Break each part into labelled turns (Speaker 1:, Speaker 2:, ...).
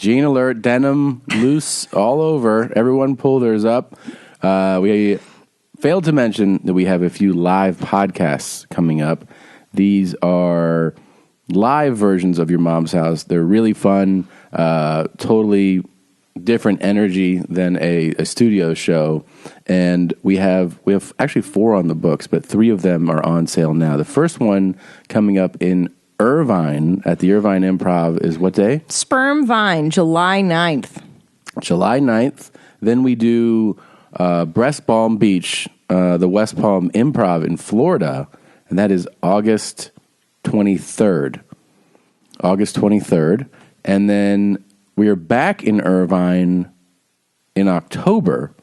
Speaker 1: Gene alert, denim loose all over. Everyone pull theirs up. We failed to mention that we have a few live podcasts coming up. These are live versions of Your Mom's House. They're really fun, totally different energy than a studio show. And we have actually 4 on the books, but 3 of them are on sale now. The first one coming up in Irvine at the Irvine Improv is what day?
Speaker 2: Sperm Vine, July 9th.
Speaker 1: July 9th. Then we do Breast Palm Beach, the West Palm Improv in Florida, and that is August 23rd. August 23rd. And then we are back in Irvine in October.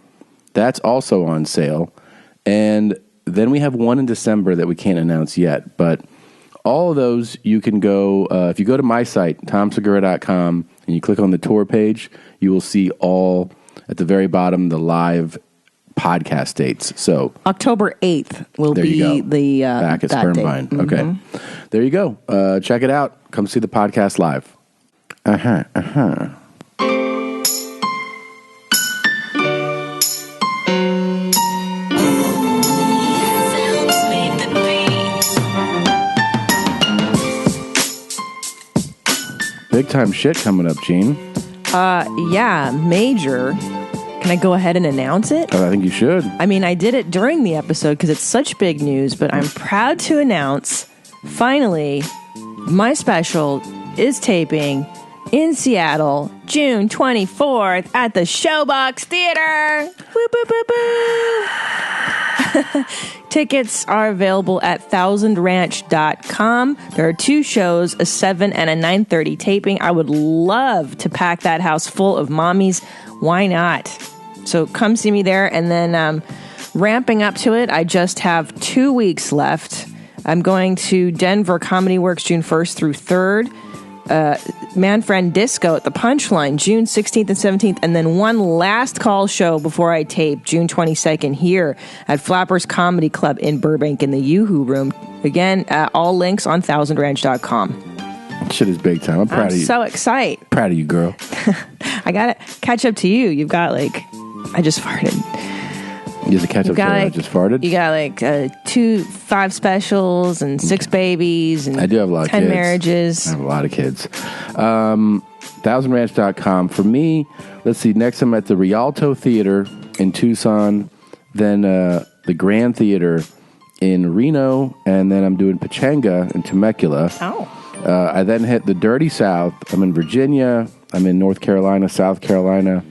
Speaker 1: That's also on sale. And then we have one in December that we can't announce yet. But all of those, you can go, if you go to my site, tomsegura.com, and you click on the tour page, you will see all, at the very bottom, the live podcast dates. So
Speaker 2: October 8th will be the
Speaker 1: back at Sperm Vine.
Speaker 2: Mm-hmm.
Speaker 1: Okay. There you go. Check it out. Come see the podcast live. Big time shit coming up, Gene.
Speaker 2: Yeah, major. Can I go ahead and announce it?
Speaker 1: I think you should.
Speaker 2: I mean, I did it during the episode because it's such big news, but I'm proud to announce, finally, my special is taping in Seattle, June 24th at the Showbox Theater. Woo, boo, boo, boo. Tickets are available at thousandranch.com. There are 2 shows, a 7 and a 9:30 taping. I would love to pack that house full of mommies. Why not? So come see me there. And then ramping up to it, I just have 2 weeks left. I'm going to Denver Comedy Works June 1st through 3rd. Manfriend Disco at the Punchline June 16th and 17th, and then one last call show before I tape June 22nd here at Flappers Comedy Club in Burbank in the Yoo-Hoo Room. Again, all links on thousandranch.com.
Speaker 1: Shit is big time. I'm proud of you.
Speaker 2: So excited.
Speaker 1: Proud of you, girl.
Speaker 2: I gotta catch up to you. You've got I just farted.
Speaker 1: You have to catch up to I just farted?
Speaker 2: You got 2 5 specials and 6 babies and
Speaker 1: I do have a lot of
Speaker 2: 10
Speaker 1: kids.
Speaker 2: marriages.
Speaker 1: I have a lot of kids. Thousandranch.com. For me, let's see, next I'm at the Rialto Theater in Tucson, then the Grand Theater in Reno, and then I'm doing Pachanga in Temecula.
Speaker 2: Oh.
Speaker 1: I then hit the Dirty South. I'm in Virginia. I'm in North Carolina, South Carolina.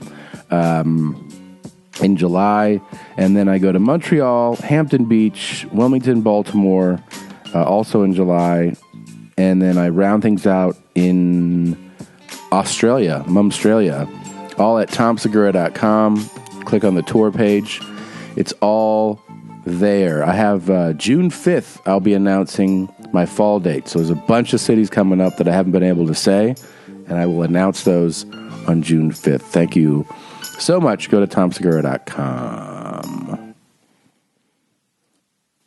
Speaker 1: In July, and then I go to Montreal, Hampton Beach, Wilmington, Baltimore, also in July, and then I round things out in Australia, Mumstralia, all at tomsegura.com. Click on the tour page. It's all there. I have June 5th, I'll be announcing my fall date. So there's a bunch of cities coming up that I haven't been able to say, and I will announce those on June 5th. Thank you so much. Go to tomsegura.com.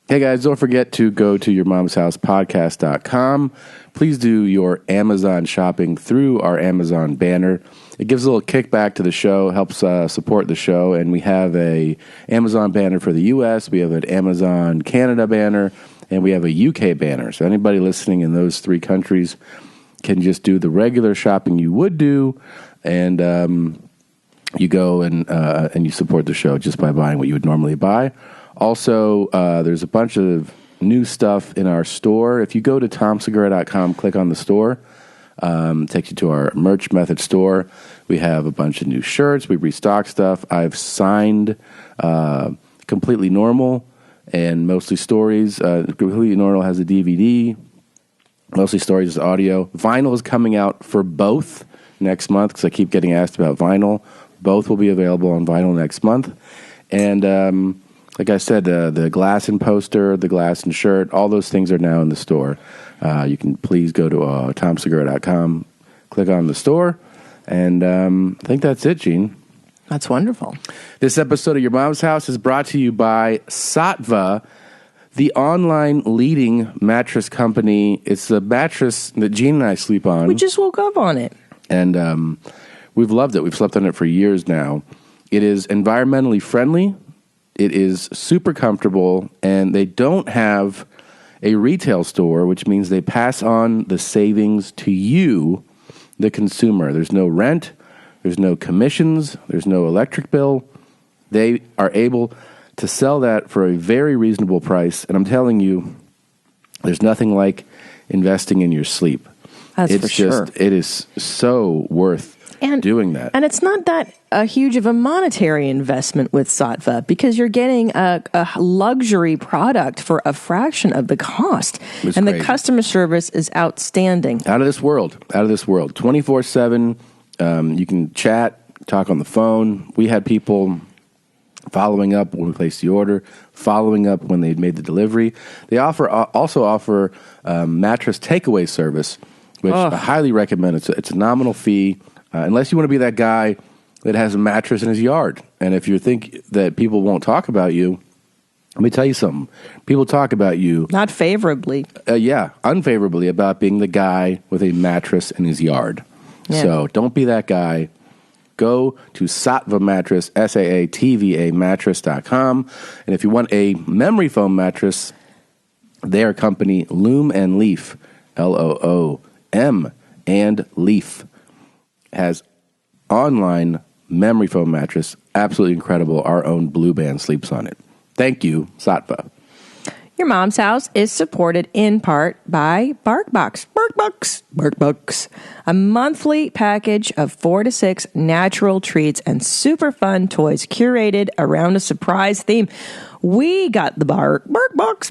Speaker 1: Hey guys, don't forget to go to yourmomshousepodcast.com. Please do your Amazon shopping through our Amazon banner. It gives a little kickback to the show, helps support the show, and we have a Amazon banner for the U.S., we have an Amazon Canada banner, and we have a U.K. banner. So anybody listening in those 3 countries can just do the regular shopping you would do, and you go and you support the show just by buying what you would normally buy. Also, there's a bunch of new stuff in our store. If you go to tomsegura.com, click on the store, takes you to our merch method store. We have a bunch of new shirts. We restock stuff. I've signed Completely Normal and Mostly Stories. Completely Normal has a DVD. Mostly Stories is audio. Vinyl is coming out for both next month because I keep getting asked about vinyl. Both will be available on vinyl next month. And like I said, the glass and poster, the glass and shirt, all those things are now in the store. You can please go to tomsegura.com, click on the store, and I think that's it, Gene.
Speaker 2: That's wonderful.
Speaker 1: This episode of Your Mom's House is brought to you by Sattva, the online leading mattress company. It's the mattress that Gene and I sleep on.
Speaker 2: We just woke up on it.
Speaker 1: And We've loved it. We've slept on it for years now. It is environmentally friendly. It is super comfortable, and they don't have a retail store, which means they pass on the savings to you, the consumer. There's no rent. There's no commissions. There's no electric bill. They are able to sell that for a very reasonable price. And I'm telling you, there's nothing like investing in your sleep.
Speaker 2: That's for sure.
Speaker 1: It is so worth doing that.
Speaker 2: And it's not that huge of a monetary investment with Sattva, because you're getting a luxury product for a fraction of the cost.
Speaker 1: It's
Speaker 2: and
Speaker 1: crazy.
Speaker 2: The customer service is outstanding.
Speaker 1: Out of this world. 24/7. You can chat, talk on the phone. We had people following up when we placed the order, following up when they made the delivery. They also offer mattress takeaway service, which I highly recommend. It's a nominal fee, unless you want to be that guy that has a mattress in his yard. And if you think that people won't talk about you, let me tell you something. People talk about you.
Speaker 2: Not favorably.
Speaker 1: Unfavorably about being the guy with a mattress in his yard. Yeah. So don't be that guy. Go to Sattva Mattress, SAATVA mattress.com. And if you want a memory foam mattress, their company, Loom and Leaf, LOOM and Leaf, has online memory foam mattress. Absolutely incredible. Our own Blue Band sleeps on it. Thank you, Sattva.
Speaker 2: Your Mom's House is supported in part by BarkBox. BarkBox. A monthly package of 4 to 6 natural treats and super fun toys curated around a surprise theme. We got the BarkBox.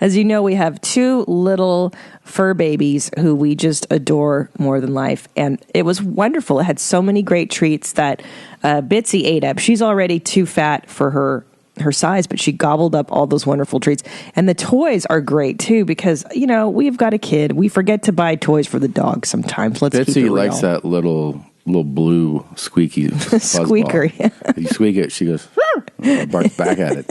Speaker 2: As you know, we have 2 little fur babies who we just adore more than life. And it was wonderful. It had so many great treats that Bitsy ate up. She's already too fat for her size, but she gobbled up all those wonderful treats. And the toys are great too, because, you know, we've got a kid. We forget to buy toys for the dog sometimes. Let's keep it real.
Speaker 1: Bitsy likes that little blue squeaky
Speaker 2: squeaker. Yeah.
Speaker 1: You squeak it, she goes, barks back at it.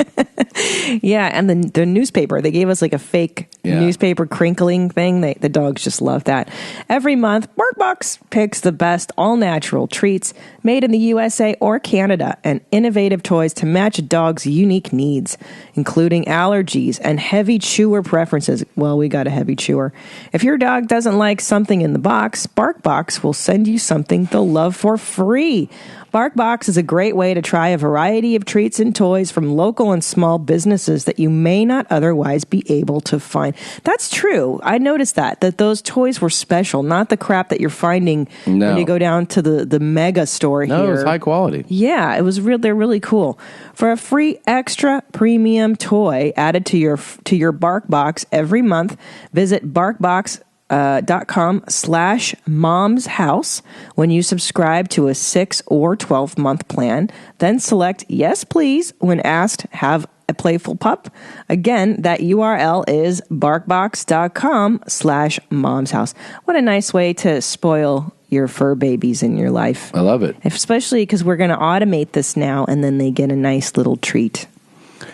Speaker 2: Yeah, and the newspaper, they gave us like a fake newspaper crinkling thing. The dogs just love that. Every month, BarkBox picks the best all-natural treats made in the USA or Canada and innovative toys to match a dog's unique needs, including allergies and heavy chewer preferences. Well, we got a heavy chewer. If your dog doesn't like something in the box, BarkBox will send you something they'll love for free. BarkBox is a great way to try a variety of treats and toys from local and small businesses that you may not otherwise be able to find. That's true. I noticed that those toys were special, not the crap that you're finding when you go down to the mega store here.
Speaker 1: No, it was high quality.
Speaker 2: Yeah, it was real. They're really cool. For a free extra premium toy added to your BarkBox every month, visit BarkBox.com/momshouse when you subscribe to a 6 or 12-month plan. Then select yes, please when asked, have a playful pup. Again, that URL is BarkBox.com/momshouse. What a nice way to spoil your fur babies in your life.
Speaker 1: I love it.
Speaker 2: Especially because we're going to automate this now, and then they get a nice little treat.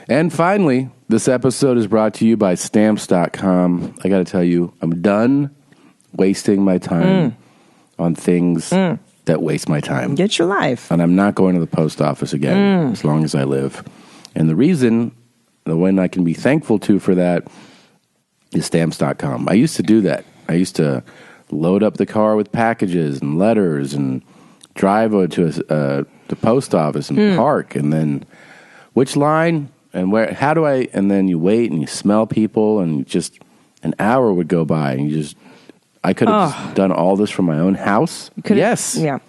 Speaker 1: And finally, this episode is brought to you by Stamps.com. I got to tell you, I'm done wasting my time on things that waste my time.
Speaker 2: Get your life.
Speaker 1: And I'm not going to the post office again as long as I live. And the reason, the one I can be thankful to for that is Stamps.com. I used to do that. I used to load up the car with packages and letters and drive to the post office and park. And then which line and where, how do I, and then you wait and you smell people and just an hour would go by and I could have just done all this from my own house. Yes.
Speaker 2: Yeah.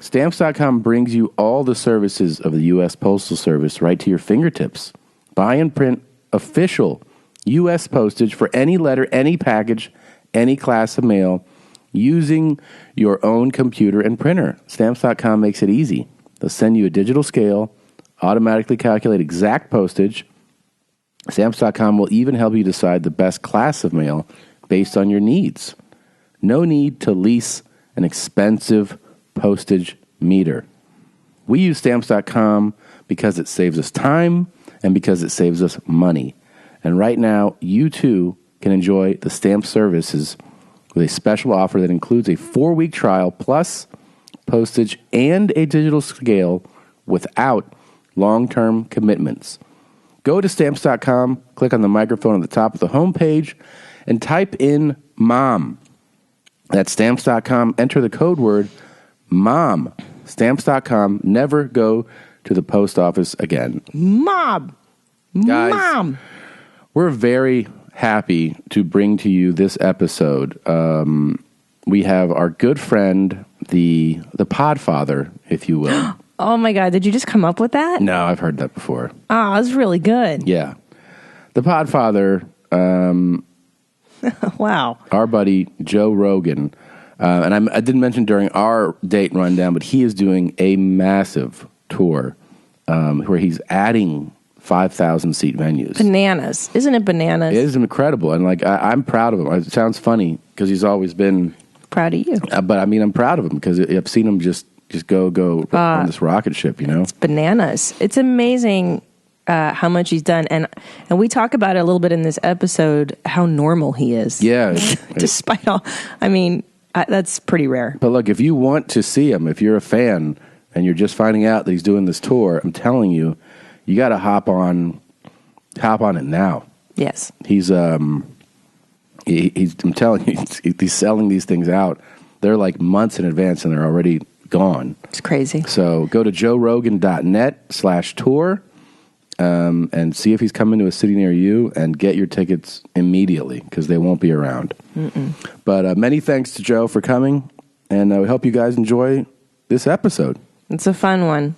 Speaker 1: Stamps.com brings you all the services of the U.S. Postal Service right to your fingertips. Buy and print official U.S. postage for any letter, any package, any class of mail using your own computer and printer. Stamps.com makes it easy. They'll send you a digital scale, automatically calculate exact postage. Stamps.com will even help you decide the best class of mail based on your needs. No need to lease an expensive postage meter. We use Stamps.com because it saves us time and because it saves us money. And right now, you too can enjoy the stamp services with a special offer that includes a 4-week trial plus postage and a digital scale without long-term commitments. Go to Stamps.com, click on the microphone at the top of the homepage, and type in MOM. That's Stamps.com. Enter the code word MOM. Stamps.com. Never go to the post office again.
Speaker 2: Mom.
Speaker 1: Guys,
Speaker 2: Mom.
Speaker 1: We're very happy to bring to you this episode. We have our good friend, the Podfather, if you will.
Speaker 2: Oh my God, did you just come up with that?
Speaker 1: No, I've heard that before.
Speaker 2: Oh, it was really good.
Speaker 1: Yeah. The Podfather,
Speaker 2: Wow.
Speaker 1: our buddy Joe Rogan, and I didn't mention during our date rundown, but he is doing a massive tour where he's adding 5,000 seat venues.
Speaker 2: Bananas. Isn't it bananas?
Speaker 1: It is incredible. And like, I'm proud of him. It sounds funny because he's always been...
Speaker 2: Proud of you.
Speaker 1: But I mean, I'm proud of him because I've seen him just go on this rocket ship, you know?
Speaker 2: It's bananas. It's amazing how much he's done. And we talk about it a little bit in this episode, how normal he is.
Speaker 1: Yeah.
Speaker 2: Despite all, I mean, that's pretty rare.
Speaker 1: But look, if you want to see him, if you're a fan and you're just finding out that he's doing this tour, I'm telling you, you got to hop on it now.
Speaker 2: Yes.
Speaker 1: He's I'm telling you, he's selling these things out. They're like months in advance and they're already gone.
Speaker 2: It's crazy.
Speaker 1: So go to joerogan.net/tour and see if he's coming to a city near you and get your tickets immediately because they won't be around. Mm-mm. But many thanks to Joe for coming, and we hope you guys enjoy this episode.
Speaker 2: It's a fun one.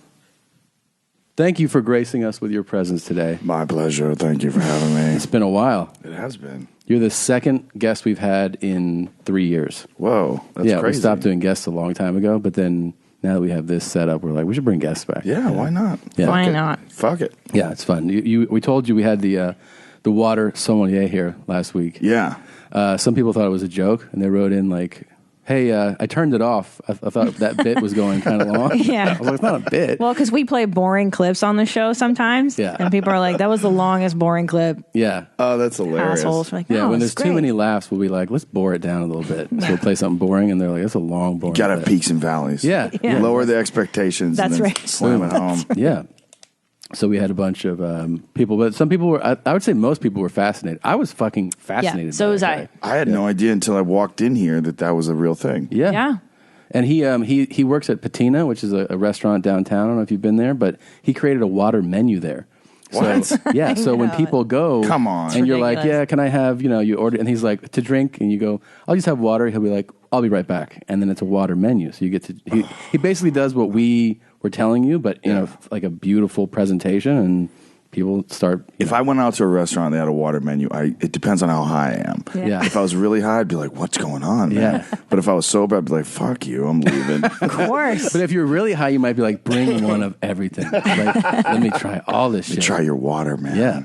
Speaker 1: Thank you for gracing us with your presence today.
Speaker 3: My pleasure. Thank you for having me.
Speaker 1: It's been a while.
Speaker 3: It has been.
Speaker 1: You're the second guest we've had in 3 years.
Speaker 3: Whoa, that's
Speaker 1: crazy.
Speaker 3: crazy.
Speaker 1: We stopped doing guests a long time ago, but then now that we have this set up, we're like, we should bring guests back.
Speaker 3: Yeah, why not?
Speaker 1: Yeah.
Speaker 2: Why not?
Speaker 3: Fuck it.
Speaker 1: Yeah, it's fun. We told you we had the water sommelier here last week.
Speaker 3: Yeah.
Speaker 1: Some people thought it was a joke, and they wrote in like, hey, I turned it off. I thought that bit was going kind of long.
Speaker 2: Yeah.
Speaker 1: I was like, it's not a bit.
Speaker 2: Well, because we play boring clips on the show sometimes.
Speaker 1: Yeah.
Speaker 2: And people are like, that was the longest boring clip.
Speaker 1: Yeah.
Speaker 3: Oh, that's hilarious.
Speaker 2: Assholes. We're like,
Speaker 1: Yeah,
Speaker 2: no,
Speaker 1: when
Speaker 2: it's
Speaker 1: there's too
Speaker 2: great.
Speaker 1: many laughs, we'll be like, let's bore it down a little bit. So we'll play something boring, and they're like, that's a long, boring
Speaker 3: You got to have
Speaker 1: clip.
Speaker 3: peaks and valleys.
Speaker 1: Yeah.
Speaker 2: Yeah.
Speaker 3: Lower the expectations.
Speaker 2: That's
Speaker 3: and then
Speaker 2: right.
Speaker 3: Slam it home.
Speaker 1: Yeah. So we had a bunch of people, but some people were, I would say most people were fascinated. I was fucking fascinated.
Speaker 2: Yeah, so
Speaker 1: by
Speaker 2: was
Speaker 1: that
Speaker 2: I.
Speaker 1: guy.
Speaker 3: I had no idea until I walked in here that was a real thing.
Speaker 1: Yeah.
Speaker 2: Yeah.
Speaker 1: And he works at Patina, which is a restaurant downtown. I don't know if you've been there, but he created a water menu there.
Speaker 3: What?
Speaker 1: So, yeah. So when people go,
Speaker 3: Come on.
Speaker 1: and you're like,
Speaker 2: ridiculous.
Speaker 1: yeah, can I have, you order, and he's like, to drink, and you go, I'll just have water. He'll be like, I'll be right back, and then it's a water menu. So you get to he basically does what we were telling you, but in like a beautiful presentation, and people start.
Speaker 3: If I went out to a restaurant and they had a water menu, it depends on how high I am.
Speaker 1: Yeah.
Speaker 3: If I was really high, I'd be like, what's going on, man?
Speaker 1: Yeah.
Speaker 3: But if I was sober, I'd be like, fuck you, I'm leaving.
Speaker 2: Of course.
Speaker 1: But if you're really high, you might be like, bring one of everything. Like, let me try all this shit.
Speaker 3: Try your water, man.
Speaker 1: Yeah.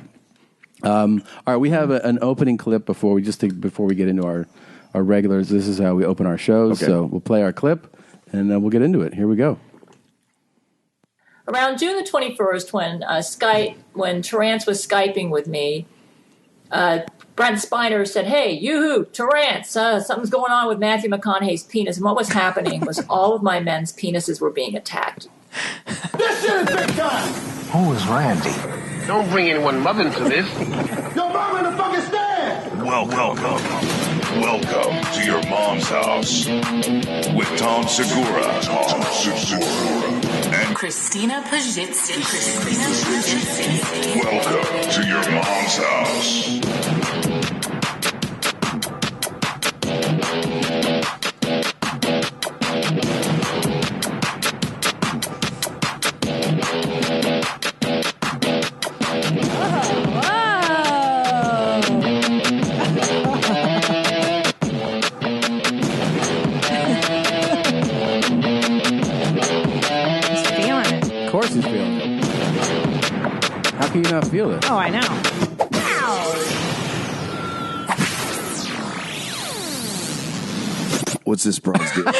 Speaker 1: All right, we have an opening clip before we get into our regulars. This is how we open our shows.
Speaker 3: Okay.
Speaker 1: So we'll play our clip, and then we'll get into it. Here we go.
Speaker 4: Around June the 21st, when Terrance was Skyping with me, Brent Spiner said, hey, yoo-hoo, Terrance, something's going on with Matthew McConaughey's penis. And what was happening was all of my men's penises were being attacked.
Speaker 5: This shit is big time!
Speaker 6: Who is Randy?
Speaker 7: Don't bring anyone mother into this.
Speaker 5: Your mom in the fucking stand!
Speaker 8: Welcome to your mom's house with Tom Segura. And
Speaker 9: Christina Pazsitzky.
Speaker 8: welcome to your mom's house.
Speaker 2: He's feeling it.
Speaker 1: Of course he's feeling it. How can you not feel it?
Speaker 2: Oh, I know.
Speaker 3: What's this bro's deal?
Speaker 2: What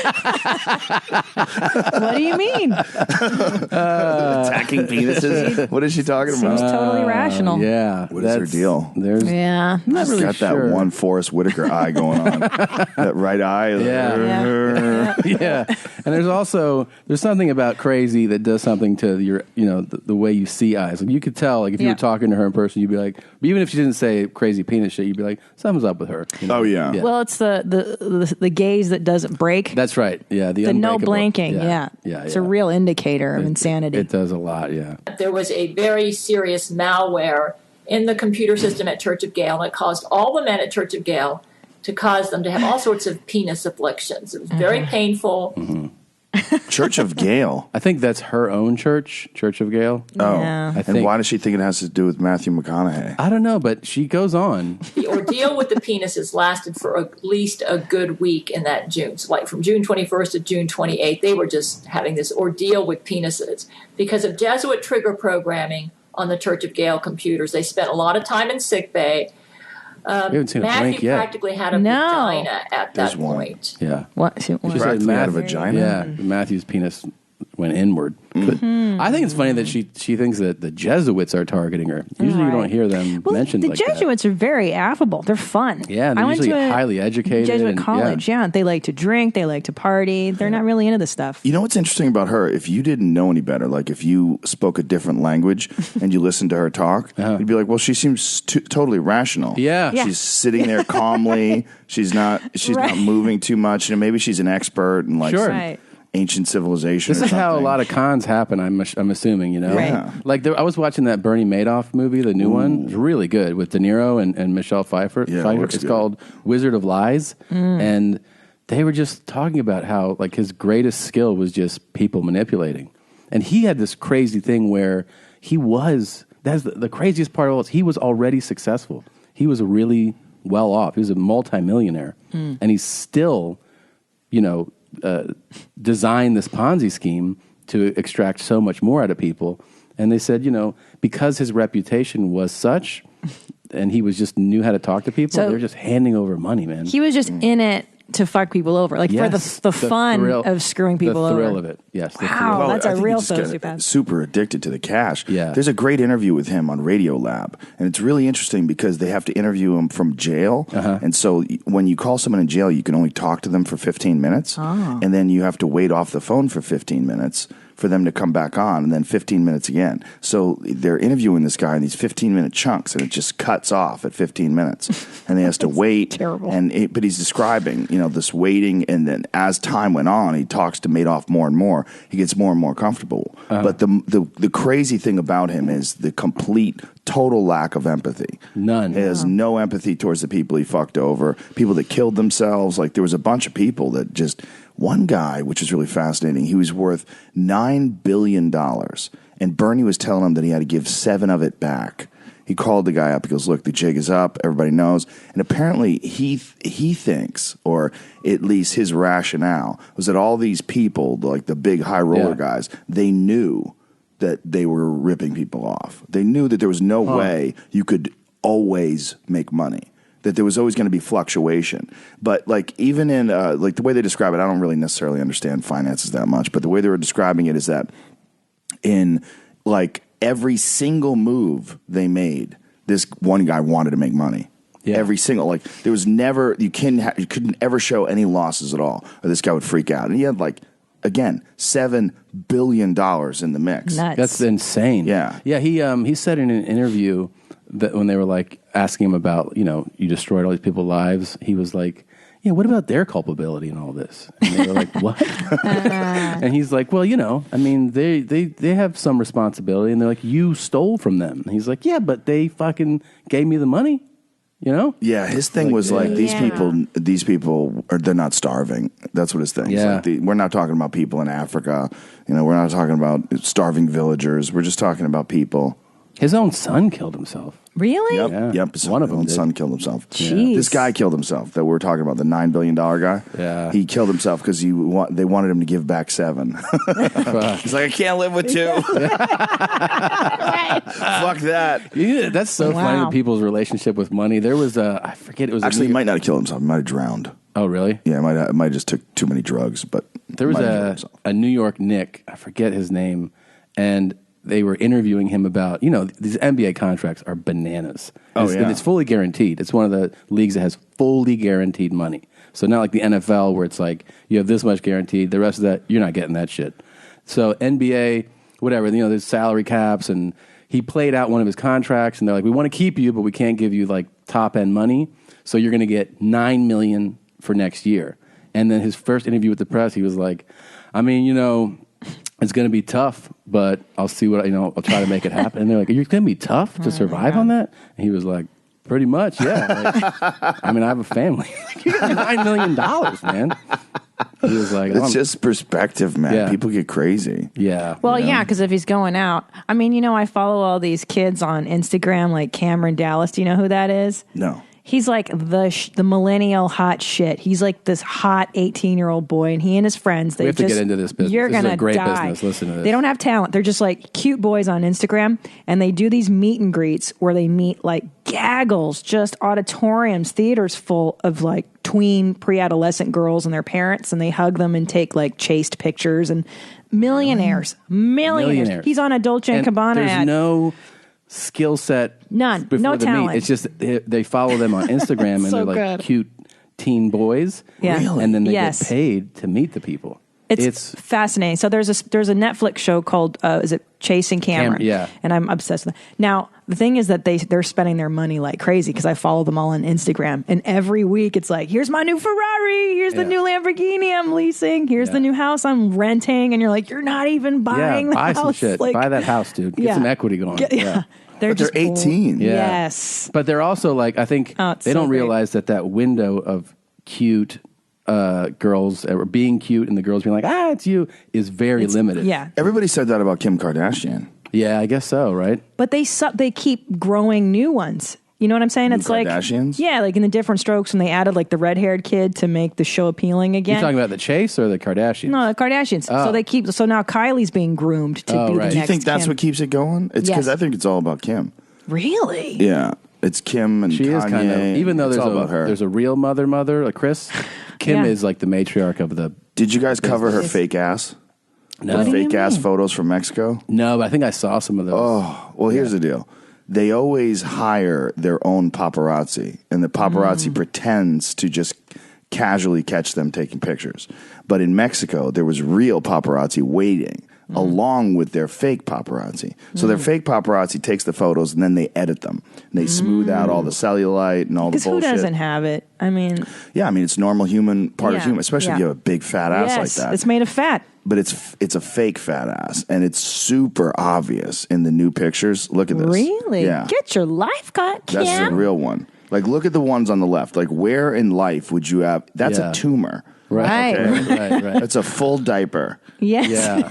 Speaker 2: do you mean?
Speaker 3: Attacking penises? What is she talking
Speaker 2: Seems
Speaker 3: about?
Speaker 2: totally rational.
Speaker 1: Yeah.
Speaker 3: What is her deal?
Speaker 1: There's
Speaker 2: Yeah.
Speaker 1: I'm not
Speaker 3: She's
Speaker 1: really
Speaker 3: got
Speaker 1: sure.
Speaker 3: that one Forrest Whitaker eye going on. That right eye.
Speaker 1: Yeah. Yeah. And there's something about crazy that does something to your, the way you see eyes. Like you could tell, like if you were talking to her in person, you'd be like, even if she didn't say crazy penis shit, you'd be like, something's up with her.
Speaker 3: Oh yeah.
Speaker 2: Well, it's the gaze that doesn't break.
Speaker 1: That's right. Yeah.
Speaker 2: The no
Speaker 1: unbreakable.
Speaker 2: blinking.
Speaker 1: Yeah.
Speaker 2: It's a real indicator of insanity.
Speaker 1: It does a lot. Yeah.
Speaker 4: There was a very serious malware in the computer system at Church of Gale, and it caused all the men at Church of Gale to cause them to have all sorts of penis afflictions. It was very painful.
Speaker 1: Mm-hmm.
Speaker 3: Church of Gale.
Speaker 1: I think that's her own church, Church of Gale.
Speaker 3: Oh.
Speaker 2: Yeah.
Speaker 3: And why does she think it has to do with Matthew McConaughey?
Speaker 1: I don't know, but she goes on.
Speaker 4: The ordeal with the penises lasted for at least a good week in that June. So like from June 21st to June 28th, they were just having this ordeal with penises. Because of Jesuit trigger programming on the Church of Gale computers, they spent a lot of time in sick bay.
Speaker 1: We haven't seen a blink
Speaker 4: Matthew
Speaker 1: yet.
Speaker 4: practically had a vagina at that point.
Speaker 1: Yeah.
Speaker 2: What?
Speaker 1: She
Speaker 3: Practically
Speaker 1: said
Speaker 3: had a
Speaker 1: Matthew,
Speaker 3: vagina?
Speaker 1: Yeah. Matthew's penis went inward. But I think it's funny that she thinks that the Jesuits are targeting her. Usually you don't hear them mentioned
Speaker 2: the
Speaker 1: like that.
Speaker 2: Jesuits are very affable. They're fun.
Speaker 1: Yeah, they're
Speaker 2: I went
Speaker 1: usually
Speaker 2: to a
Speaker 1: highly educated.
Speaker 2: Jesuit
Speaker 1: and-
Speaker 2: college. Yeah. They like to drink. They like to party. They're not really into this stuff.
Speaker 3: You know what's interesting about her? If you didn't know any better, like if you spoke a different language and you listened to her talk, you'd be like, well, she seems totally rational.
Speaker 1: Yeah.
Speaker 2: Yeah.
Speaker 3: She's sitting there calmly. She's not
Speaker 2: Right.
Speaker 3: moving too much. Maybe she's an expert in like
Speaker 1: Sure.
Speaker 3: some
Speaker 2: Right.
Speaker 3: ancient civilization.
Speaker 1: This
Speaker 3: or
Speaker 1: is how a
Speaker 3: something.
Speaker 1: lot of cons happen. I'm assuming,
Speaker 2: Right.
Speaker 3: Yeah.
Speaker 1: Like I was watching that Bernie Madoff movie, the new one. It's really good with De Niro and Michelle Pfeiffer.
Speaker 3: Yeah, it
Speaker 1: Pfeiffer.
Speaker 3: looks
Speaker 1: It's
Speaker 3: good.
Speaker 1: called Wizard of Lies, and they were just talking about how like his greatest skill was just people manipulating, and he had this crazy thing where he was. That's the craziest part of all. He was already successful. He was really well off. He was a multimillionaire, and he's still, designed this Ponzi scheme to extract so much more out of people. And they said, because his reputation was such, and he was just knew how to talk to people,
Speaker 2: So-
Speaker 1: they're just handing over money, man.
Speaker 2: He was just in it to fuck people over, like
Speaker 1: Yes,
Speaker 2: for the fun
Speaker 1: thrill-
Speaker 2: of screwing people
Speaker 1: the thrill
Speaker 2: over.
Speaker 1: of it. Yes. the
Speaker 2: Wow.
Speaker 1: thrill.
Speaker 2: Oh, that's
Speaker 3: I
Speaker 2: a
Speaker 3: think
Speaker 2: real
Speaker 3: he just got
Speaker 2: sociopath.
Speaker 3: super addicted to the cash.
Speaker 1: Yeah.
Speaker 3: There's a great interview with him on Radio Lab, and it's really interesting because they have to interview him from jail. And so when you call someone in jail, you can only talk to them for 15 minutes, and then you have to wait off the phone for 15 minutes for them to come back on, and then 15 minutes again. So they're interviewing this guy in these 15-minute chunks, and it just cuts off at 15 minutes, and he has to wait.
Speaker 2: terrible.
Speaker 3: But he's describing, this waiting, and then as time went on, he talks to Madoff more and more. He gets more and more comfortable. But the crazy thing about him is the complete, total lack of empathy.
Speaker 1: None.
Speaker 3: He has no empathy towards the people he fucked over, people that killed themselves. Like there was a bunch of people that just. One guy, which is really fascinating, he was worth $9 billion, and Bernie was telling him that he had to give 7 of it back. He called the guy up. He goes, look, the jig is up. Everybody knows. And apparently he thinks, or at least his rationale, was that all these people, like the big high roller guys, they knew that they were ripping people off. They knew that there was no way you could always make money. That there was always going to be fluctuation. But like even in like the way they describe it, I don't really necessarily understand finances that much, but the way they were describing it is that in like every single move they made, this one guy wanted to make money.
Speaker 1: Yeah.
Speaker 3: Every single, like there was never, you couldn't ever show any losses at all, or this guy would freak out. And he had like, again, $7 billion in the mix.
Speaker 2: Nuts.
Speaker 1: That's insane.
Speaker 3: Yeah.
Speaker 1: Yeah. He said in an interview that when they were like asking him about, you destroyed all these people's lives, he was like, yeah, what about their culpability in all this? And they were like, what? And he's like, well, they have some responsibility. And they're like, you stole from them. And he's like, yeah, but they fucking gave me the money,
Speaker 3: Yeah, his thing was like these people they're not starving. That's what his thing is.
Speaker 1: Yeah.
Speaker 3: Like we're not talking about people in Africa. We're not talking about starving villagers. We're just talking about people.
Speaker 1: His own son killed himself.
Speaker 2: Really?
Speaker 3: Yep,
Speaker 1: Yeah.
Speaker 3: yep. His
Speaker 1: One of them
Speaker 3: own
Speaker 1: did.
Speaker 3: son killed himself.
Speaker 2: Jeez.
Speaker 3: This guy killed himself that we're talking about, the $9 billion guy.
Speaker 1: Yeah.
Speaker 3: He killed himself because they wanted him to give back 7. He's like, I can't live with 2. Fuck that.
Speaker 1: Yeah, that's so funny,
Speaker 2: Wow.
Speaker 1: people's relationship with money. There was I forget, it was
Speaker 3: Actually, he might not have killed himself. He might have drowned.
Speaker 1: Oh, really?
Speaker 3: Yeah, I might just took too many drugs, but
Speaker 1: there was a New York Knick, I forget his name, and they were interviewing him about, these NBA contracts are bananas. And it's fully guaranteed. It's one of the leagues that has fully guaranteed money. So not like the NFL where it's like you have this much guaranteed, the rest of that, you're not getting that shit. So NBA, whatever, there's salary caps, and he played out one of his contracts, and they're like, we want to keep you, but we can't give you like top end money. So you're going to get $9 million for next year. And then his first interview with the press, he was like, it's going to be tough, but I'll see what, I'll try to make it happen. And they're like, are you going to be tough to survive on that? And he was like, pretty much, yeah. I have a family. You got $9 million, man. He was like,
Speaker 3: it's just perspective, man.
Speaker 1: Yeah.
Speaker 3: People get crazy.
Speaker 1: Yeah.
Speaker 2: Well, yeah, because if he's going out, I follow all these kids on Instagram, like Cameron Dallas. Do you know who that is?
Speaker 3: No.
Speaker 2: He's like the millennial hot shit. He's like this hot 18-year-old boy, and he and his friends.
Speaker 1: We have to get into this business.
Speaker 2: You're
Speaker 1: this
Speaker 2: gonna
Speaker 1: is a great
Speaker 2: die.
Speaker 1: business. Listen to this.
Speaker 2: They don't have talent. They're just like cute boys on Instagram, and they do these meet and greets where they meet like gaggles, just auditoriums, theaters full of like tween, pre-adolescent girls and their parents, and they hug them and take like chaste pictures. And millionaires. He's on a Dolce and Gabbana
Speaker 1: there's
Speaker 2: ad.
Speaker 1: No skill set,
Speaker 2: none,
Speaker 1: before
Speaker 2: no
Speaker 1: the
Speaker 2: talent.
Speaker 1: meet. It's just they follow them on Instagram, and
Speaker 2: So
Speaker 1: they're like
Speaker 2: good.
Speaker 1: cute teen boys,
Speaker 2: Yeah. Really?
Speaker 1: and then they
Speaker 2: Yes.
Speaker 1: get paid to meet the people.
Speaker 2: It's fascinating. So there's a Netflix show called is it Chasing Cameron?
Speaker 1: Yeah.
Speaker 2: And I'm obsessed with it. Now the thing is that they're spending their money like crazy because I follow them all on Instagram, and every week it's like, here's my new Ferrari, here's the new Lamborghini I'm leasing, here's the new house I'm renting, and you're like, you're not even buying the
Speaker 1: buy
Speaker 2: house.
Speaker 1: some shit,
Speaker 2: Like,
Speaker 1: buy that house, dude. Get some equity going.
Speaker 2: They're
Speaker 3: But they're 18.
Speaker 1: Yeah.
Speaker 2: Yes.
Speaker 1: But they're also like, I think
Speaker 2: Oh, it's
Speaker 1: they
Speaker 2: so
Speaker 1: don't
Speaker 2: great.
Speaker 1: realize that window of cute girls or being cute and the girls being like, it's you, is very limited.
Speaker 2: Yeah.
Speaker 3: Everybody said that about Kim Kardashian.
Speaker 1: Yeah, I guess so, right?
Speaker 2: But they keep growing new ones. You know what I'm saying?
Speaker 3: New
Speaker 2: It's like,
Speaker 3: Kardashians?
Speaker 2: yeah, like in the different strokes when they added like the red-haired kid to make the show appealing again.
Speaker 1: You talking about the Chase or the Kardashians?
Speaker 2: No, the Kardashians.
Speaker 1: Oh.
Speaker 2: So now Kylie's being groomed to be the next
Speaker 3: Do you think that's
Speaker 2: Kim.
Speaker 3: what keeps it going? It's because
Speaker 2: Yes.
Speaker 3: I think it's all about Kim.
Speaker 2: Really?
Speaker 3: Yeah. It's Kim and
Speaker 1: She
Speaker 3: Kanye.
Speaker 1: is kind of, even though
Speaker 3: it's all about her.
Speaker 1: there's a real mother, like Chris, Kim
Speaker 2: Yeah.
Speaker 1: is like the matriarch of the.
Speaker 3: Did you guys cover her fake ass?
Speaker 1: No.
Speaker 3: The
Speaker 2: do you
Speaker 3: fake ass
Speaker 2: mean?
Speaker 3: photos from Mexico?
Speaker 1: No, but I think I saw some of those.
Speaker 3: Oh, well, here's the deal. They always hire their own paparazzi, and the paparazzi pretends to just casually catch them taking pictures. But in Mexico, there was real paparazzi waiting along with their fake paparazzi. So their fake paparazzi takes the photos and then they edit them. And they smooth out all the cellulite and all the
Speaker 2: Because who
Speaker 3: bullshit.
Speaker 2: doesn't have it? I mean,
Speaker 3: Yeah, I mean, it's normal human part of
Speaker 2: Yeah,
Speaker 3: human, especially if
Speaker 2: yeah.
Speaker 3: you have a big fat ass
Speaker 2: yes,
Speaker 3: like that.
Speaker 2: it's made of fat.
Speaker 3: But it's a fake fat ass, and it's super obvious in the new pictures. Look at this.
Speaker 2: Really?
Speaker 3: Yeah.
Speaker 2: Get your life cut, Kim.
Speaker 3: That's the real one. Like, look at the ones on the left. Like, where in life would you have? That's
Speaker 1: Yeah.
Speaker 3: a tumor.
Speaker 2: Right.
Speaker 1: right.
Speaker 3: That's a full diaper.
Speaker 2: Yes.
Speaker 1: Yeah.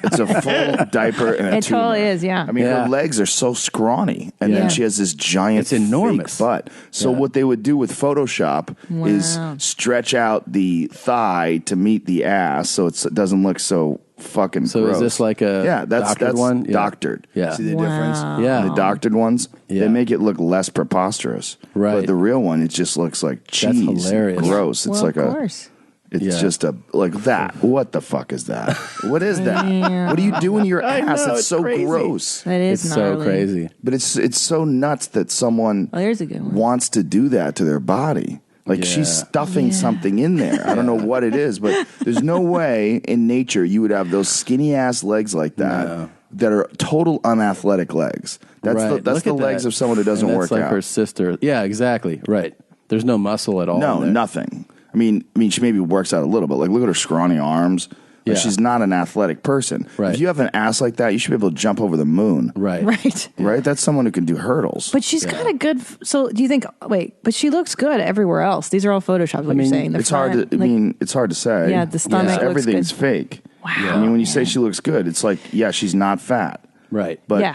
Speaker 3: It's a full diper and a
Speaker 2: It
Speaker 3: tumor.
Speaker 2: totally is, yeah.
Speaker 3: I mean,
Speaker 1: Yeah.
Speaker 3: her legs are so scrawny, and
Speaker 2: Yeah.
Speaker 3: then she has this giant,
Speaker 1: It's enormous.
Speaker 3: fake butt. So
Speaker 1: Yeah.
Speaker 3: what they would do with Photoshop is
Speaker 2: Wow.
Speaker 3: stretch out the thigh to meet the ass, so it doesn't look so fucking
Speaker 1: So
Speaker 3: gross.
Speaker 1: is this like a
Speaker 3: that's
Speaker 1: doctored one? Yeah.
Speaker 3: Doctored.
Speaker 1: Yeah.
Speaker 3: See the
Speaker 2: Wow.
Speaker 3: difference?
Speaker 1: Yeah.
Speaker 3: The doctored ones,
Speaker 1: Yeah.
Speaker 3: they make it look less preposterous.
Speaker 1: Right.
Speaker 3: But the real one, it just looks like cheese.
Speaker 1: hilarious.
Speaker 3: Gross. It's
Speaker 2: Well,
Speaker 3: like
Speaker 2: of course.
Speaker 3: It's
Speaker 1: Yeah.
Speaker 3: just like that. What the fuck is that? What is that? What do you do in your
Speaker 1: I
Speaker 3: ass?
Speaker 1: know,
Speaker 3: it's
Speaker 1: it's
Speaker 3: so
Speaker 1: crazy.
Speaker 3: gross.
Speaker 2: That is
Speaker 1: It's so
Speaker 2: gnarly.
Speaker 1: crazy.
Speaker 3: But it's so nuts that someone
Speaker 2: Oh, there's a good one.
Speaker 3: wants to do that to their body. Like
Speaker 1: Yeah.
Speaker 3: she's stuffing something in there. I don't know what it is, but there's no way in nature you would have those skinny ass legs like that
Speaker 1: No.
Speaker 3: that are total unathletic legs. That's
Speaker 1: Right.
Speaker 3: that's
Speaker 1: Look
Speaker 3: the
Speaker 1: at
Speaker 3: legs
Speaker 1: that.
Speaker 3: of someone who doesn't
Speaker 1: And
Speaker 3: work
Speaker 1: that's like
Speaker 3: out.
Speaker 1: her sister. Yeah, exactly. Right. There's no muscle at all.
Speaker 3: No,
Speaker 1: in there.
Speaker 3: nothing. I mean, she maybe works out a little bit. Like, look at her scrawny arms. Like,
Speaker 1: Yeah.
Speaker 3: she's not an athletic person.
Speaker 1: Right.
Speaker 3: If you have an ass like that, you should be able to jump over the moon.
Speaker 1: Right.
Speaker 2: Right.
Speaker 3: Right? That's someone who can do hurdles.
Speaker 2: But she's got a good. So do you think? Wait, but she looks good everywhere else. These are all photoshops. What
Speaker 1: mean,
Speaker 2: you're saying? The
Speaker 3: It's hard
Speaker 2: front,
Speaker 3: to.
Speaker 2: like-
Speaker 3: It's hard to say.
Speaker 2: Yeah, the stomach looks
Speaker 3: everything's
Speaker 2: good.
Speaker 3: fake.
Speaker 2: Wow.
Speaker 3: I mean, when you say she looks good, it's like, yeah, she's not fat.
Speaker 1: Right.
Speaker 3: But
Speaker 2: Yeah.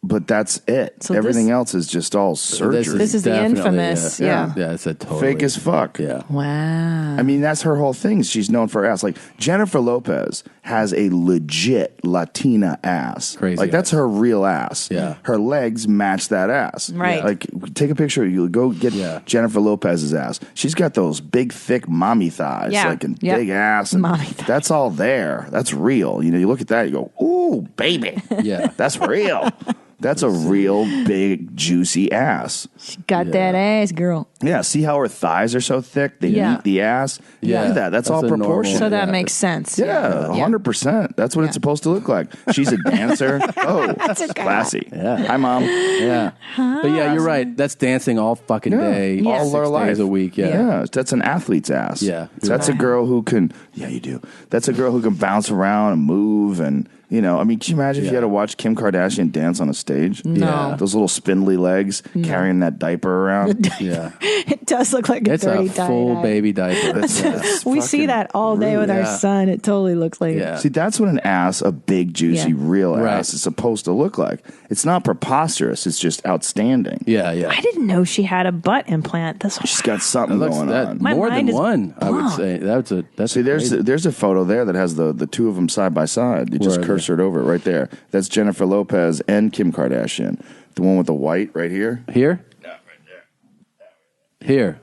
Speaker 3: but that's it.
Speaker 2: So
Speaker 3: Everything else is just all surgery.
Speaker 2: This is the
Speaker 1: definitely
Speaker 2: infamous. Yeah.
Speaker 1: Yeah, it's a totally
Speaker 3: fake as fuck.
Speaker 1: Yeah.
Speaker 2: Wow.
Speaker 3: I mean, that's her whole thing. She's known for her ass. Like, Jennifer Lopez has a legit Latina ass.
Speaker 1: Crazy
Speaker 3: Like, that's
Speaker 1: ass.
Speaker 3: her real ass.
Speaker 1: Yeah.
Speaker 3: Her legs match that ass.
Speaker 2: Right.
Speaker 3: Like, take a picture. You go get Jennifer Lopez's ass. She's got those big, thick mommy thighs.
Speaker 2: Yeah.
Speaker 3: Like, and
Speaker 2: Yep.
Speaker 3: big ass. And
Speaker 2: Mommy thighs.
Speaker 3: that's all there. That's real. You know, you look at that, you go, ooh, baby.
Speaker 1: Yeah.
Speaker 3: That's real. That's a real big, juicy ass.
Speaker 2: Got that ass, girl.
Speaker 3: Yeah, see how her thighs are so thick? They
Speaker 2: Yeah.
Speaker 3: meet the ass.
Speaker 1: Yeah.
Speaker 3: Look at that. That's all
Speaker 1: That's a normal-
Speaker 3: proportional.
Speaker 2: So that
Speaker 1: Yeah.
Speaker 2: makes sense.
Speaker 3: Yeah, 100%. That's what it's supposed to look like. She's a dancer. Oh,
Speaker 2: That's a girl.
Speaker 3: classy.
Speaker 1: Yeah.
Speaker 3: Hi, Mom.
Speaker 1: Yeah. But yeah, you're right. That's dancing all fucking day.
Speaker 3: All
Speaker 1: 6
Speaker 3: her life.
Speaker 1: days a week. Yeah.
Speaker 3: Yeah, that's an athlete's ass.
Speaker 1: Yeah.
Speaker 3: That's a girl who can, you do. That's a girl who can bounce around and move and, you know, I mean, can you imagine if you had to watch Kim Kardashian dance on a stage?
Speaker 2: No.
Speaker 3: Those little spindly legs carrying that diaper around.
Speaker 1: Yeah.
Speaker 2: It does look like a
Speaker 1: It's
Speaker 2: dirty
Speaker 1: a full
Speaker 2: tie-dye.
Speaker 1: baby diaper.
Speaker 2: We see that all day with our
Speaker 1: Yeah.
Speaker 2: son. It totally looks like
Speaker 1: Yeah.
Speaker 3: See, that's what an ass, a big, juicy,
Speaker 2: Yeah.
Speaker 3: real
Speaker 1: Right.
Speaker 3: ass, is supposed to look like. It's not preposterous. It's just outstanding.
Speaker 1: Yeah, yeah.
Speaker 2: I didn't know she had a butt implant. This
Speaker 3: She's got something
Speaker 1: That looks
Speaker 3: going
Speaker 1: that
Speaker 3: on.
Speaker 2: My
Speaker 1: more than
Speaker 2: mind is
Speaker 1: one. I would
Speaker 2: blown.
Speaker 1: say that's
Speaker 3: See,
Speaker 1: crazy.
Speaker 3: there's a photo there that has the two of them side by side. You just
Speaker 1: Where are
Speaker 3: cursored over it right there. That's Jennifer Lopez and Kim Kardashian. The one with the white right here.
Speaker 1: Here,
Speaker 3: No, right there.
Speaker 1: here,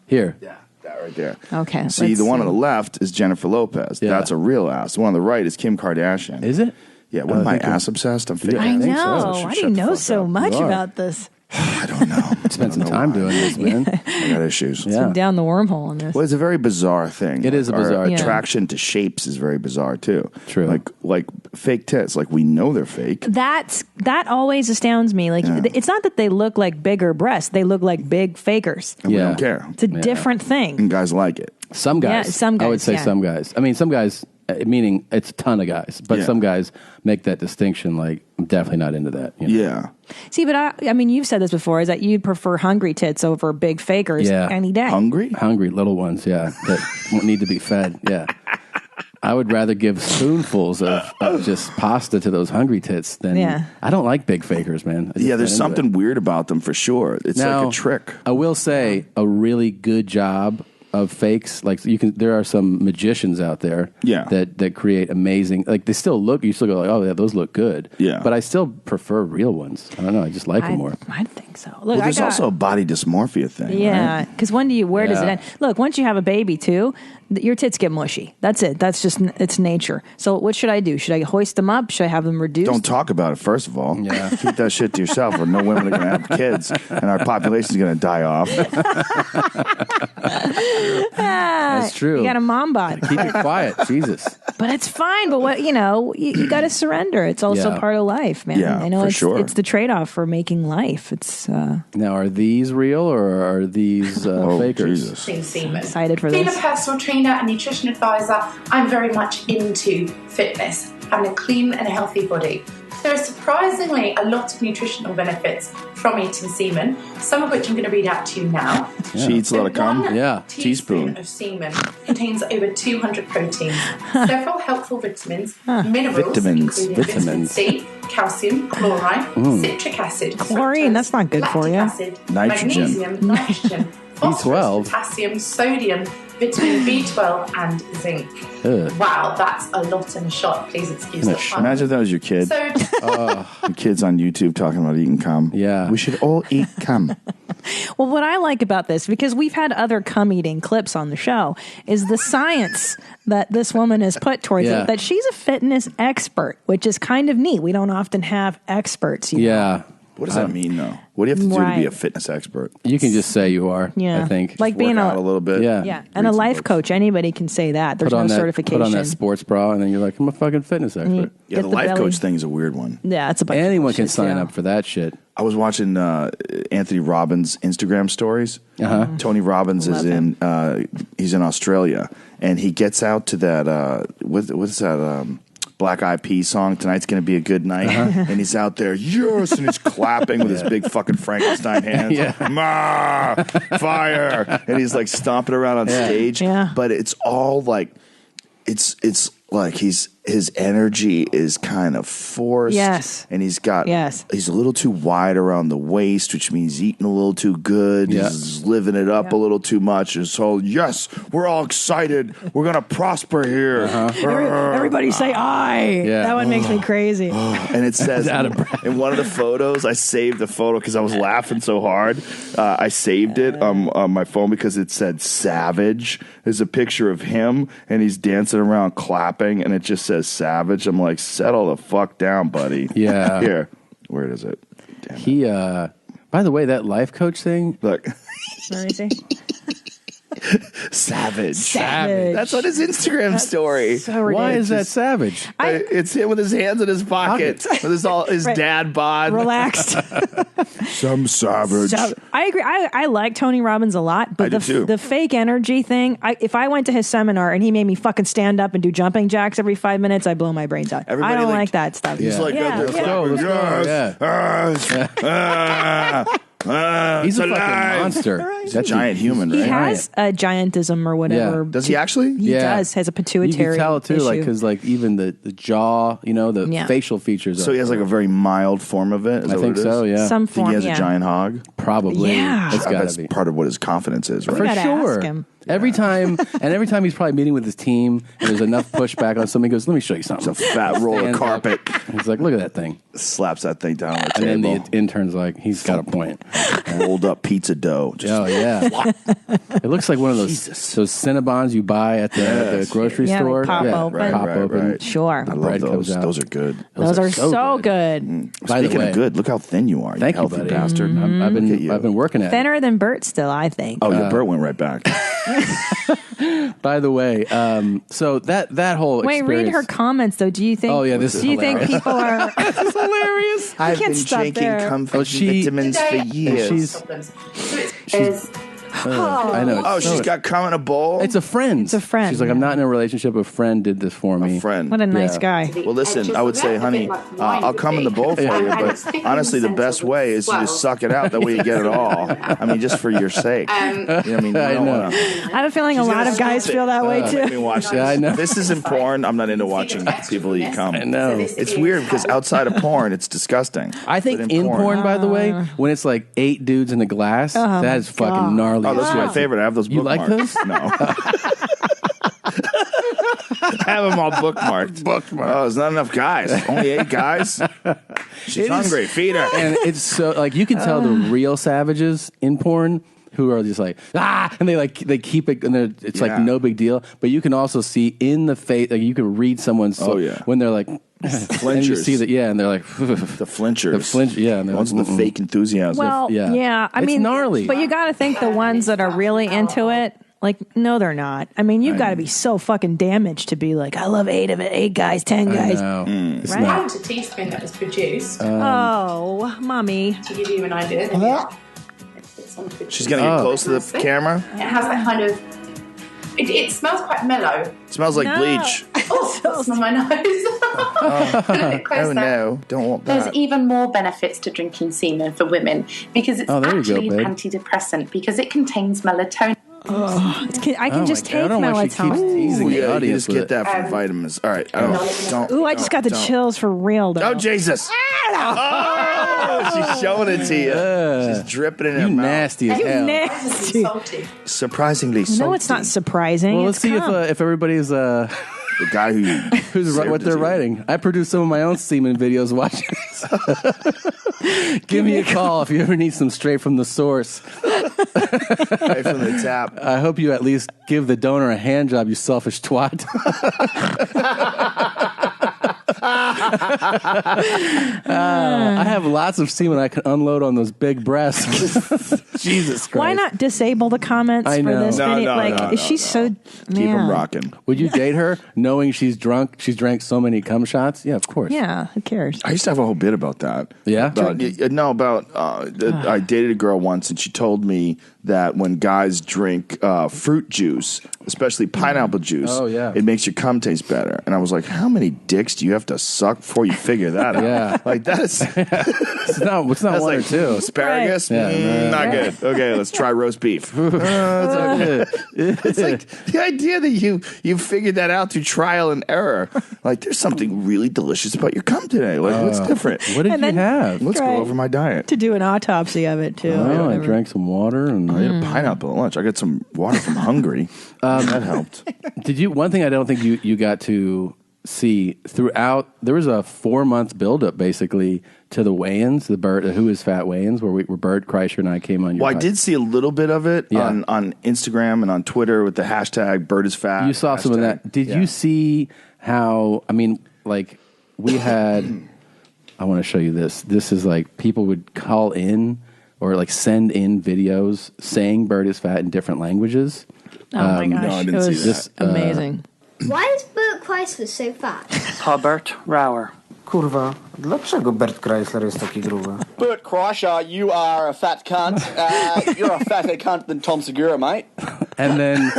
Speaker 1: here.
Speaker 3: Yeah, that right there.
Speaker 2: Okay,
Speaker 3: See,
Speaker 2: let's
Speaker 3: the one
Speaker 2: see.
Speaker 3: on the left is Jennifer Lopez.
Speaker 1: Yeah.
Speaker 3: That's a real ass. The one on the right is Kim Kardashian.
Speaker 1: Is it?
Speaker 3: Yeah, what am I,
Speaker 1: I think you're-
Speaker 3: ass obsessed? I'm fake.
Speaker 1: Yeah,
Speaker 2: I
Speaker 1: I think so.
Speaker 2: know.
Speaker 3: should
Speaker 2: Why do
Speaker 3: shut
Speaker 2: you
Speaker 3: the
Speaker 2: know
Speaker 3: fuck
Speaker 2: so
Speaker 3: up.
Speaker 2: much
Speaker 1: You are.
Speaker 2: about this?
Speaker 3: I don't know.
Speaker 1: Spent some time doing this, man.
Speaker 3: I got issues.
Speaker 1: Yeah.
Speaker 2: Down the wormhole on this.
Speaker 3: Well, it's a very bizarre thing.
Speaker 1: It is a
Speaker 3: Our
Speaker 1: bizarre thing.
Speaker 3: attraction to shapes is very bizarre too.
Speaker 1: True.
Speaker 3: Like fake tits. Like we know they're fake.
Speaker 2: That always astounds me. Like it's not that they look like bigger breasts; they look like big fakers.
Speaker 3: And we
Speaker 1: Yeah.
Speaker 3: don't care.
Speaker 2: It's a different thing.
Speaker 3: And guys like it.
Speaker 1: Some guys.
Speaker 2: Yeah, some
Speaker 1: I would
Speaker 2: guys,
Speaker 1: say
Speaker 2: yeah.
Speaker 1: some guys. I mean, some guys, meaning it's a ton of guys, but
Speaker 3: Yeah.
Speaker 1: some guys make that distinction. Like, I'm definitely not into that. You know?
Speaker 3: Yeah.
Speaker 2: See, but I mean, you've said this before: is that you'd prefer hungry tits over big fakers
Speaker 1: Yeah.
Speaker 2: any day?
Speaker 3: Hungry?
Speaker 1: Hungry little ones, yeah, that need to be fed. Yeah. I would rather give spoonfuls of just pasta to those hungry tits than I don't like big fakers, man. I just
Speaker 3: Yeah, there's
Speaker 1: not into
Speaker 3: something
Speaker 1: that.
Speaker 3: weird about them for sure. It's
Speaker 1: Now,
Speaker 3: like a trick.
Speaker 1: I will say a really good job of fakes. Like there are some magicians out there, that create amazing. Like they still look. You still go like, oh yeah, those look good.
Speaker 3: Yeah,
Speaker 1: but I still prefer real ones. I don't know. I just like them more.
Speaker 2: I think so. Look,
Speaker 3: Well, there's also a body dysmorphia thing.
Speaker 2: Yeah,
Speaker 3: right?
Speaker 2: because where does it
Speaker 1: Yeah.
Speaker 2: end? Look, once you have a baby too, your tits get mushy. That's it. That's just it's nature. So what should I do? Should I hoist them up? Should I have them reduced?
Speaker 3: Don't talk about it, first of all.
Speaker 1: Yeah.
Speaker 3: Keep that shit to yourself, or no women are going to have kids, and our population's going to die off.
Speaker 1: That's true.
Speaker 2: You got a mom bod.
Speaker 1: Keep it quiet, Jesus.
Speaker 2: But it's fine. But what you got to surrender. It's also
Speaker 1: Yeah.
Speaker 2: part of life, man.
Speaker 3: Yeah,
Speaker 2: I know
Speaker 3: for
Speaker 2: it's
Speaker 3: sure.
Speaker 2: it's the trade off for making life. It's
Speaker 1: Now, are these real or are these fakers?
Speaker 3: Jesus.
Speaker 6: Semen.
Speaker 2: excited for
Speaker 6: Being a
Speaker 2: this.
Speaker 6: personal trainer and nutrition advisor, I'm very much into fitness, having a clean and healthy body. There are surprisingly a lot of nutritional benefits from eating semen, some of which I'm going to read out to you now.
Speaker 3: She eats a lot of cum.
Speaker 6: One
Speaker 1: Yeah.
Speaker 3: Teaspoon.
Speaker 6: of semen contains over 200 proteins, several helpful vitamins, minerals,
Speaker 3: Vitamins.
Speaker 6: including vitamin
Speaker 1: Vitamins.
Speaker 6: C, calcium, chloride, citric acid,
Speaker 2: Chlorine, that's not good for you.
Speaker 6: lactic acid,
Speaker 3: Nitrogen.
Speaker 6: magnesium, nitrogen, phosphorus, potassium, sodium, vitamin B12, and zinc.
Speaker 1: Ugh.
Speaker 6: Wow, that's a lot in a shot. Please excuse the pun.
Speaker 3: Imagine if that was your kid.
Speaker 6: So,
Speaker 3: Your kid's on YouTube talking about eating cum.
Speaker 1: Yeah.
Speaker 3: We should all eat cum.
Speaker 2: Well, what I like about this, because we've had other cum eating clips on the show, is the science that this woman has put towards
Speaker 1: Yeah.
Speaker 2: it. That she's a fitness expert, which is kind of neat. We don't often have experts. You know?
Speaker 1: Yeah.
Speaker 3: What does that mean, though? What do you have to do to be
Speaker 2: Right.
Speaker 3: a fitness expert?
Speaker 1: You can just say you are.
Speaker 2: Yeah.
Speaker 1: I think.
Speaker 2: Like being
Speaker 3: Work out a little bit.
Speaker 1: Yeah.
Speaker 2: Yeah, and a
Speaker 3: Read some
Speaker 2: life
Speaker 3: books.
Speaker 2: coach, anybody can say that. There's no certification.
Speaker 1: Put on that sports bra, and then you're like, I'm a fucking fitness expert.
Speaker 3: Yeah,
Speaker 2: Get
Speaker 3: the
Speaker 2: the
Speaker 3: life
Speaker 2: belly.
Speaker 3: coach thing is a weird one.
Speaker 2: Yeah, it's a bunch of
Speaker 1: Anyone can
Speaker 2: bullshit,
Speaker 1: sign
Speaker 2: yeah.
Speaker 1: up for that shit.
Speaker 3: I was watching Anthony Robbins' Instagram stories. Tony Robbins is in he's in Australia, and he gets out to that what's that Black Eyed Peas song, Tonight's Gonna Be a Good Night, and he's out there, yes, and he's clapping with his big fucking Frankenstein hands, Ma, fire, and he's like stomping around on stage.
Speaker 2: Yeah.
Speaker 3: But it's all like it's like he's his energy is kind of forced.
Speaker 2: Yes.
Speaker 3: And he's a little too wide around the waist, which means he's eating a little too good.
Speaker 1: Yeah.
Speaker 3: He's living it up a little too much. And so, yes, we're all excited. We're going to prosper here.
Speaker 2: Everybody say I.
Speaker 1: Yeah.
Speaker 2: That one makes me crazy.
Speaker 3: And it says in one of the photos, I saved the photo because I was laughing so hard. I saved it on my phone because it said savage. There's a picture of him and he's dancing around clapping and it just says savage. I'm like, settle the fuck down, buddy.
Speaker 1: Yeah.
Speaker 3: Here. Where is it? Damn it.
Speaker 1: He, by the way, that life coach thing.
Speaker 3: Look.
Speaker 2: Let me see.
Speaker 3: Savage.
Speaker 2: Savage.
Speaker 3: That's on his Instagram story.
Speaker 2: So
Speaker 1: Why
Speaker 2: ridiculous.
Speaker 1: is that savage?
Speaker 3: It's him with his hands in his pockets. With his dad bod.
Speaker 2: Relaxed.
Speaker 3: Some savage.
Speaker 2: So, I agree. I like Tony Robbins a lot, but
Speaker 3: I do too.
Speaker 2: the fake energy thing, if I went to his seminar and he made me fucking stand up and do jumping jacks every 5 minutes, I blow my brains out.
Speaker 3: Everybody
Speaker 2: I don't
Speaker 3: like-
Speaker 2: like that stuff.
Speaker 3: He's like,
Speaker 2: Yeah.
Speaker 3: let's
Speaker 2: Yeah.
Speaker 3: go.
Speaker 1: He's a fucking monster.
Speaker 3: He's a giant human,
Speaker 2: He
Speaker 3: right?
Speaker 2: has a giantism or whatever.
Speaker 1: Yeah.
Speaker 3: Does he actually?
Speaker 2: He does. Has a pituitary
Speaker 1: You can tell too,
Speaker 2: issue.
Speaker 1: like because like even the jaw, the facial features.
Speaker 3: So he has like a very mild form of it? Is
Speaker 1: I
Speaker 3: that
Speaker 1: think
Speaker 3: what it is?
Speaker 1: so. Yeah,
Speaker 2: Some
Speaker 3: Think
Speaker 2: form,
Speaker 3: he has
Speaker 2: yeah.
Speaker 3: a giant hog?
Speaker 1: probably.
Speaker 2: Yeah.
Speaker 1: It's
Speaker 3: I bet
Speaker 1: gotta
Speaker 3: it's
Speaker 1: be
Speaker 3: part of what his confidence is, right?
Speaker 2: We gotta
Speaker 1: sure.
Speaker 2: ask him.
Speaker 1: Every time he's probably meeting with his team, and there's enough pushback on something. He goes, "Let me show you something."
Speaker 3: It's a fat roll of
Speaker 1: Stands up.
Speaker 3: carpet.
Speaker 1: He's like, "Look at that thing,"
Speaker 3: Slaps that thing down on the
Speaker 1: and then
Speaker 3: table.
Speaker 1: the intern's like, "He's got a point."
Speaker 3: Rolled up pizza dough. Just
Speaker 1: Oh yeah, it looks like one of those Cinnabons you buy at the grocery
Speaker 2: Yeah, they
Speaker 1: store.
Speaker 2: pop open.
Speaker 1: pop
Speaker 3: Right,
Speaker 1: open.
Speaker 3: right.
Speaker 2: Sure.
Speaker 3: I love
Speaker 1: bread
Speaker 3: those.
Speaker 1: comes out.
Speaker 3: Those are good.
Speaker 2: Those are so good.
Speaker 1: By the
Speaker 3: Speaking
Speaker 1: way,
Speaker 3: of good, look how thin you are.
Speaker 1: thank you,
Speaker 3: healthy
Speaker 1: buddy.
Speaker 3: bastard.
Speaker 1: I've
Speaker 3: Look at you.
Speaker 1: been working at it.
Speaker 2: Thinner than Bert still, I think.
Speaker 3: Oh, your Bert went right back.
Speaker 1: By the way, so that whole
Speaker 2: Wait,
Speaker 1: experience,
Speaker 2: read her comments though. Do you think?
Speaker 1: Oh, yeah, this is
Speaker 2: Do you think
Speaker 1: hilarious.
Speaker 2: people are?
Speaker 1: This is hilarious.
Speaker 3: I've
Speaker 2: can't
Speaker 3: been
Speaker 2: stop
Speaker 3: drinking
Speaker 2: there.
Speaker 3: comfort
Speaker 1: she-
Speaker 3: vitamins for years.
Speaker 1: She's I know.
Speaker 3: Oh,
Speaker 1: it's
Speaker 3: she's
Speaker 1: so-
Speaker 3: got cum in a bowl?
Speaker 1: It's a friend.
Speaker 2: It's a friend,
Speaker 1: She's like, I'm
Speaker 2: yeah.
Speaker 1: not in a relationship. A friend did this for me.
Speaker 3: a friend.
Speaker 2: What a nice
Speaker 1: Yeah.
Speaker 2: guy.
Speaker 3: Well, listen, I would say, honey, I'll come in the bowl for you, but honestly, the best way is to just suck it out. That way you get it all. I mean, just for your sake. You know what I mean? You don't
Speaker 1: know.
Speaker 3: wanna-
Speaker 2: I have a feeling a lot of guys feel that way
Speaker 3: Let me
Speaker 2: too.
Speaker 3: watch this.
Speaker 1: Yeah, I know.
Speaker 3: This isn't porn. I'm not into watching people eat cum.
Speaker 1: I know.
Speaker 3: It's weird because outside of porn, it's disgusting.
Speaker 1: I think
Speaker 3: But
Speaker 1: in porn, by the way, when it's like 8 dudes in a glass, that is fucking
Speaker 2: God.
Speaker 1: gnarly.
Speaker 3: Oh, those are my favorite. I have those
Speaker 1: You like
Speaker 3: bookmarked.
Speaker 1: those?
Speaker 3: No. I have them all bookmarked. Oh, there's not enough guys. Only 8 guys. She's
Speaker 1: It is-
Speaker 3: hungry. Feed her.
Speaker 1: And it's so like you can tell the real savages in porn who are just like and they keep it and it's like
Speaker 3: Yeah.
Speaker 1: no big deal. But you can also see in the face, like you can read someone's
Speaker 3: Oh, yeah.
Speaker 1: when they're like and you see that and they're like
Speaker 3: The flinchers.
Speaker 1: The flinch, yeah, and
Speaker 3: The
Speaker 1: they're
Speaker 3: ones
Speaker 1: like,
Speaker 3: with the fake enthusiasm.
Speaker 2: Well,
Speaker 1: Yeah.
Speaker 2: yeah. I
Speaker 1: It's
Speaker 2: mean,
Speaker 1: gnarly.
Speaker 2: But you got to think the ones that are really into it. Like, no, they're not. I mean, you've got to be so fucking damaged to be like, I love 8 of it, 8 guys, 10 guys.
Speaker 1: no, it's
Speaker 2: Right?
Speaker 1: not.
Speaker 6: Count a teaspoon that was produced
Speaker 2: Oh, mommy.
Speaker 6: to give you an idea. It's on the
Speaker 3: She's going to get close to the camera.
Speaker 6: It has that kind of. It smells quite mellow.
Speaker 3: It smells like
Speaker 2: No.
Speaker 3: bleach.
Speaker 6: Oh, that's on my nose. A little bit closer.
Speaker 3: Oh, no. Don't want
Speaker 6: There's
Speaker 3: that.
Speaker 6: even more benefits to drinking semen for women because it's
Speaker 1: Oh, there you go,
Speaker 6: actually an
Speaker 1: babe.
Speaker 6: antidepressant because it contains melatonin.
Speaker 2: I can just
Speaker 1: my God, I
Speaker 2: take
Speaker 1: don't know why she keeps
Speaker 2: melatonin.
Speaker 1: teasing the
Speaker 3: Yeah, you
Speaker 1: audience
Speaker 3: just
Speaker 1: with
Speaker 3: get
Speaker 1: it.
Speaker 3: that from vitamins. All right. Don't.
Speaker 2: Ooh, I just got the
Speaker 3: don't.
Speaker 2: chills for real, though.
Speaker 3: Oh, Jesus. Oh, she's showing it to you. She's dripping in her
Speaker 1: You
Speaker 3: mouth.
Speaker 1: nasty as hell.
Speaker 2: Nasty.
Speaker 6: Salty.
Speaker 3: Surprisingly salty.
Speaker 2: No, it's not surprising.
Speaker 1: Well,
Speaker 2: It's
Speaker 1: let's see
Speaker 2: cum.
Speaker 1: if everybody's
Speaker 3: The guy who
Speaker 1: who's
Speaker 3: served
Speaker 1: what
Speaker 3: it
Speaker 1: they're
Speaker 3: to you.
Speaker 1: writing. I produce some of my own semen videos. Watching this. Give me a call if you ever need some straight from the source.
Speaker 3: Right from the tap.
Speaker 1: I hope you at least give the donor a hand job, you selfish twat. I have lots of semen I can unload on those big breasts. Jesus Christ.
Speaker 2: Why not disable the comments
Speaker 1: I
Speaker 2: for
Speaker 1: know.
Speaker 2: this
Speaker 3: No,
Speaker 2: video?
Speaker 3: no,
Speaker 2: like,
Speaker 3: no,
Speaker 2: is she
Speaker 3: no.
Speaker 2: so?
Speaker 3: Keep him rocking.
Speaker 1: Would you date her knowing she's drunk? She's drank so many cum shots? Yeah, of course.
Speaker 2: Yeah, who cares?
Speaker 3: I used to have a whole bit about that.
Speaker 1: Yeah?
Speaker 3: I dated a girl once, and she told me that when guys drink fruit juice, especially pineapple juice,
Speaker 1: Oh, yeah.
Speaker 3: it makes your cum taste better. And I was like, how many dicks do you have to suck fuck before you figure that out.
Speaker 1: Yeah.
Speaker 3: Like that's
Speaker 1: It's not one
Speaker 3: like
Speaker 1: or two.
Speaker 3: asparagus.
Speaker 1: Right. Yeah,
Speaker 3: Not good. Okay, let's try roast beef. It's like the idea that you figured that out through trial and error. Like there's something really delicious about your cum today. Like what's different?
Speaker 1: What did you have?
Speaker 3: Let's go over my diet.
Speaker 2: To do an autopsy of it too.
Speaker 1: Oh, I drank some water and
Speaker 3: I ate a pineapple at lunch. I got some water from Hungary. That helped.
Speaker 1: Did you? One thing I don't think you got to see throughout. There was a 4-month buildup basically to the weigh-ins, the Bert Who Is Fat weigh-ins, where Bert Kreischer and I came on.
Speaker 3: Well, I did see a little bit of it on Instagram and on Twitter with the hashtag Bert Is Fat.
Speaker 1: You saw some of that. Did you see how? I mean, like we had. I want to show you this. This is like people would call in or like send in videos saying Bert is fat in different languages.
Speaker 2: Oh my gosh,
Speaker 3: no, I didn't
Speaker 2: it was
Speaker 3: see that.
Speaker 2: amazing.
Speaker 9: Why is Bert Chrysler so fat?
Speaker 10: Herbert Rauer. Kurwa, dlaczego Bert Chrysler jest taki gruby?
Speaker 11: Bert Kreischer, you are a fat cunt. You're a fatter cunt than Tom Segura, mate.
Speaker 1: And then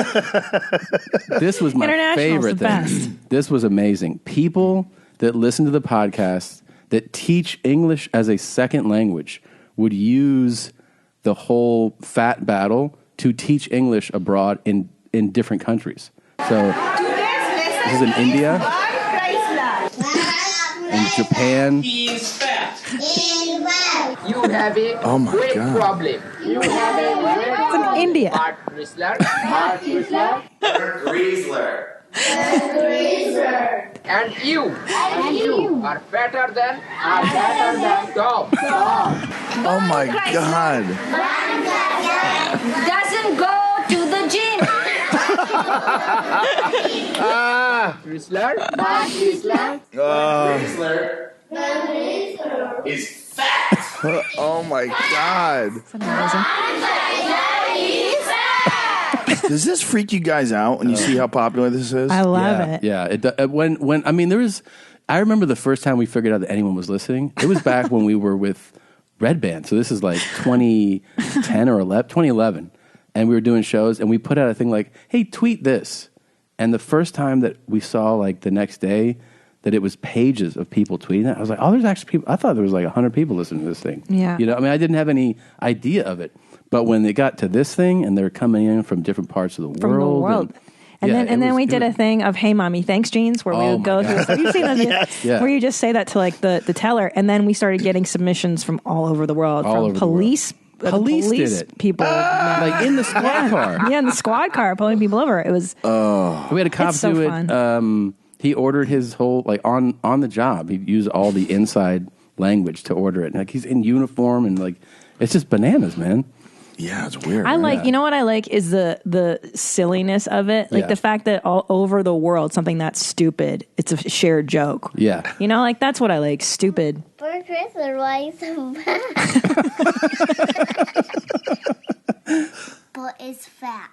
Speaker 1: this was my
Speaker 2: International's
Speaker 1: favorite
Speaker 2: the
Speaker 1: thing.
Speaker 2: best.
Speaker 1: This was amazing. People that listen to the podcast that teach English as a second language would use the whole fat battle to teach English abroad in different countries. So this is in India, in Japan.
Speaker 12: He's fat. You have a
Speaker 3: Oh my
Speaker 12: weight
Speaker 3: God.
Speaker 12: problem. You have a weight
Speaker 2: It's in India.
Speaker 12: Bart Chrysler. Bart Chrysler. And you are fatter than Tom.
Speaker 3: Oh my God.
Speaker 9: Doesn't go to the gym.
Speaker 12: Chrysler. Bart Chrysler.
Speaker 8: Is fat.
Speaker 3: Oh my God. Does this freak you guys out when you see how popular this is?
Speaker 2: I love it.
Speaker 1: Yeah. When I mean, there was. I remember the first time we figured out that anyone was listening. It was back when we were with Red Band. So this is like 2010 or 2011, and we were doing shows, and we put out a thing like, "Hey, tweet this." And the first time that we saw, like the next day, that it was pages of people tweeting it, I was like, "Oh, there's actually people." I thought there was like 100 people listening to this thing.
Speaker 2: Yeah.
Speaker 1: You know, I mean, I didn't have any idea of it, but when they got to this thing, and they're coming in from different parts of the
Speaker 2: From the world. And then we did a thing of "Hey Mommy, thanks jeans," where we would go through. So you've seen that video where you just say that to like the teller, and then we started getting submissions from all over the world, from police.
Speaker 1: Police did it.
Speaker 2: People
Speaker 1: like in the squad car.
Speaker 2: Yeah, in the squad car, pulling people over. It was.
Speaker 1: We had a cop
Speaker 2: It's so
Speaker 1: do it.
Speaker 2: fun.
Speaker 1: He ordered his whole like on the job. He used all the inside language to order it. And, like he's in uniform and like it's just bananas, man.
Speaker 3: Yeah, it's weird.
Speaker 2: I like, you know what I like is the silliness of it. Like the fact that all over the world, something that's stupid, it's a shared joke.
Speaker 1: Yeah.
Speaker 2: You know, like that's what I like. Stupid.
Speaker 9: Bert Chrysler, why is so fat? Bert is fat.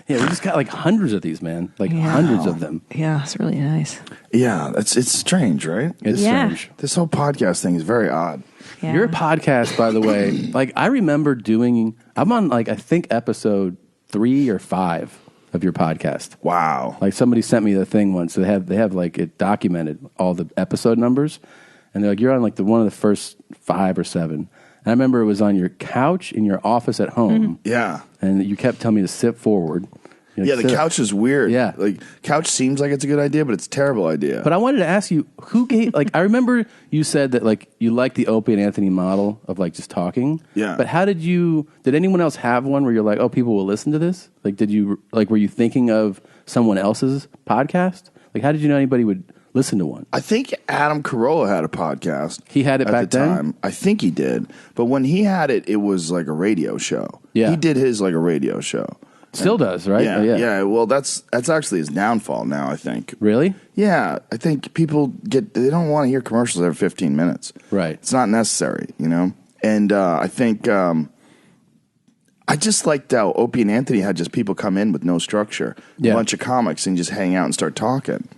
Speaker 1: Yeah, we just got like hundreds of these, man. Like hundreds of them.
Speaker 2: Yeah, it's really nice.
Speaker 3: Yeah, it's strange, right?
Speaker 1: It's strange.
Speaker 3: This whole podcast thing is very odd.
Speaker 2: Yeah.
Speaker 1: Your podcast, by the way, like I remember I'm on like I think episode 3 or 5 of your podcast.
Speaker 3: Wow.
Speaker 1: Like somebody sent me the thing once. They have like it documented all the episode numbers, and they're like, you're on like one of the first 5 or 7. And I remember it was on your couch in your office at home.
Speaker 3: Yeah.
Speaker 1: And you kept telling me to sit forward. You're
Speaker 3: Yeah,
Speaker 1: like,
Speaker 3: the
Speaker 1: "Sit."
Speaker 3: couch is weird.
Speaker 1: Yeah.
Speaker 3: Like, couch seems like it's a good idea, but it's a terrible idea.
Speaker 1: But I wanted to ask you, who gave, like, I remember you said that, like, you like the Opie and Anthony model of, like, just talking.
Speaker 3: Yeah.
Speaker 1: But did anyone else have one where you're like, oh, people will listen to this? Like, were you thinking of someone else's podcast? Like, how did you know anybody would listen to one?
Speaker 3: I think Adam Carolla had a podcast.
Speaker 1: He had it
Speaker 3: at
Speaker 1: back
Speaker 3: the
Speaker 1: then?
Speaker 3: time. I think he did. But when he had it, it was like a radio show.
Speaker 1: Yeah.
Speaker 3: He did his like a radio show.
Speaker 1: Still does, right?
Speaker 3: Yeah,
Speaker 1: Oh,
Speaker 3: yeah. Well, that's actually his downfall now, I think.
Speaker 1: Really?
Speaker 3: Yeah, I think people they don't want to hear commercials every 15 minutes.
Speaker 1: Right.
Speaker 3: It's not necessary, you know? And I think I just liked how Opie and Anthony had just people come in with no structure, a bunch of comics, and just hang out and start talking.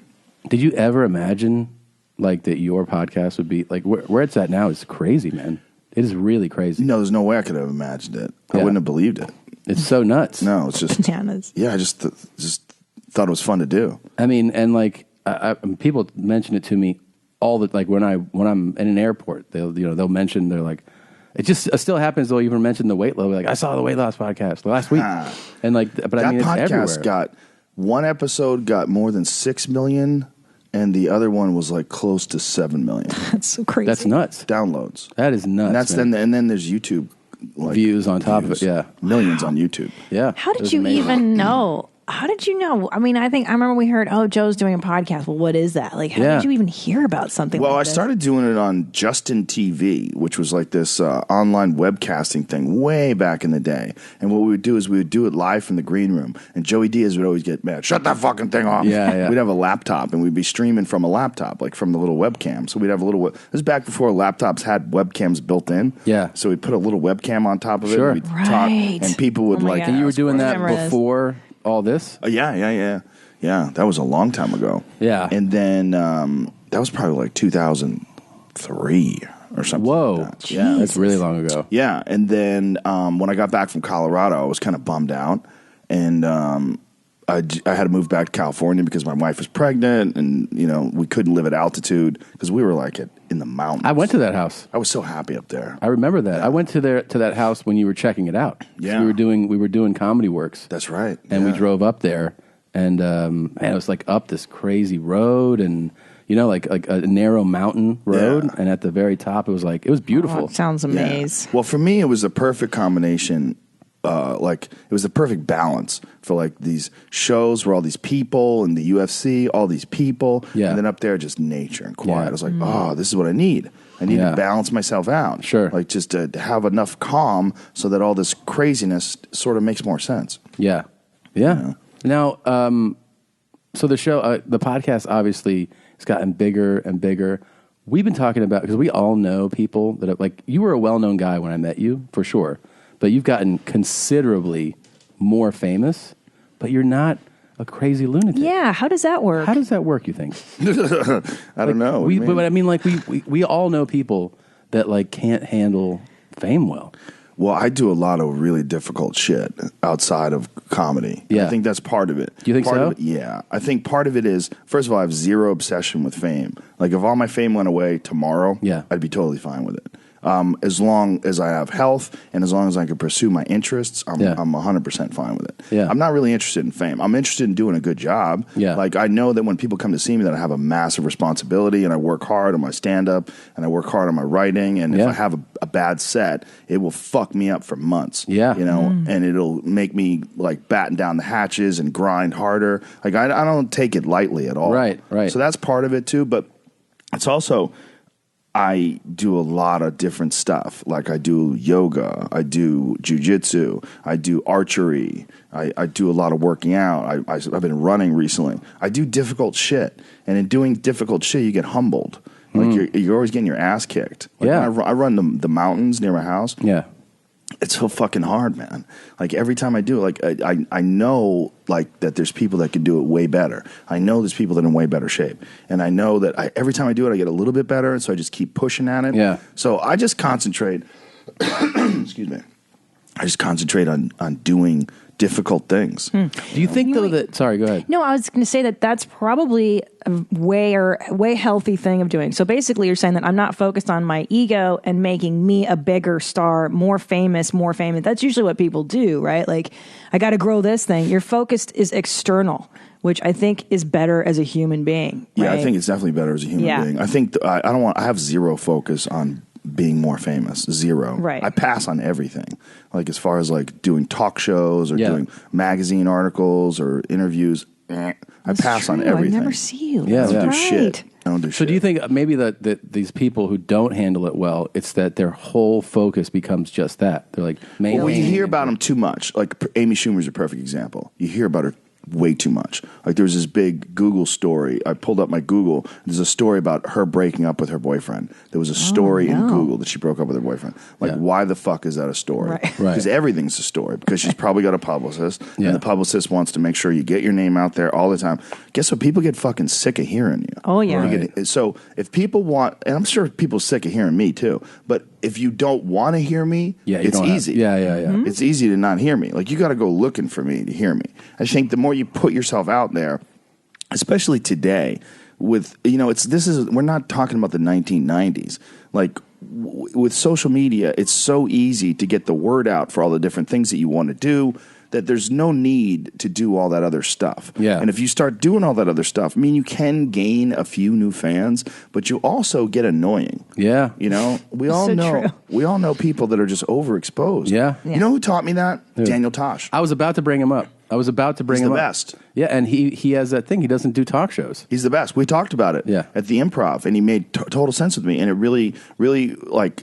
Speaker 1: Did you ever imagine, like, that your podcast would be, like, where it's at now is crazy, man. It is really crazy.
Speaker 3: No, there's no way I could have imagined it. I wouldn't have believed it.
Speaker 1: It's so nuts.
Speaker 3: No, it's just
Speaker 2: Bananas.
Speaker 3: Yeah, I just thought it was fun to do.
Speaker 1: I mean, and like people mention it to me all the when I'm in an airport. They'll mention they're like. It still happens. They'll even mention the weight loss. Like I saw the weight loss podcast last week, and but
Speaker 3: that
Speaker 1: I mean, it's
Speaker 3: podcast
Speaker 1: everywhere.
Speaker 3: got one episode got more than 6 million, and the other one was like close to 7 million.
Speaker 2: That's so crazy.
Speaker 1: That's nuts.
Speaker 3: Downloads.
Speaker 1: That is nuts.
Speaker 3: And then there's YouTube
Speaker 1: views on top of it. Yeah,
Speaker 3: millions on YouTube.
Speaker 1: Yeah.
Speaker 2: How did you even know? How did you know? I mean, I remember we heard, Joe's doing a podcast. Well, what is that? Like, how did you even hear about something
Speaker 3: Well,
Speaker 2: like
Speaker 3: I started doing it on Justin TV, which was like this online webcasting thing way back in the day. And what we would do is we would do it live from the green room. And Joey Diaz would always get mad, shut that fucking thing off.
Speaker 1: Yeah.
Speaker 3: We'd have a laptop, and we'd be streaming from a laptop, like from the little webcam. So we'd have a little, this was back before laptops had webcams built in.
Speaker 1: Yeah.
Speaker 3: So we'd put a little webcam on top of it.
Speaker 1: Sure.
Speaker 3: And we'd talk, and people would like.
Speaker 1: And you were doing that
Speaker 2: Remember this.
Speaker 1: before all this?
Speaker 3: Yeah. That was a long time ago.
Speaker 1: Yeah.
Speaker 3: And then that was probably like 2003 or something.
Speaker 1: Whoa.
Speaker 3: Like that. Yeah.
Speaker 1: That's really long ago.
Speaker 3: Yeah. And then when I got back from Colorado, I was kind of bummed out. And I had to move back to California because my wife was pregnant, and we couldn't live at altitude because we were like in the mountains.
Speaker 1: I went to that house.
Speaker 3: I was so happy up there.
Speaker 1: I remember that. I went to that house when you were checking it out.
Speaker 3: Yeah.
Speaker 1: We were doing Comedy Works.
Speaker 3: That's right.
Speaker 1: And we drove up there, and it was like up this crazy road, and like a narrow mountain road, and at the very top it was beautiful.
Speaker 2: Sounds amazing.
Speaker 3: Well, for me, it was a perfect combination. It was the perfect balance for like these shows where all these people and the UFC, all these people, and then up there just nature and quiet. I was like, this is what I need. I need to balance myself out.
Speaker 1: Sure.
Speaker 3: Like just to have enough calm so that all this craziness sort of makes more sense.
Speaker 1: Yeah. Now, so the show, the podcast, obviously has gotten bigger and bigger. We've been talking about, because we all know people that are you were a well-known guy when I met you, for sure. But you've gotten considerably more famous, but you're not a crazy lunatic.
Speaker 2: Yeah, how does that work?
Speaker 1: How does that work, you think?
Speaker 3: I don't know.
Speaker 1: But I mean, we all know people that can't handle fame well.
Speaker 3: Well, I do a lot of really difficult shit outside of comedy.
Speaker 1: Yeah.
Speaker 3: I think that's part of it.
Speaker 1: Do you think
Speaker 3: part
Speaker 1: so?
Speaker 3: Of it, yeah. I think part of it is, first of all, I have zero obsession with fame. Like, if all my fame went away tomorrow, I'd be totally fine with it. As long as I have health and as long as I can pursue my interests, I'm 100% fine with it.
Speaker 1: Yeah.
Speaker 3: I'm not really interested in fame. I'm interested in doing a good job.
Speaker 1: Yeah.
Speaker 3: Like, I know that when people come to see me that I have a massive responsibility, and I work hard on my stand-up, and I work hard on my writing, and if I have a bad set, it will fuck me up for months.
Speaker 1: Yeah.
Speaker 3: And it'll make me batten down the hatches and grind harder. Like, I don't take it lightly at all.
Speaker 1: Right.
Speaker 3: So that's part of it too, but it's also, I do a lot of different stuff. Like, I do yoga, I do jujitsu, I do archery, I do a lot of working out. I've been running recently. I do difficult shit, and in doing difficult shit, you get humbled. Like, you're always getting your ass kicked. When I run the mountains near my house.
Speaker 1: Yeah.
Speaker 3: It's so fucking hard, man. Like, every time I do it, I know that there's people that can do it way better. I know there's people that are in way better shape, and I know that every time I do it, I get a little bit better, and so I just keep pushing at it.
Speaker 1: Yeah.
Speaker 3: So I just concentrate. Excuse me. I just concentrate on doing difficult things.
Speaker 1: Do you think though that? Sorry, go ahead.
Speaker 2: No, I was going to say that's probably a way healthy thing of doing. So basically, you're saying that I'm not focused on my ego and making me a bigger star, more famous. That's usually what people do, right? Like, I got to grow this thing. Your focus is external, which I think is better as a human being.
Speaker 3: Yeah,
Speaker 2: right?
Speaker 3: I think it's definitely better as a human being. I think I have zero focus on being more famous. Zero.
Speaker 2: Right.
Speaker 3: I pass on everything. Like, as far as doing talk shows or doing magazine articles or interviews, I pass on everything.
Speaker 2: I never see you.
Speaker 1: Yeah,
Speaker 3: I don't do shit. I don't do shit.
Speaker 1: So do you think maybe that these people who don't handle it well, it's that their whole focus becomes just that? They're like,
Speaker 3: well, you hear about them too much. Like, Amy Schumer's a perfect example. You hear about her way too much. Like, there was this big Google story. I pulled up my Google. There's a story about her breaking up with her boyfriend. There was a story in Google that she broke up with her boyfriend. Like, why the fuck is that a story?
Speaker 2: Right.
Speaker 3: Because everything's a story. Because she's probably got a publicist, and the publicist wants to make sure you get your name out there all the time. Guess what? People get fucking sick of hearing you.
Speaker 2: Oh, yeah.
Speaker 3: So if people want, and I'm sure people are sick of hearing me too, but if you don't want to hear me, it's easy.
Speaker 2: Mm-hmm.
Speaker 3: It's easy to not hear me. Like, you got to go looking for me to hear me. I think the more you put yourself out there, especially today with, we're not talking about the 1990s. Like with social media, it's so easy to get the word out for all the different things that you want to do that there's no need to do all that other stuff.
Speaker 1: Yeah.
Speaker 3: And if you start doing all that other stuff, I mean, you can gain a few new fans, but you also get annoying.
Speaker 1: Yeah.
Speaker 3: We all
Speaker 2: So
Speaker 3: know
Speaker 2: true.
Speaker 3: we all know people that are just overexposed.
Speaker 1: Yeah.
Speaker 3: You know who taught me that?
Speaker 1: Who?
Speaker 3: Daniel Tosh.
Speaker 1: I was about to bring him up.
Speaker 3: He's
Speaker 1: him
Speaker 3: the
Speaker 1: up.
Speaker 3: best.
Speaker 1: Yeah, and he has that thing. He doesn't do talk shows.
Speaker 3: He's the best. We talked about it at the Improv, and he made total sense with me, and it really, really like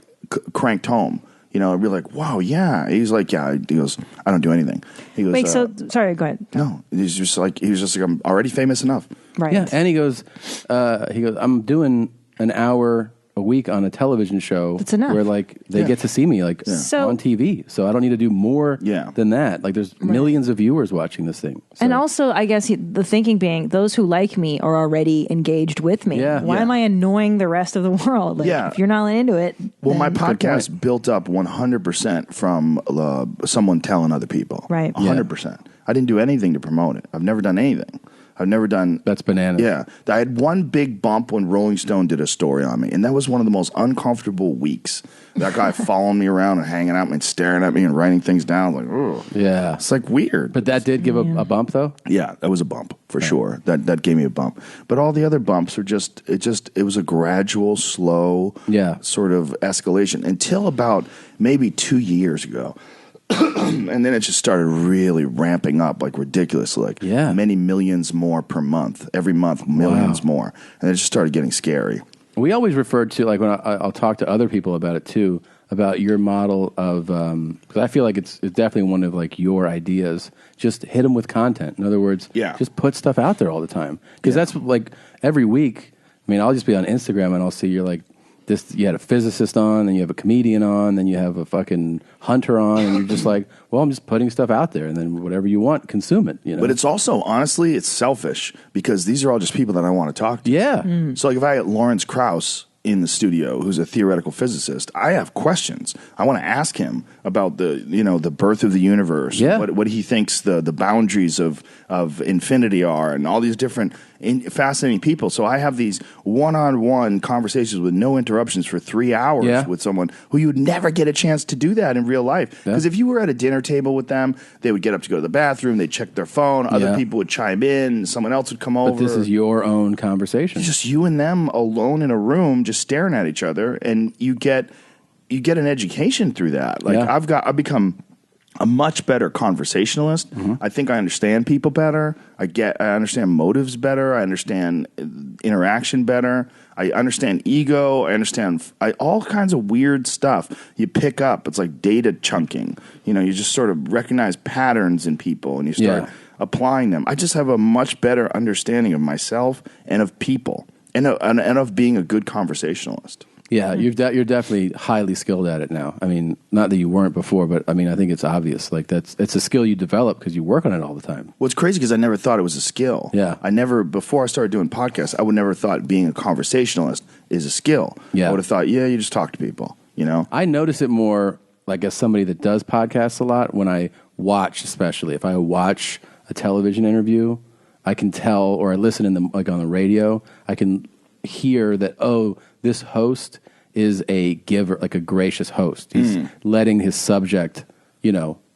Speaker 3: cranked home. Really like, wow, yeah. He's like, yeah. He goes, I don't do anything. He goes,
Speaker 2: Wait, sorry, go ahead.
Speaker 3: no. He was just like, I'm already famous enough.
Speaker 2: Right.
Speaker 1: Yeah, and he goes, I'm doing an hour a week on a television show.
Speaker 2: That's enough.
Speaker 1: Where like they get to see me
Speaker 2: So-
Speaker 1: on TV, so I don't need to do more than that. Like there's millions of viewers watching this thing. So.
Speaker 2: And also, I guess the thinking being, those who like me are already engaged with me.
Speaker 1: Yeah.
Speaker 2: Why
Speaker 3: Yeah.
Speaker 2: am I annoying the rest of the world? Like,
Speaker 3: Yeah.
Speaker 2: if you're not into it,
Speaker 3: Well, my
Speaker 2: then-
Speaker 3: podcast built up 100% from someone telling other people.
Speaker 2: Right.
Speaker 3: 100%. I didn't do anything to promote it. I've never done anything. I've never done.
Speaker 1: That's bananas.
Speaker 3: Yeah. I had one big bump when Rolling Stone did a story on me, and that was one of the most uncomfortable weeks. That guy following me around and hanging out and staring at me and writing things down. Like, oh,
Speaker 1: Yeah.
Speaker 3: it's like weird.
Speaker 1: But that did give a bump, though?
Speaker 3: Yeah, that was a bump for sure. That gave me a bump. But all the other bumps are it was a gradual, slow sort of escalation until about maybe 2 years ago. And then it just started really ramping up like ridiculous, like many millions more per month. Every month, millions more. And it just started getting scary.
Speaker 1: We always referred to, like when I'll talk to other people about it too, about your model of, because I feel like it's definitely one of like your ideas. Just hit them with content. In other words, just put stuff out there all the time. Because that's like every week. I mean, I'll just be on Instagram and I'll see you're like, you had a physicist on, then you have a comedian on, then you have a fucking hunter on, and you're just like, well, I'm just putting stuff out there, and then whatever you want, consume it.
Speaker 3: But it's also, honestly, it's selfish because these are all just people that I want to talk to.
Speaker 1: Yeah.
Speaker 3: So like if I had Lawrence Krauss in the studio, who's a theoretical physicist, I have questions. I want to ask him about the birth of the universe, what he thinks the boundaries of infinity are, and all these different fascinating people. So I have these one-on-one conversations with no interruptions for 3 hours with someone who you would never get a chance to do that in real life. Because if you were at a dinner table with them, they would get up to go to the bathroom, they'd check their phone, other people would chime in, someone else would come over.
Speaker 1: But this is your own conversation.
Speaker 3: It's just you and them alone in a room, just staring at each other, and you get an education through that. Like I've become a much better conversationalist. I think I understand people better. I understand motives better. I understand interaction better. I understand ego. I understand all kinds of weird stuff you pick up. It's like data chunking. You just sort of recognize patterns in people and you start applying them. I just have a much better understanding of myself and of people and of being a good conversationalist.
Speaker 1: Yeah, you're definitely highly skilled at it now. I mean, not that you weren't before, but I mean, I think it's obvious. Like it's a skill you develop because you work on it all the time.
Speaker 3: Well, it's crazy because I never thought it was a skill.
Speaker 1: Yeah,
Speaker 3: before I started doing podcasts, I would never thought being a conversationalist is a skill.
Speaker 1: Yeah,
Speaker 3: I would have thought, you just talk to people.
Speaker 1: I notice it more like as somebody that does podcasts a lot when I watch, especially if I watch a television interview, I can tell, or I listen on the radio, I can hear that this host is a giver, like a gracious host. He's letting his subject,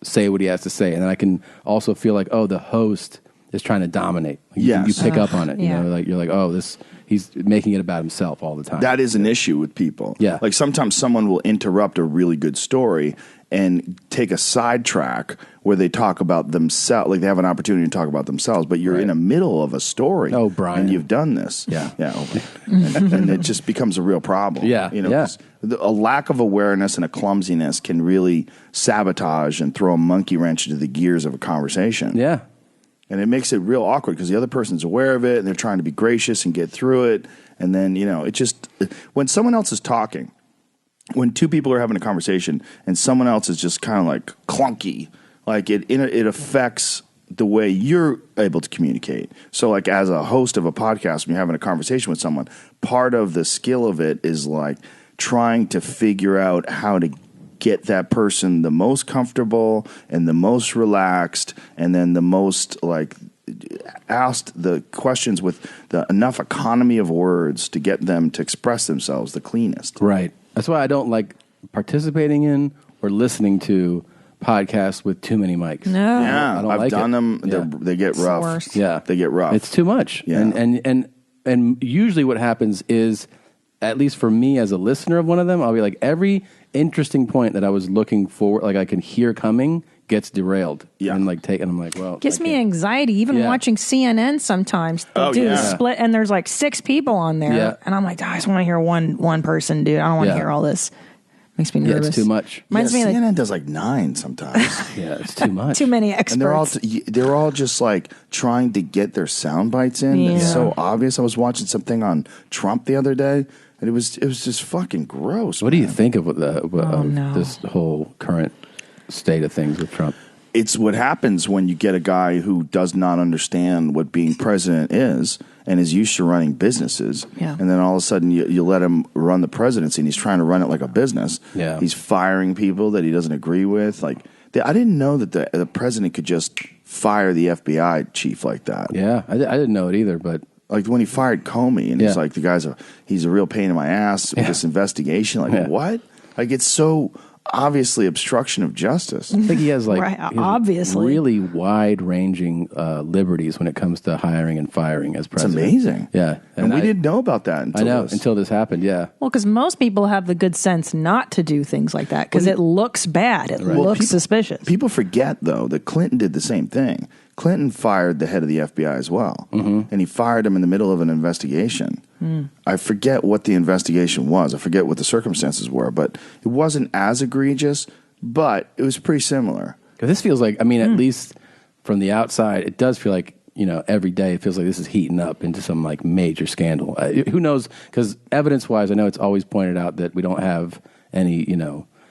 Speaker 1: say what he has to say. And then I can also feel like, the host is trying to dominate. You pick up on it. Like you're like, he's making it about himself all the time.
Speaker 3: That is an issue with people.
Speaker 1: Yeah.
Speaker 3: Like sometimes someone will interrupt a really good story and take a sidetrack where they talk about themselves, like they have an opportunity to talk about themselves, but you're in the middle of a story.
Speaker 1: Oh, Brian.
Speaker 3: And you've done this.
Speaker 1: Yeah.
Speaker 3: And it just becomes a real problem.
Speaker 1: Yeah.
Speaker 3: 'Cause a lack of awareness and a clumsiness can really sabotage and throw a monkey wrench into the gears of a conversation.
Speaker 1: Yeah.
Speaker 3: And it makes it real awkward because the other person's aware of it and they're trying to be gracious and get through it. And then, when someone else is talking, when two people are having a conversation and someone else is just kind of like clunky, like it affects the way you're able to communicate. So like as a host of a podcast, when you're having a conversation with someone, part of the skill of it is like trying to figure out how to get that person the most comfortable and the most relaxed and then the most like asked the questions with enough economy of words to get them to express themselves the cleanest.
Speaker 1: Right. That's why I don't like participating in or listening to podcasts with too many mics.
Speaker 2: No.
Speaker 3: Yeah,
Speaker 1: I don't
Speaker 3: I've
Speaker 1: like
Speaker 3: done
Speaker 1: it.
Speaker 3: them.
Speaker 1: Yeah.
Speaker 3: They get rough.
Speaker 2: worst.
Speaker 1: Yeah.
Speaker 3: They get rough.
Speaker 1: It's too much.
Speaker 3: Yeah.
Speaker 1: And usually what happens is, at least for me as a listener of one of them, I'll be like, every interesting point that I was looking for, like I can hear coming, gets derailed.
Speaker 3: Yeah.
Speaker 1: And I'm like, well.
Speaker 2: Gives
Speaker 1: I
Speaker 2: me
Speaker 1: can't-
Speaker 2: anxiety, even
Speaker 1: Yeah.
Speaker 2: watching CNN sometimes. They'll do a
Speaker 3: yeah.
Speaker 2: split, and there's like 6 people on there.
Speaker 1: Yeah.
Speaker 2: And I'm like, I just want to hear one person, dude. I don't want to
Speaker 1: Yeah.
Speaker 2: hear all this. Makes me
Speaker 1: Yeah,
Speaker 2: nervous.
Speaker 1: it's too much.
Speaker 2: Reminds me of
Speaker 3: CNN does like 9 sometimes.
Speaker 1: Yeah, it's too much.
Speaker 2: too many experts.
Speaker 3: And they're all just like trying to get their sound bites in.
Speaker 2: Yeah.
Speaker 3: It's so obvious. I was watching something on Trump the other day, and it was just fucking gross.
Speaker 1: What do you think of
Speaker 2: no.
Speaker 1: this whole current state of things with Trump?
Speaker 3: It's what happens when you get a guy who does not understand what being president is and is used to running businesses.
Speaker 2: Yeah.
Speaker 3: And then all of a sudden you let him run the presidency and he's trying to run it like a business.
Speaker 1: Yeah.
Speaker 3: He's firing people that he doesn't agree with. Like, I didn't know that the president could just fire the FBI chief like that.
Speaker 1: Yeah, I didn't know it either, but
Speaker 3: Like when he fired Comey and he's
Speaker 1: Yeah.
Speaker 3: like, he's a real pain in my ass with
Speaker 1: Yeah.
Speaker 3: this investigation. Like,
Speaker 1: Yeah.
Speaker 3: what? Like, it's so obviously obstruction of justice.
Speaker 1: I think he has like
Speaker 2: Right,
Speaker 1: he has
Speaker 2: obviously.
Speaker 1: really wide-ranging liberties when it comes to hiring and firing as
Speaker 3: It's
Speaker 1: president.
Speaker 3: amazing.
Speaker 1: Yeah,
Speaker 3: And we didn't know about that until
Speaker 1: I know
Speaker 3: this.
Speaker 1: until this happened. Yeah,
Speaker 2: Well, because most people have the good sense not to do things like that because it looks bad. It looks
Speaker 3: people-
Speaker 2: suspicious.
Speaker 3: People forget, though, that Clinton did the same thing. Clinton fired the head of the FBI as well.
Speaker 1: Mm-hmm.
Speaker 3: And he fired him in the middle of an investigation. I forget what the investigation was. I forget what the circumstances were, but it wasn't as egregious, but it was pretty similar.
Speaker 1: because this feels like, I mean, at least from the outside, it does feel like, every day it feels like this is heating up into some like major scandal. Who knows? Because evidence-wise, I know it's always pointed out that we don't have any,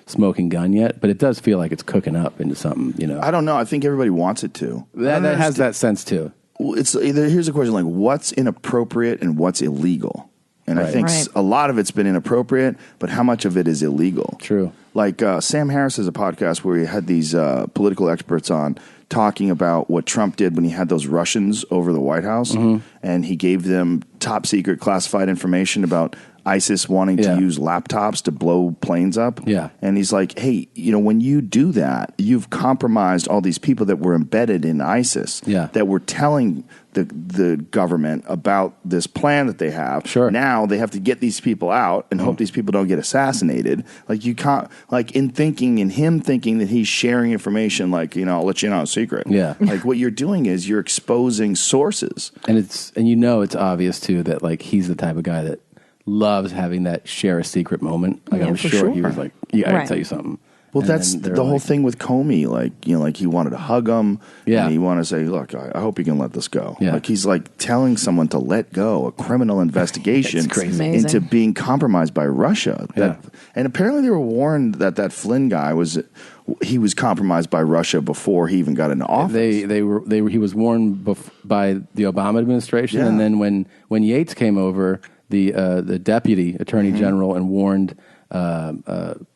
Speaker 1: smoking gun yet, but it does feel like it's cooking up into something.
Speaker 3: I don't know. I think everybody wants it to.
Speaker 1: That has that sense too.
Speaker 3: Here's a question: like, what's inappropriate and what's illegal? And I
Speaker 1: Right.
Speaker 3: think
Speaker 2: Right.
Speaker 3: a lot of it's been inappropriate, but how much of it is illegal?
Speaker 1: True.
Speaker 3: Like Sam Harris has a podcast where he had these political experts on talking about what Trump did when he had those Russians over the White House,
Speaker 1: Mm-hmm.
Speaker 3: and he gave them top secret classified information about ISIS wanting
Speaker 1: Yeah.
Speaker 3: to use laptops to blow planes up.
Speaker 1: Yeah.
Speaker 3: And he's like, hey, when you do that, you've compromised all these people that were embedded in ISIS,
Speaker 1: Yeah.
Speaker 3: that were telling the government about this plan that they have.
Speaker 1: Sure.
Speaker 3: Now they have to get these people out and hope these people don't get assassinated. Like, you can't, like, in him thinking that he's sharing information, like, I'll let you know a secret.
Speaker 1: Yeah.
Speaker 3: Like, what you're doing is you're exposing sources.
Speaker 1: And it's obvious too that like he's the type of guy that loves having that share a secret moment. Like
Speaker 2: Yeah,
Speaker 1: I'm
Speaker 2: for
Speaker 1: sure he
Speaker 2: sure.
Speaker 1: was like, "Yeah, I gotta
Speaker 2: Right.
Speaker 1: tell you something."
Speaker 3: Well,
Speaker 1: And
Speaker 3: that's
Speaker 1: then they're
Speaker 3: the whole
Speaker 1: like-
Speaker 3: thing with Comey. Like, like he wanted to hug him.
Speaker 1: Yeah.
Speaker 3: And he wanted to say, look, I hope you can let this go.
Speaker 1: Yeah.
Speaker 3: Like, he's like telling someone to let go a criminal investigation
Speaker 1: It's crazy.
Speaker 2: Amazing.
Speaker 3: into being compromised by Russia. And apparently they were warned that Flynn guy was compromised by Russia before he even got into office.
Speaker 1: He was warned by the Obama administration,
Speaker 3: Yeah.
Speaker 1: and then when Yates came over, the deputy attorney
Speaker 3: Mm-hmm.
Speaker 1: general and warned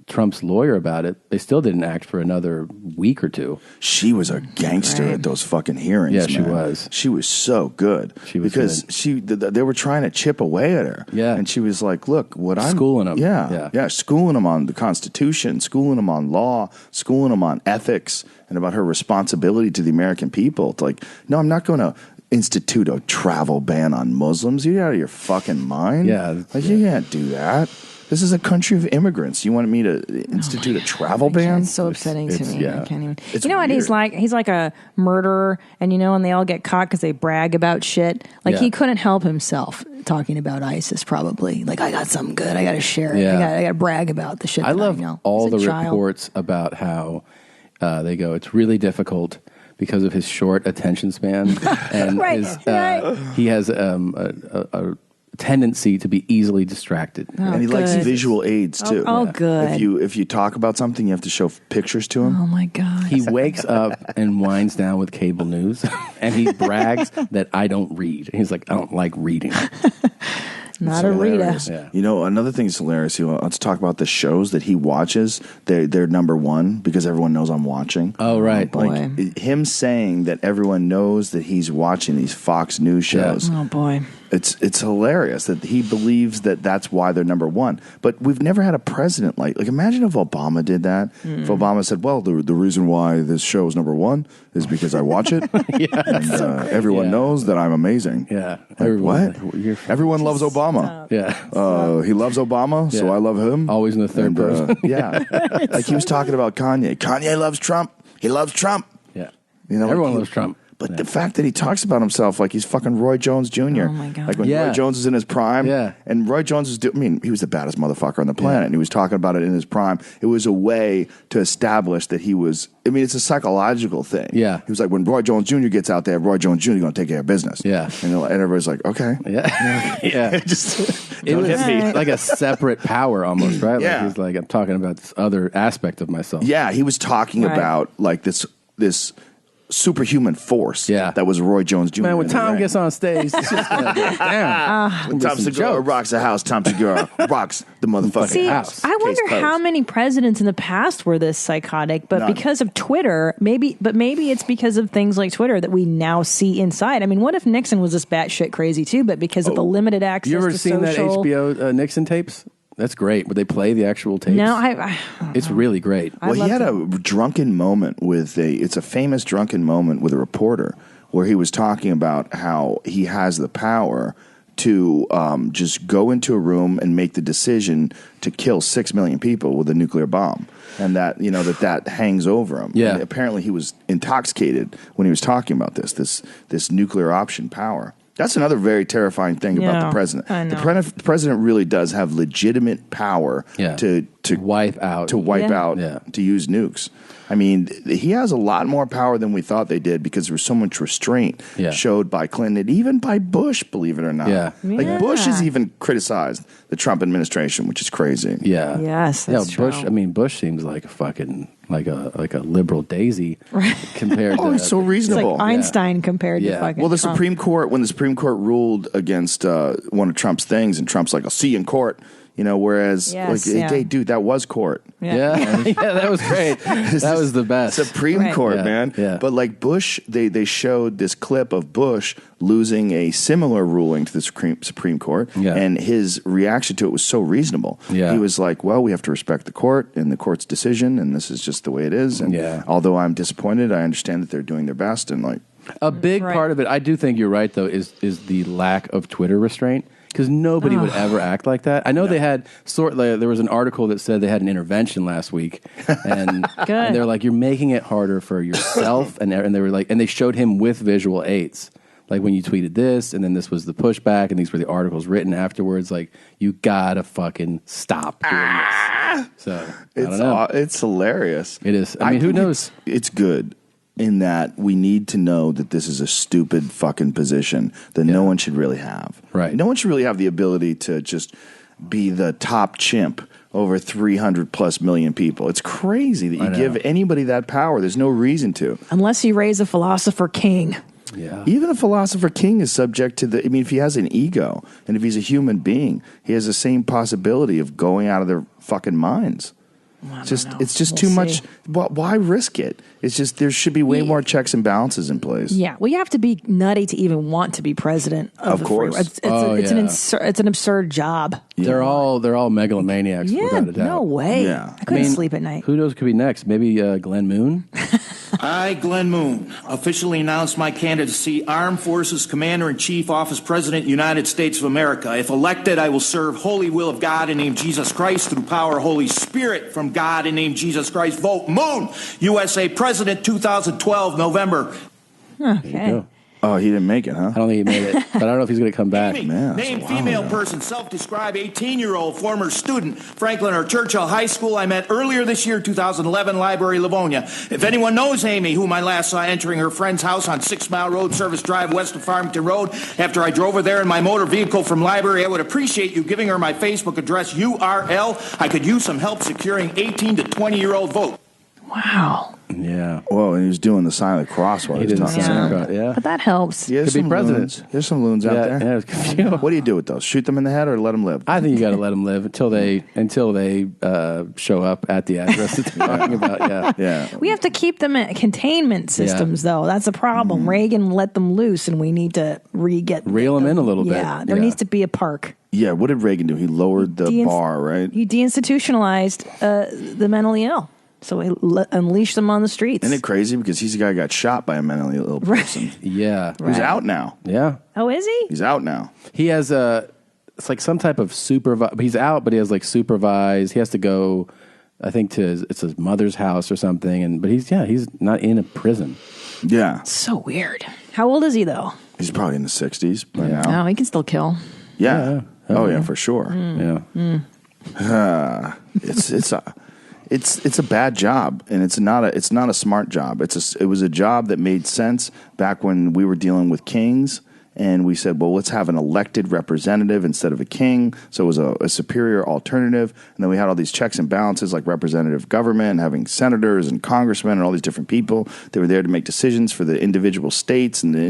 Speaker 1: Trump's lawyer about it. They still didn't act for another week or two.
Speaker 3: She was a gangster at those fucking hearings.
Speaker 1: Yeah, she
Speaker 3: man.
Speaker 1: was.
Speaker 3: She was so good.
Speaker 1: She was
Speaker 3: because
Speaker 1: good.
Speaker 3: they were trying to chip away at her.
Speaker 1: Yeah.
Speaker 3: and she was like, "Look, I'm
Speaker 1: Schooling 'em.
Speaker 3: Yeah,
Speaker 1: Yeah.
Speaker 3: schooling them on the Constitution, schooling them on law, schooling them on ethics, and about her responsibility to the American people. It's like, no, I'm not going to institute a travel ban on Muslims. You're out of your fucking mind.
Speaker 1: Yeah,
Speaker 3: like you can't do that." This is a country of immigrants. You wanted me to institute a travel ban?
Speaker 2: It's so upsetting to me.
Speaker 3: yeah.
Speaker 2: I can't even.
Speaker 3: It's
Speaker 2: You know what he's
Speaker 3: weird.
Speaker 2: like? He's like a murderer, and and they all get caught because they brag about shit. Like
Speaker 1: Yeah.
Speaker 2: he couldn't help himself talking about ISIS. Probably like I got something good. I got to share it.
Speaker 1: Yeah.
Speaker 2: I got to brag about the shit.
Speaker 1: I
Speaker 2: that
Speaker 1: love
Speaker 2: I know.
Speaker 1: all
Speaker 2: He's a
Speaker 1: the
Speaker 2: child.
Speaker 1: reports about how they go, it's really difficult because of his short attention span. And
Speaker 2: Right, right.
Speaker 1: he has a tendency to be easily distracted.
Speaker 3: And he likes
Speaker 2: good.
Speaker 3: visual aids too.
Speaker 2: Oh, good.
Speaker 3: If you talk about something, you have to show pictures to him.
Speaker 2: Oh my god.
Speaker 1: He wakes up and winds down with cable news, and he brags that I don't read. He's like, I don't like reading.
Speaker 2: Not a Rita.
Speaker 1: Yeah.
Speaker 3: You know, another thing that's hilarious. Let's talk about the shows that he watches. They're number one because everyone knows I'm watching.
Speaker 1: Oh, right.
Speaker 3: Like him saying that everyone knows that he's watching these Fox News shows.
Speaker 2: Oh, boy.
Speaker 3: It's hilarious that he believes that that's why they're number one. But we've never had a president like imagine if Obama did that. If Obama said, well, the reason why this show is number one is because I watch it. And everyone knows that I'm amazing.
Speaker 1: Yeah.
Speaker 3: What? Everyone loves Obama.
Speaker 1: Yeah.
Speaker 3: He loves Obama, so I love him.
Speaker 1: Always in the third person.
Speaker 3: Yeah. Like he was talking about Kanye. Kanye loves Trump. He loves Trump.
Speaker 1: Yeah.
Speaker 3: You know,
Speaker 1: everyone loves Trump.
Speaker 3: But the fact that he talks about himself like he's fucking Roy Jones Jr.
Speaker 2: Oh, my God.
Speaker 3: Like when Roy Jones is in his prime.
Speaker 1: Yeah.
Speaker 3: And Roy Jones is, he was the baddest motherfucker on the planet. And he was talking about it in his prime. It was a way to establish that he was, it's a psychological thing.
Speaker 1: Yeah.
Speaker 3: He was like, when Roy Jones Jr. gets out there, Roy Jones Jr. is going to take care of business.
Speaker 1: Yeah.
Speaker 3: And everybody's like, okay.
Speaker 1: Yeah. Yeah.
Speaker 3: It
Speaker 1: was like a separate power almost, right?
Speaker 3: Yeah.
Speaker 1: Like he's like, I'm talking about this other aspect of myself.
Speaker 3: Yeah. He was talking about like this superhuman force that was Roy Jones Jr.
Speaker 1: Man, when Tom gets on stage, it's just gonna go down.
Speaker 3: Tom Segura rocks the house. Tom Segura rocks the motherfucking house.
Speaker 2: I wonder how many presidents in the past were this psychotic, but because of Twitter, maybe it's because of things like Twitter that we now see inside. I mean, what if Nixon was this batshit crazy too, but because of the limited access to
Speaker 1: You ever
Speaker 2: social...
Speaker 1: seen that HBO Nixon tapes? That's great. Would they play the actual tapes?
Speaker 2: No,
Speaker 1: it's really great.
Speaker 3: Well, he had a drunken moment it's a famous drunken moment with a reporter where he was talking about how he has the power to just go into a room and make the decision to kill 6 million people with a nuclear bomb. And that, that hangs over him.
Speaker 1: Yeah.
Speaker 3: And apparently he was intoxicated when he was talking about this nuclear option power. That's another very terrifying thing about the president.
Speaker 2: I know.
Speaker 3: The president really does have legitimate power to
Speaker 1: wipe out,
Speaker 3: to use nukes. I mean, he has a lot more power than we thought they did because there was so much restraint showed by Clinton and even by Bush, believe it or not.
Speaker 1: Yeah.
Speaker 3: Like Bush has even criticized the Trump administration, which is crazy.
Speaker 1: Yeah.
Speaker 2: Yes, that's
Speaker 1: Bush.
Speaker 2: true.
Speaker 1: I mean, Bush seems like a fucking like a liberal daisy compared to.
Speaker 3: He's so reasonable.
Speaker 2: It's like Einstein compared to fucking
Speaker 3: Well, the
Speaker 2: Trump.
Speaker 3: Supreme Court, when the Supreme Court ruled against one of Trump's things, and Trump's like, I'll see you in court. Whereas, hey, dude, that was court.
Speaker 1: Yeah, that was great. That was the best.
Speaker 3: Supreme Court, man.
Speaker 1: Yeah.
Speaker 3: But like Bush, they showed this clip of Bush losing a similar ruling to the Supreme Court, and his reaction to it was so reasonable.
Speaker 1: Yeah.
Speaker 3: He was like, well, we have to respect the court and the court's decision, and this is just the way it is. And although I'm disappointed, I understand that they're doing their best. And like
Speaker 1: a big part of it, I do think you're right, though, is the lack of Twitter restraint. Because nobody would ever act like that. I know they had there was an article that said they had an intervention last week, and they're like, you're making it harder for yourself, and they were like, and they showed him with visual aids, like when you tweeted this, and then this was the pushback, and these were the articles written afterwards. Like, you gotta fucking stop doing this. So I don't know.
Speaker 3: It's hilarious.
Speaker 1: It is. I mean, who knows?
Speaker 3: It's good. In that we need to know that this is a stupid fucking position that no one should really have.
Speaker 1: Right.
Speaker 3: No one should really have the ability to just be the top chimp over 300 plus million people. It's crazy that you give anybody that power. There's no reason to.
Speaker 2: Unless you raise a philosopher king.
Speaker 1: Yeah.
Speaker 3: Even a philosopher king is subject to if he has an ego and if he's a human being, he has the same possibility of going out of their fucking minds. It's just too much. Why risk it? It's just there should be way more checks and balances in place.
Speaker 2: Yeah, well, you have to be nutty to even want to be president. Of
Speaker 3: course,
Speaker 2: it's an absurd job.
Speaker 1: Yeah. They're all megalomaniacs. Without a doubt.
Speaker 2: No way.
Speaker 3: Yeah.
Speaker 2: I couldn't sleep at night.
Speaker 1: Who knows? Could be next. Maybe Glenn Moon.
Speaker 13: I, Glenn Moon, officially announced my candidacy, Armed Forces Commander-in-Chief, Office President, United States of America. If elected, I will serve holy will of God in name Jesus Christ through power Holy Spirit from God in name Jesus Christ. Vote Moon, USA President 2012, November.
Speaker 2: Okay.
Speaker 3: Oh, he didn't make it, huh?
Speaker 1: I don't think he made it, but I don't know if he's going to come back.
Speaker 13: Name female person, self-described 18-year-old, former student, Franklin or Churchill High School. I met earlier this year, 2011, Library, Livonia. If anyone knows Amy, whom I last saw entering her friend's house on 6 Mile Road, Service Drive, west of Farmington Road, after I drove her there in my motor vehicle from Library, I would appreciate you giving her my Facebook address, URL. I could use some help securing 18 to 20-year-old vote.
Speaker 2: Wow.
Speaker 1: Yeah.
Speaker 3: Whoa, and he was doing the sign of the cross while he was
Speaker 1: did the
Speaker 3: talking.
Speaker 1: sign of the cross, yeah.
Speaker 2: But that helps.
Speaker 3: Yeah,
Speaker 1: Could be president.
Speaker 3: There's some loons out there.
Speaker 1: Yeah,
Speaker 3: What do you do with those? Shoot them in the head or let them live?
Speaker 1: I think you got to let them live until they show up at the address that they're talking about.
Speaker 3: Yeah.
Speaker 2: We have to keep them in containment systems, though. That's a problem. Reagan let them loose, and we need to
Speaker 1: reel them in a little bit.
Speaker 2: Yeah, there needs to be a park.
Speaker 3: Yeah, what did Reagan do? He lowered the bar, right?
Speaker 2: He deinstitutionalized the mentally ill. So he unleashed them on the streets.
Speaker 3: Isn't it crazy? Because he's the guy who got shot by a mentally ill person.
Speaker 1: Yeah.
Speaker 3: Who's out now.
Speaker 1: Yeah.
Speaker 2: Oh, is he?
Speaker 3: He's out now.
Speaker 1: He has it's like some type of he's out, but he has like supervised. He has to go, I think, to his mother's house or something. But he's not in a prison.
Speaker 3: Yeah.
Speaker 2: So weird. How old is he, though?
Speaker 3: He's probably in the 60s by now.
Speaker 2: Oh, he can still kill.
Speaker 3: Yeah. Oh, yeah, for sure.
Speaker 1: Yeah.
Speaker 3: It's a bad job, and it's not a smart job. It was a job that made sense back when we were dealing with kings, and we said, well, let's have an elected representative instead of a king. So it was a superior alternative, and then we had all these checks and balances like representative government, and having senators and congressmen and all these different people. They were there to make decisions for the individual states, and the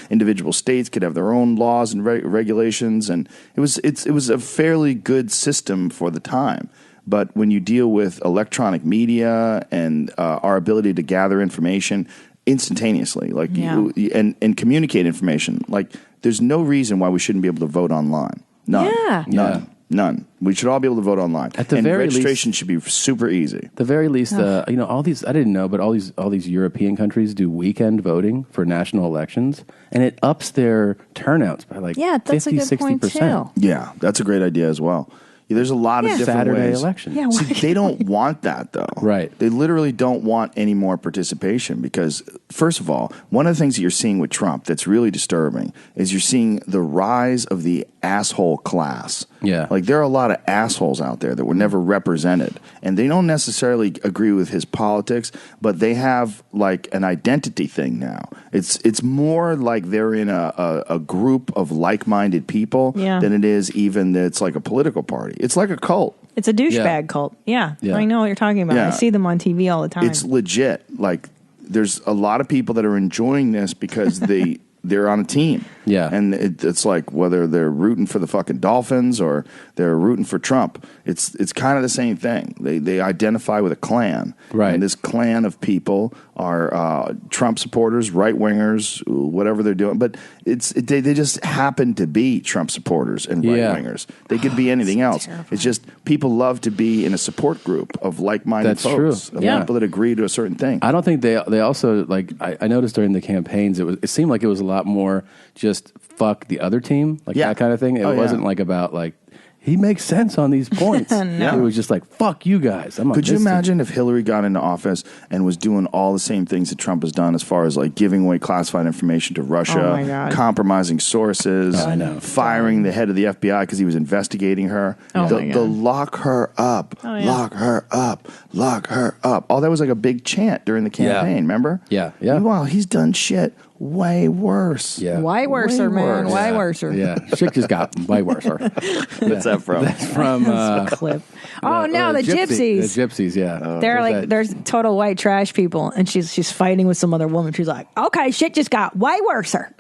Speaker 3: individual states could have their own laws and regulations, and it was a fairly good system for the time. But when you deal with electronic media and our ability to gather information instantaneously, and communicate information, like there's no reason why we shouldn't be able to vote online. None. We should all be able to vote online.
Speaker 1: At the very
Speaker 3: registration
Speaker 1: least,
Speaker 3: should be super easy.
Speaker 1: At the very least, all these I didn't know, but all these European countries do weekend voting for national elections, and it ups their turnouts by like 50-60%.
Speaker 3: Yeah, that's a great idea as well. There's a lot of different
Speaker 1: Saturday
Speaker 3: ways.
Speaker 1: election.
Speaker 2: Yeah,
Speaker 3: See, they don't want that, though.
Speaker 1: Right.
Speaker 3: They literally don't want any more participation because, first of all, one of the things that you're seeing with Trump that's really disturbing is you're seeing the rise of the asshole class.
Speaker 1: Yeah.
Speaker 3: Like, there are a lot of assholes out there that were never represented, and they don't necessarily agree with his politics, but they have, like, an identity thing now. It's more like they're in a group of like-minded people than it is even that it's like a political party. It's like a cult.
Speaker 2: It's a douchebag cult. Yeah, I know what you're talking about.
Speaker 3: Yeah.
Speaker 2: I see them on TV all the time.
Speaker 3: It's legit. Like, there's a lot of people that are enjoying this because they're on a team.
Speaker 1: Yeah.
Speaker 3: And it's like whether they're rooting for the fucking Dolphins or they're rooting for Trump, it's kind of the same thing. They identify with a clan.
Speaker 1: Right.
Speaker 3: And this clan of people are Trump supporters, right-wingers, whatever they're doing. But they just happen to be Trump supporters and right-wingers. They could be anything else. Terrifying. It's just people love to be in a support group of like-minded folks.
Speaker 1: True. Yeah.
Speaker 3: People that agree to a certain thing.
Speaker 1: I don't think they also, like, I noticed during the campaigns, it seemed like it was a lot more just fuck the other team, like that kind of thing. It wasn't like about like, he makes sense on these points.
Speaker 2: No.
Speaker 1: It was just like, fuck you guys.
Speaker 3: Could you imagine if Hillary got into office and was doing all the same things that Trump has done as far as like giving away classified information to Russia, compromising sources, firing the head of the FBI because he was investigating her, the lock her up, lock her up, lock her up. Oh, that was like a big chant during the campaign, remember?
Speaker 1: Yeah.
Speaker 3: Meanwhile, he's done shit way worse.
Speaker 1: Yeah.
Speaker 2: Way worser, man. Way worser.
Speaker 1: Yeah. Shit just got way worser.
Speaker 3: What's that from?
Speaker 1: That's from
Speaker 2: a clip. Oh, no, the gypsies.
Speaker 1: The gypsies, yeah.
Speaker 2: They're total white trash people, and she's fighting with some other woman. She's like, okay, shit just got way worser.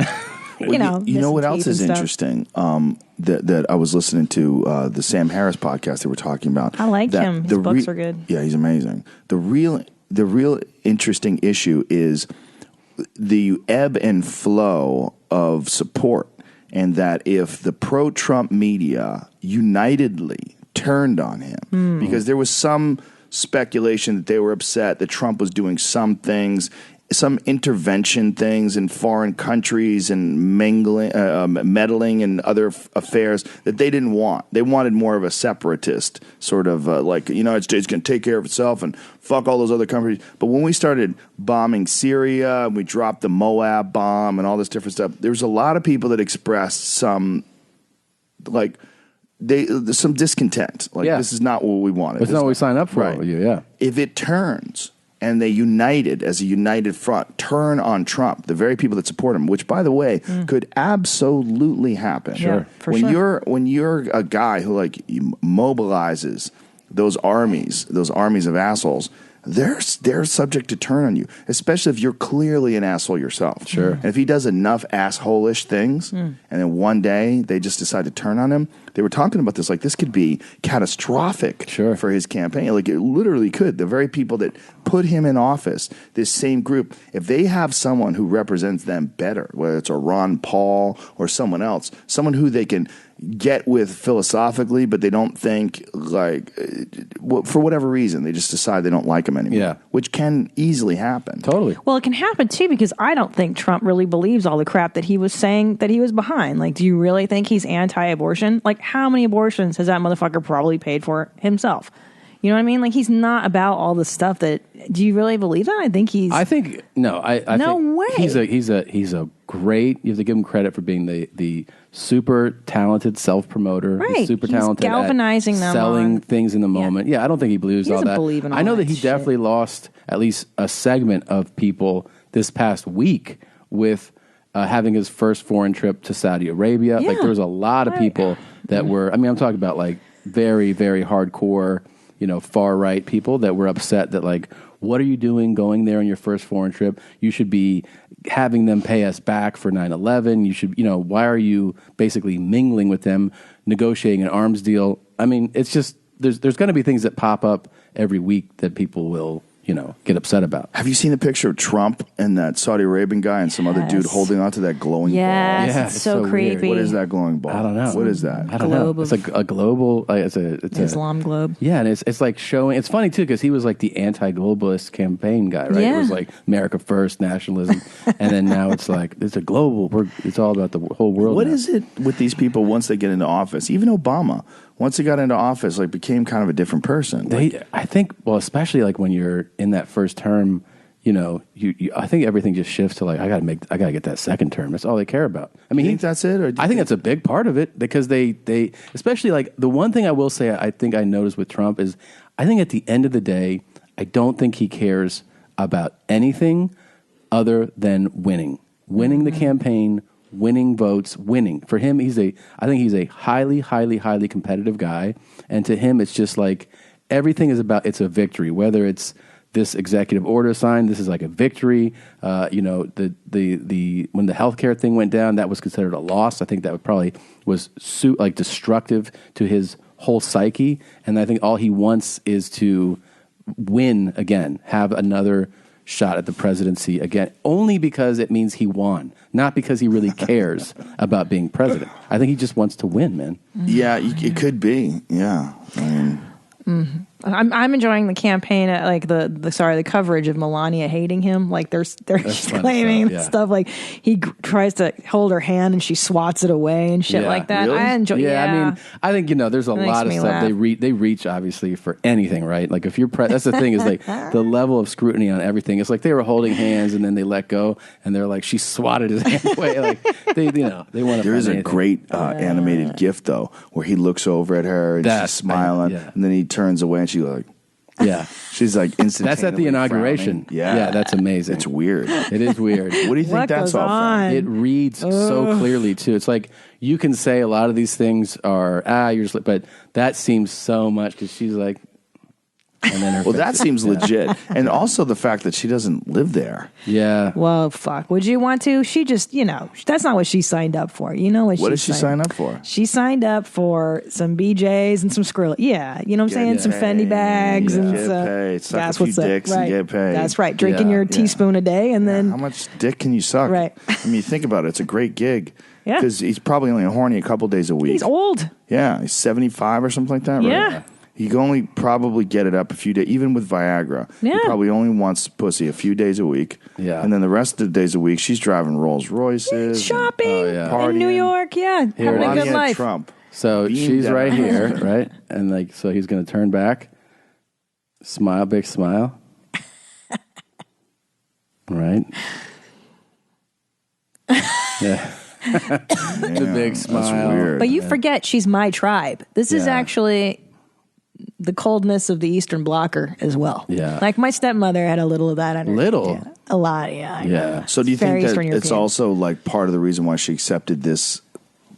Speaker 2: You know
Speaker 3: what else is interesting? That I was listening to the Sam Harris podcast. They were talking about.
Speaker 2: I like him. His books are good.
Speaker 3: Yeah, he's amazing. The real interesting issue is the ebb and flow of support, and that if the pro-Trump media unitedly turned on him, because there was some speculation that they were upset that Trump was doing some things, some intervention things in foreign countries and meddling in other affairs that they didn't want. They wanted more of a separatist sort of like, the United States can take care of itself and fuck all those other countries. But when we started bombing Syria, we dropped the Moab bomb and all this different stuff, there was a lot of people that expressed some some discontent. This is not what we wanted.
Speaker 1: It's not what we signed up for.
Speaker 3: Right.
Speaker 1: Yeah.
Speaker 3: If it turns and they united as a united front, turn on Trump, the very people that support him, which, by the way, could absolutely happen.
Speaker 2: Sure. Yeah,
Speaker 3: when you're a guy who mobilizes those armies of assholes, they're subject to turn on you, especially if you're clearly an asshole yourself.
Speaker 1: Sure.
Speaker 3: And if he does enough asshole-ish things, and then one day they just decide to turn on him, they were talking about this, like this could be catastrophic for his campaign. Like it literally could. The very people that put him in office, this same group, if they have someone who represents them better, whether it's a Ron Paul or someone else, someone who they can get with philosophically, but they don't think like, for whatever reason, they just decide they don't like him anymore, which can easily happen.
Speaker 1: Totally.
Speaker 2: Well, it can happen too because I don't think Trump really believes all the crap that he was saying that he was behind. Like, do you really think he's anti-abortion? Like, how many abortions has that motherfucker probably paid for himself? You know what I mean? Like, he's not about all the stuff that. Do you really believe that? I think
Speaker 1: no. I
Speaker 2: no
Speaker 1: think
Speaker 2: way.
Speaker 1: He's a great. You have to give him credit for being the super talented self promoter.
Speaker 2: Right.
Speaker 1: He's super
Speaker 2: He's
Speaker 1: talented
Speaker 2: galvanizing
Speaker 1: at
Speaker 2: them
Speaker 1: selling
Speaker 2: on-
Speaker 1: things in the moment. Yeah, I don't think he believes
Speaker 2: He
Speaker 1: all
Speaker 2: doesn't
Speaker 1: that.
Speaker 2: believe in all
Speaker 1: I know
Speaker 2: that
Speaker 1: that he definitely lost at least a segment of people this past week with having his first foreign trip to Saudi Arabia.
Speaker 2: Yeah.
Speaker 1: Like there was a lot of people that were. I mean, I'm talking about like very, very hardcore, far right people that were upset that like, what are you doing going there on your first foreign trip? You should be having them pay us back for 9/11. You should, why are you basically mingling with them, negotiating an arms deal? I mean, it's just there's going to be things that pop up every week that people will get upset about.
Speaker 3: Have you seen the picture of Trump and that Saudi Arabian guy and some other dude holding onto that glowing ball?
Speaker 2: Yes, it's so creepy.
Speaker 3: What is that glowing ball?
Speaker 1: I don't know.
Speaker 3: What is that?
Speaker 1: I don't know. It's like a global. It's
Speaker 2: Islam globe.
Speaker 1: Yeah, and it's like showing. It's funny too because he was like the anti-globalist campaign guy, right?
Speaker 2: Yeah.
Speaker 1: It was like America First, nationalism, and then now it's like it's a global. It's all about the whole world.
Speaker 3: What
Speaker 1: now.
Speaker 3: is it with these people once they get into office? Even Obama, once he got into office, like became kind of a different person.
Speaker 1: I think, well, especially like when you're in that first term, I think everything just shifts to like I gotta get that second term. That's all they care about. I mean,
Speaker 3: you think that's it? Or
Speaker 1: I think that's a big part of it because they especially like the one thing I will say I think I noticed with Trump is I think at the end of the day I don't think he cares about anything other than winning the campaign, winning votes, winning. For him, I think he's a highly, highly, highly competitive guy, and to him, it's just like everything is about. It's a victory, whether it's this executive order signed. This is like a victory. When the healthcare thing went down, that was considered a loss. I think that probably was destructive to his whole psyche. And I think all he wants is to win again, have another shot at the presidency again, only because it means he won, not because he really cares about being president. I think he just wants to win, man.
Speaker 3: Yeah, it could be. Yeah, I mean.
Speaker 2: I'm enjoying the campaign, like the coverage of Melania hating him. Like they're claiming stuff like he tries to hold her hand and she swats it away and shit like that.
Speaker 1: Really?
Speaker 2: I enjoy. Yeah,
Speaker 1: I mean, I think there's a lot of stuff
Speaker 2: laugh.
Speaker 1: they reach obviously for anything, right? Like if you're that's the thing is like the level of scrutiny on everything. It's like they were holding hands and then they let go and they're like she swatted his hand away. Like they want to.
Speaker 3: There is a great animated GIF though where he looks over at her and she's smiling and then he turns away and she's like.
Speaker 1: Yeah,
Speaker 3: she's like instantaneously.
Speaker 1: That's at the inauguration.
Speaker 3: Frowning.
Speaker 1: Yeah, that's amazing.
Speaker 3: It's weird.
Speaker 1: It is weird.
Speaker 3: What do you think that's all from?
Speaker 1: It reads so clearly too. It's like you can say a lot of these things are you're just, but that seems so much because she's like, and then her
Speaker 3: well, that seems legit, and also the fact that she doesn't live there.
Speaker 1: Yeah.
Speaker 2: Well, fuck. Would you want to? She just, that's not what she signed up for. You know what?
Speaker 3: What did she sign up for?
Speaker 2: She signed up for some BJs and some Skrilla. Yeah, you know what I'm saying? Some Fendi bags and
Speaker 3: suck that's a few dicks and get paid.
Speaker 2: That's right. Drinking your teaspoon a day and then
Speaker 3: how much dick can you suck?
Speaker 2: Right.
Speaker 3: I mean, think about it. It's a great gig.
Speaker 2: Yeah.
Speaker 3: Because he's probably only horny a couple days a week.
Speaker 2: He's old.
Speaker 3: Yeah, he's 75 or something like that. Right?
Speaker 2: Yeah.
Speaker 3: He can only probably get it up a few days, even with Viagra.
Speaker 2: Yeah.
Speaker 3: He probably only wants pussy a few days a week.
Speaker 1: Yeah.
Speaker 3: And then the rest of the days a week, she's driving Rolls Royces.
Speaker 2: Shopping
Speaker 3: partying.
Speaker 2: in New York. Yeah. Having a good life.
Speaker 3: Trump.
Speaker 1: So she's
Speaker 3: down.
Speaker 1: right here, right? And like, so he's going to turn back, smile, big smile. Right? Yeah. The big smile.
Speaker 3: That's weird.
Speaker 2: But you forget she's my tribe. This is actually the coldness of the Eastern Blocker as well.
Speaker 1: Yeah.
Speaker 2: Like my stepmother had a little of that on her.
Speaker 1: Little?
Speaker 2: Yeah, a lot, yeah.
Speaker 1: Yeah.
Speaker 3: So do you
Speaker 2: Very
Speaker 3: think that
Speaker 2: Eastern
Speaker 3: it's
Speaker 2: European.
Speaker 3: also like part of the reason why she accepted this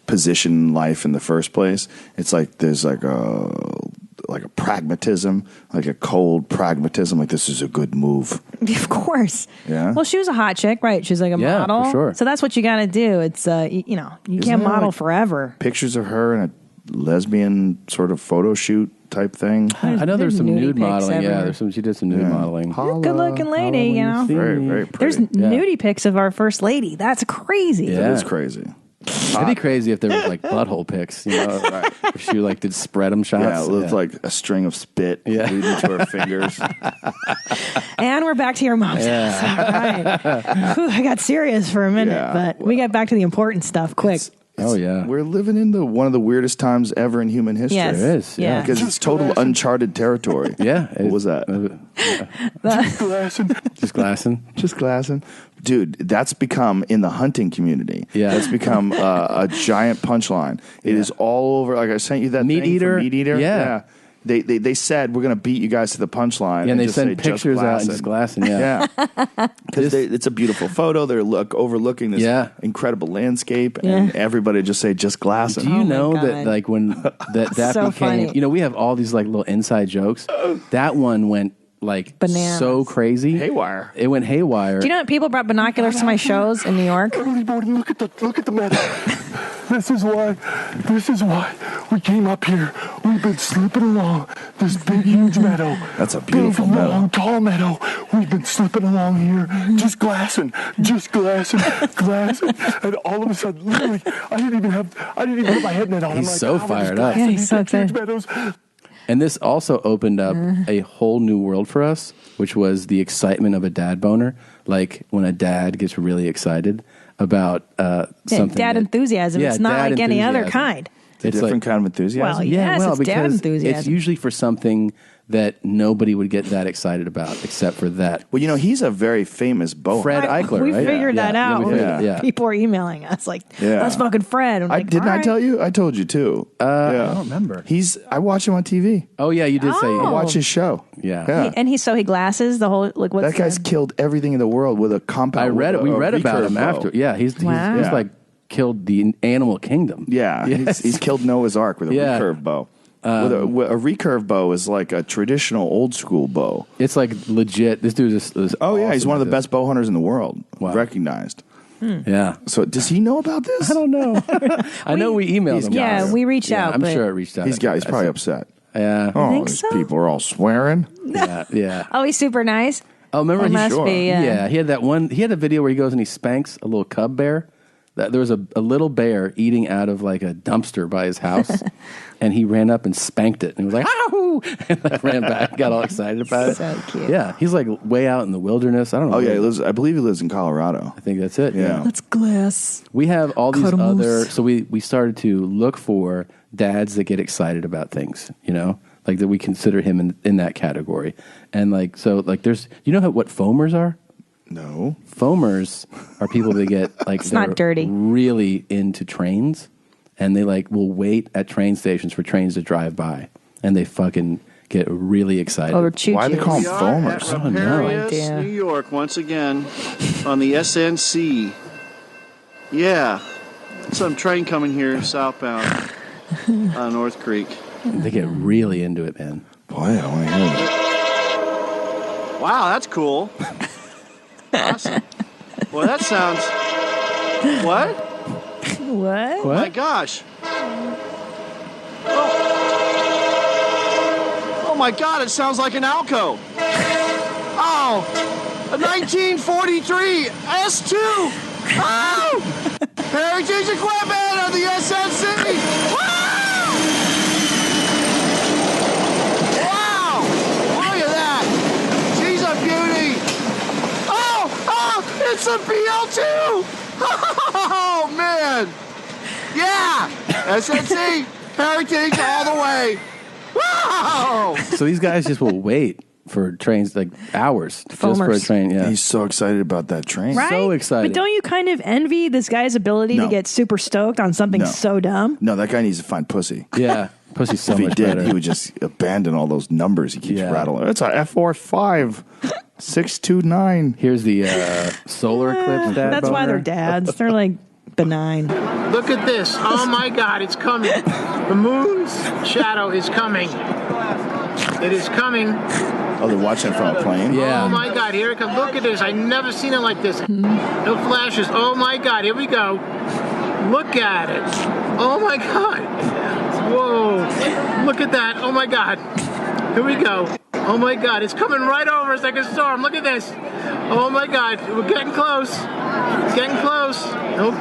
Speaker 3: position in life in the first place? It's like there's like like a pragmatism, like a cold pragmatism, like this is a good move.
Speaker 2: Of course.
Speaker 3: Yeah.
Speaker 2: Well, she was a hot chick, right? She's like a model.
Speaker 1: For sure.
Speaker 2: So that's what you got to do. It's, you can't model forever.
Speaker 3: Pictures of her in a lesbian sort of photo shoot type thing.
Speaker 1: I know there's some nude modeling.
Speaker 2: everywhere.
Speaker 1: Yeah, she did some nude modeling.
Speaker 2: You're a good-looking lady, you know.
Speaker 3: Very, very pretty.
Speaker 2: There's nudie pics of our first lady. That's crazy.
Speaker 3: That is crazy.
Speaker 1: It'd be crazy if there were like butthole pics, you know, if she like did spread them shots.
Speaker 3: Yeah, it looked like a string of spit leading to her fingers.
Speaker 2: And we're back to your mom's house. All right. Whew, I got serious for a minute, but we got back to the important stuff quick.
Speaker 3: We're living in one of the weirdest times ever in human history.
Speaker 2: Yes.
Speaker 1: It is, yeah.
Speaker 3: Because it's total uncharted territory.
Speaker 1: What
Speaker 3: was that?
Speaker 1: Just glassing.
Speaker 3: Dude, that's become, in the hunting community, that's become a giant punchline. It is all over. Like I sent you that
Speaker 1: Meat
Speaker 3: thing
Speaker 1: Eater?
Speaker 3: from Meat Eater.
Speaker 1: Yeah.
Speaker 3: They said, we're going to beat you guys to the punchline.
Speaker 1: Yeah, and they
Speaker 3: just
Speaker 1: send
Speaker 3: say,
Speaker 1: pictures out and just glassing. Yeah.
Speaker 3: Because it's a beautiful photo. They're overlooking this incredible landscape, and everybody just say, just glassing.
Speaker 1: Do you know that, like, when that
Speaker 2: So
Speaker 1: became,
Speaker 2: funny.
Speaker 1: you know, we have all these like little inside jokes. That one went like
Speaker 2: Bananas.
Speaker 1: so crazy.
Speaker 3: Haywire.
Speaker 1: It went haywire.
Speaker 2: Do you know that people brought binoculars to my shows in New York?
Speaker 14: Everybody, look at the meadow. This is why we came up here. We've been slipping along this big, huge meadow.
Speaker 3: That's a beautiful
Speaker 14: big,
Speaker 3: meadow.
Speaker 14: long, tall meadow. We've been slipping along here, just glassing. And all of a sudden, literally, I didn't even put my head net on.
Speaker 1: He's
Speaker 14: I'm
Speaker 1: so
Speaker 14: like,
Speaker 1: fired up.
Speaker 2: Yeah, he's so
Speaker 14: huge
Speaker 2: excited.
Speaker 14: meadows.
Speaker 1: And this also opened up a whole new world for us, which was the excitement of a dad boner. Like when a dad gets really excited about something.
Speaker 2: Dad enthusiasm. It's not like any other kind.
Speaker 3: It's a different kind of enthusiasm.
Speaker 2: Well, yes, it's dad
Speaker 1: because
Speaker 2: enthusiasm.
Speaker 1: it's usually for something that nobody would get that excited about except for that.
Speaker 3: Well, you know, he's a very famous bow hunter.
Speaker 1: Fred Eichler,
Speaker 2: We
Speaker 1: right?
Speaker 2: figured that out.
Speaker 1: Yeah.
Speaker 2: People are emailing us like, that's fucking Fred. I'm like,
Speaker 3: Didn't
Speaker 2: all
Speaker 3: I
Speaker 2: right.
Speaker 3: tell you? I told you too.
Speaker 1: I don't remember.
Speaker 3: I watch him on TV.
Speaker 1: Oh yeah, you did say.
Speaker 3: I watch his show.
Speaker 1: Yeah.
Speaker 2: And he glasses the whole like what's
Speaker 3: That guy's killed everything in the world with a compound.
Speaker 1: I read it. We read about him
Speaker 3: bow.
Speaker 1: after. Yeah, he's
Speaker 2: Wow.
Speaker 1: like killed the animal kingdom.
Speaker 3: Yeah,
Speaker 1: Yes.
Speaker 3: he's killed Noah's Ark with a recurve bow. With a recurve bow is like a traditional old school bow.
Speaker 1: It's like legit. This dude is
Speaker 3: he's
Speaker 1: awesome
Speaker 3: one of
Speaker 1: at
Speaker 3: the best bow hunters in the world.
Speaker 1: Wow.
Speaker 3: Recognized.
Speaker 1: Yeah.
Speaker 3: So does he know about this?
Speaker 1: I don't know. I know we emailed him.
Speaker 2: Yeah, we reached out.
Speaker 1: I'm
Speaker 2: but
Speaker 1: sure it reached out.
Speaker 3: He's probably upset.
Speaker 1: Yeah.
Speaker 3: Oh,
Speaker 2: think
Speaker 3: these
Speaker 2: so?
Speaker 3: people are all swearing.
Speaker 1: Yeah.
Speaker 2: Oh, he's super nice.
Speaker 1: Oh, remember
Speaker 2: It must be,
Speaker 1: Yeah, he had that one. He had a video where he goes and he spanks a little cub bear. There was a little bear eating out of like a dumpster by his house, and he ran up and spanked it, and he was like, "Ow!" and like ran back, got all excited about it.
Speaker 2: So cute.
Speaker 1: Yeah, he's like way out in the wilderness. I don't know.
Speaker 3: Oh yeah, I believe he lives in Colorado.
Speaker 1: I think that's it.
Speaker 3: Yeah.
Speaker 2: Let's glass.
Speaker 1: We have all these
Speaker 2: Cuddles.
Speaker 1: other. So we started to look for dads that get excited about things. You know, like that we consider him in that category, and like so like there's what foamers are.
Speaker 3: No.
Speaker 1: Foamers are people that get like
Speaker 2: It's not dirty.
Speaker 1: really into trains, and they like will wait at train stations for trains to drive by, and they fucking get really excited.
Speaker 2: Or choo-choo.
Speaker 3: Why do they call them
Speaker 7: We are
Speaker 3: foamers?
Speaker 7: at
Speaker 1: Oh, no.
Speaker 7: Raparius, New York, once again on the SNC. Yeah, some train coming here southbound on North Creek.
Speaker 1: They get really into it, man.
Speaker 3: Boy, I want to hear that.
Speaker 7: Wow, that's cool. Awesome. Well, that sounds. What?
Speaker 2: What?
Speaker 7: Oh my gosh. Oh my God, it sounds like an Alco. Oh, a 1943 S2. Oh! Heritage equipment of the SNC. Wow! Wow! Look at that. She's a beauty. Oh, it's a BL2. Oh, man. Yeah. SNC. Heritage all the way. Wow.
Speaker 1: So these guys just will wait for trains like hours just for a
Speaker 2: Foamers.
Speaker 1: train. Yeah,
Speaker 3: He's so excited about that train.
Speaker 2: Right?
Speaker 1: so excited.
Speaker 2: But don't you kind of envy this guy's ability
Speaker 3: No.
Speaker 2: to get super stoked on something
Speaker 3: No.
Speaker 2: so dumb?
Speaker 3: No, that guy needs to find pussy.
Speaker 1: Yeah, pussy's so
Speaker 3: If he
Speaker 1: much
Speaker 3: did,
Speaker 1: better.
Speaker 3: he would just abandon all those numbers he keeps
Speaker 1: Yeah.
Speaker 3: rattling. It's a F45 629.
Speaker 1: Here's the solar eclipse. Dad
Speaker 2: That's why
Speaker 1: boner.
Speaker 2: they're dads. They're like benign.
Speaker 15: Look at this. Oh my God, it's coming. The moon's shadow is coming. It is coming.
Speaker 3: Oh, they're watching it from a plane?
Speaker 15: Oh my God, here it comes. Look at this. I've never seen it like this. No flashes. Oh my God, here we go. Look at it. Oh my God. Whoa. Look at that. Oh my God. Here we go. Oh my God, it's coming right over us like a storm. Look at this. Oh my God, we're getting close. It's getting close. Oh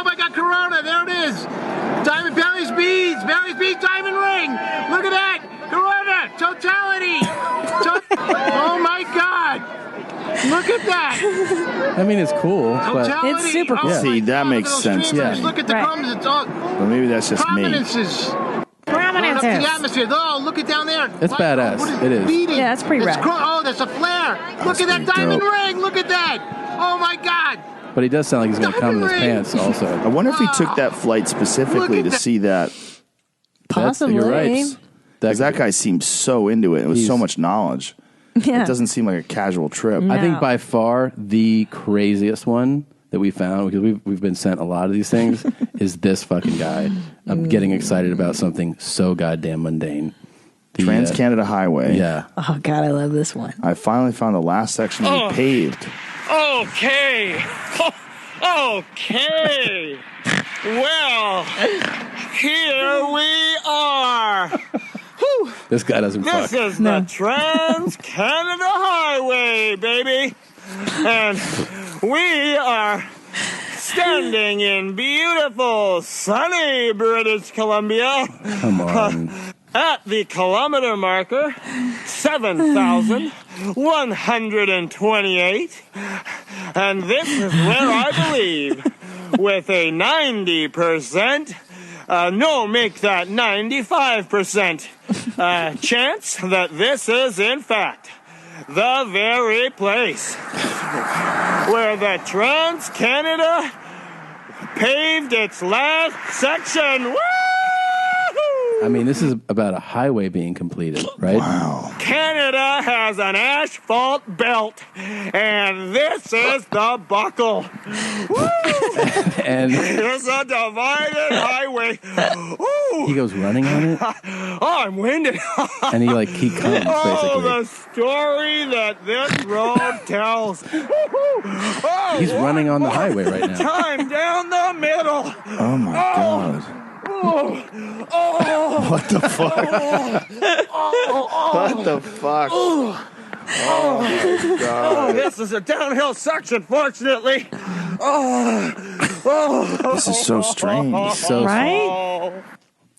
Speaker 15: my God, Corona. There it is. Diamond Belly's beads. Belly's beads diamond ring. Look at that. Corona. Totality. Oh my God. Look at that.
Speaker 1: I mean, it's cool. But
Speaker 2: it's super cool.
Speaker 3: See, that makes sense.
Speaker 15: Yeah. Look at the crumbs. It's all
Speaker 3: Well, maybe that's just me.
Speaker 15: prominences. Right up to the atmosphere. Oh, look it down there.
Speaker 1: It's badass. It is.
Speaker 15: Beating.
Speaker 2: Yeah, it's pretty rad.
Speaker 15: Oh, that's a flare. Look at that diamond ring. Look at that. Oh my God.
Speaker 1: But he does sound like he's going to come in his pants also.
Speaker 3: I wonder if he took that flight specifically to see that.
Speaker 2: Possibly.
Speaker 1: You're right.
Speaker 3: Because that guy seems so into it. It was so much knowledge.
Speaker 2: Yeah.
Speaker 3: It doesn't seem like a casual trip.
Speaker 1: I think by far the craziest one that we found, because we've been sent a lot of these things, is this fucking guy. I'm getting excited about something so goddamn mundane.
Speaker 3: Trans-Canada Highway.
Speaker 1: Yeah.
Speaker 2: Oh, God, I love this one.
Speaker 3: I finally found the last section paved.
Speaker 16: Okay. Okay. Well, here we are.
Speaker 1: This guy doesn't fuck.
Speaker 16: This is the Trans-Canada Highway, baby. And we are standing in beautiful, sunny British Columbia.
Speaker 1: Come on.
Speaker 16: At the kilometer marker, 7,128. And this is where I believe, with a 90%, make that 95% chance that this is, in fact, the very place where the Trans-Canada paved its last section. Woo!
Speaker 1: I mean, this is about a highway being completed, right?
Speaker 3: Wow.
Speaker 16: Canada has an asphalt belt, and this is the buckle. Woo!
Speaker 1: And
Speaker 16: it's a divided highway. Ooh.
Speaker 1: he goes running on it,
Speaker 16: Oh, I'm winded.
Speaker 1: and he he comes
Speaker 16: Oh,
Speaker 1: basically.
Speaker 16: the story that this road tells. Oh,
Speaker 1: He's running on the highway right now.
Speaker 16: Time down the middle.
Speaker 3: Oh my God. What the fuck? What the fuck? Oh my God.
Speaker 16: This is a downhill section, fortunately.
Speaker 3: This is so strange.
Speaker 1: So
Speaker 2: Right?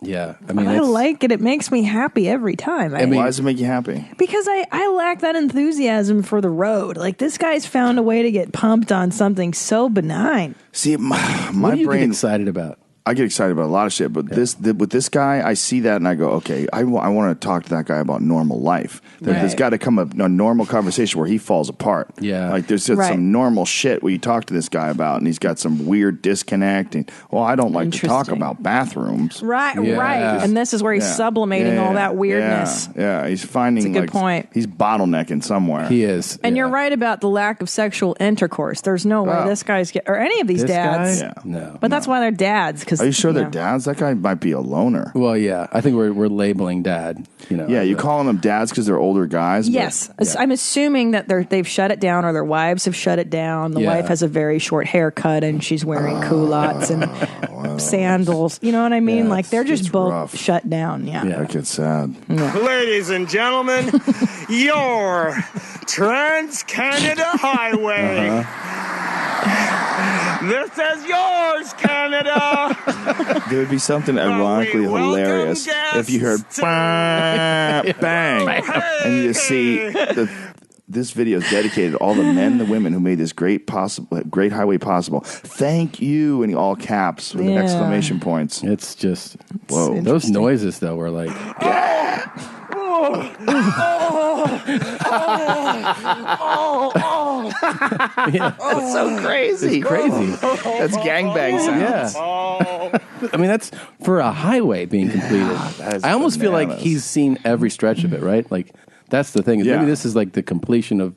Speaker 1: Yeah, I mean,
Speaker 2: I like it. It makes me happy every time.
Speaker 3: Why does it make you happy?
Speaker 2: Because I lack that enthusiasm for the road. Like, this guy's found a way to get pumped on something so benign.
Speaker 3: See, my
Speaker 1: what do you
Speaker 3: brain
Speaker 1: get excited about?
Speaker 3: I get excited about a lot of shit, but with this guy, I see that and I go, okay, I want to talk to that guy about normal life. There's got to come a normal conversation where he falls apart.
Speaker 1: Yeah.
Speaker 3: Like there's just some normal shit where you talk to this guy about, and he's got some weird disconnect. And, well, I don't like to talk about bathrooms.
Speaker 2: Right, right. And this is where he's sublimating all that weirdness.
Speaker 3: Yeah, he's finding
Speaker 2: That's a good point.
Speaker 3: He's bottlenecking somewhere.
Speaker 1: He is.
Speaker 2: And you're right about the lack of sexual intercourse. There's no way this guy's or any of these
Speaker 1: This
Speaker 2: dads.
Speaker 1: guy? No.
Speaker 2: But that's why they're dads. Cause,
Speaker 3: Are you sure they're dads? That guy might be a loner.
Speaker 1: Well, yeah. I think we're labeling dad.
Speaker 3: Yeah, you calling them dads because they're older guys?
Speaker 2: Yes. I'm assuming that they've shut it down or their wives have shut it down. The wife has a very short haircut and she's wearing culottes and sandals. You know what I mean? Like they're just both
Speaker 3: rough.
Speaker 2: shut down. Yeah.
Speaker 3: That gets sad.
Speaker 16: Ladies and gentlemen, your Trans-Canada Highway. This is yours, Canada.
Speaker 3: There would be something ironically hilarious if you heard bang, bang, and you just see this video is dedicated to all the men and the women who made this great highway possible. Thank you in all caps with exclamation points.
Speaker 1: It's just
Speaker 3: whoa.
Speaker 1: Those noises though were like.
Speaker 3: That's so crazy.
Speaker 1: It's crazy.
Speaker 3: That's gangbang sounds.
Speaker 1: Yeah. I mean, that's for a highway being completed. I almost feel like he's seen every stretch of it, right? Like, that's the thing. Maybe this is like the completion of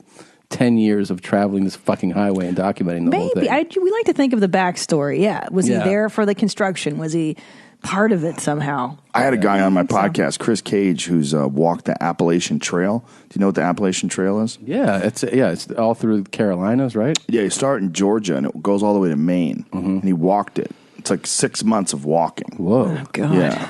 Speaker 1: 10 years of traveling this fucking highway and documenting the whole thing.
Speaker 2: Maybe. We like to think of the backstory. Yeah. Was he
Speaker 1: Yeah.
Speaker 2: there for the construction? Was he part of it somehow?
Speaker 3: I had a guy on my podcast, Chris Cage, who's walked the Appalachian Trail. Do you know what the Appalachian Trail is?
Speaker 1: Yeah, it's all through the Carolinas, right?
Speaker 3: Yeah, you start in Georgia and it goes all the way to Maine. And he walked it. It's like 6 months of walking.
Speaker 1: Whoa.
Speaker 2: Oh, God.
Speaker 3: Yeah.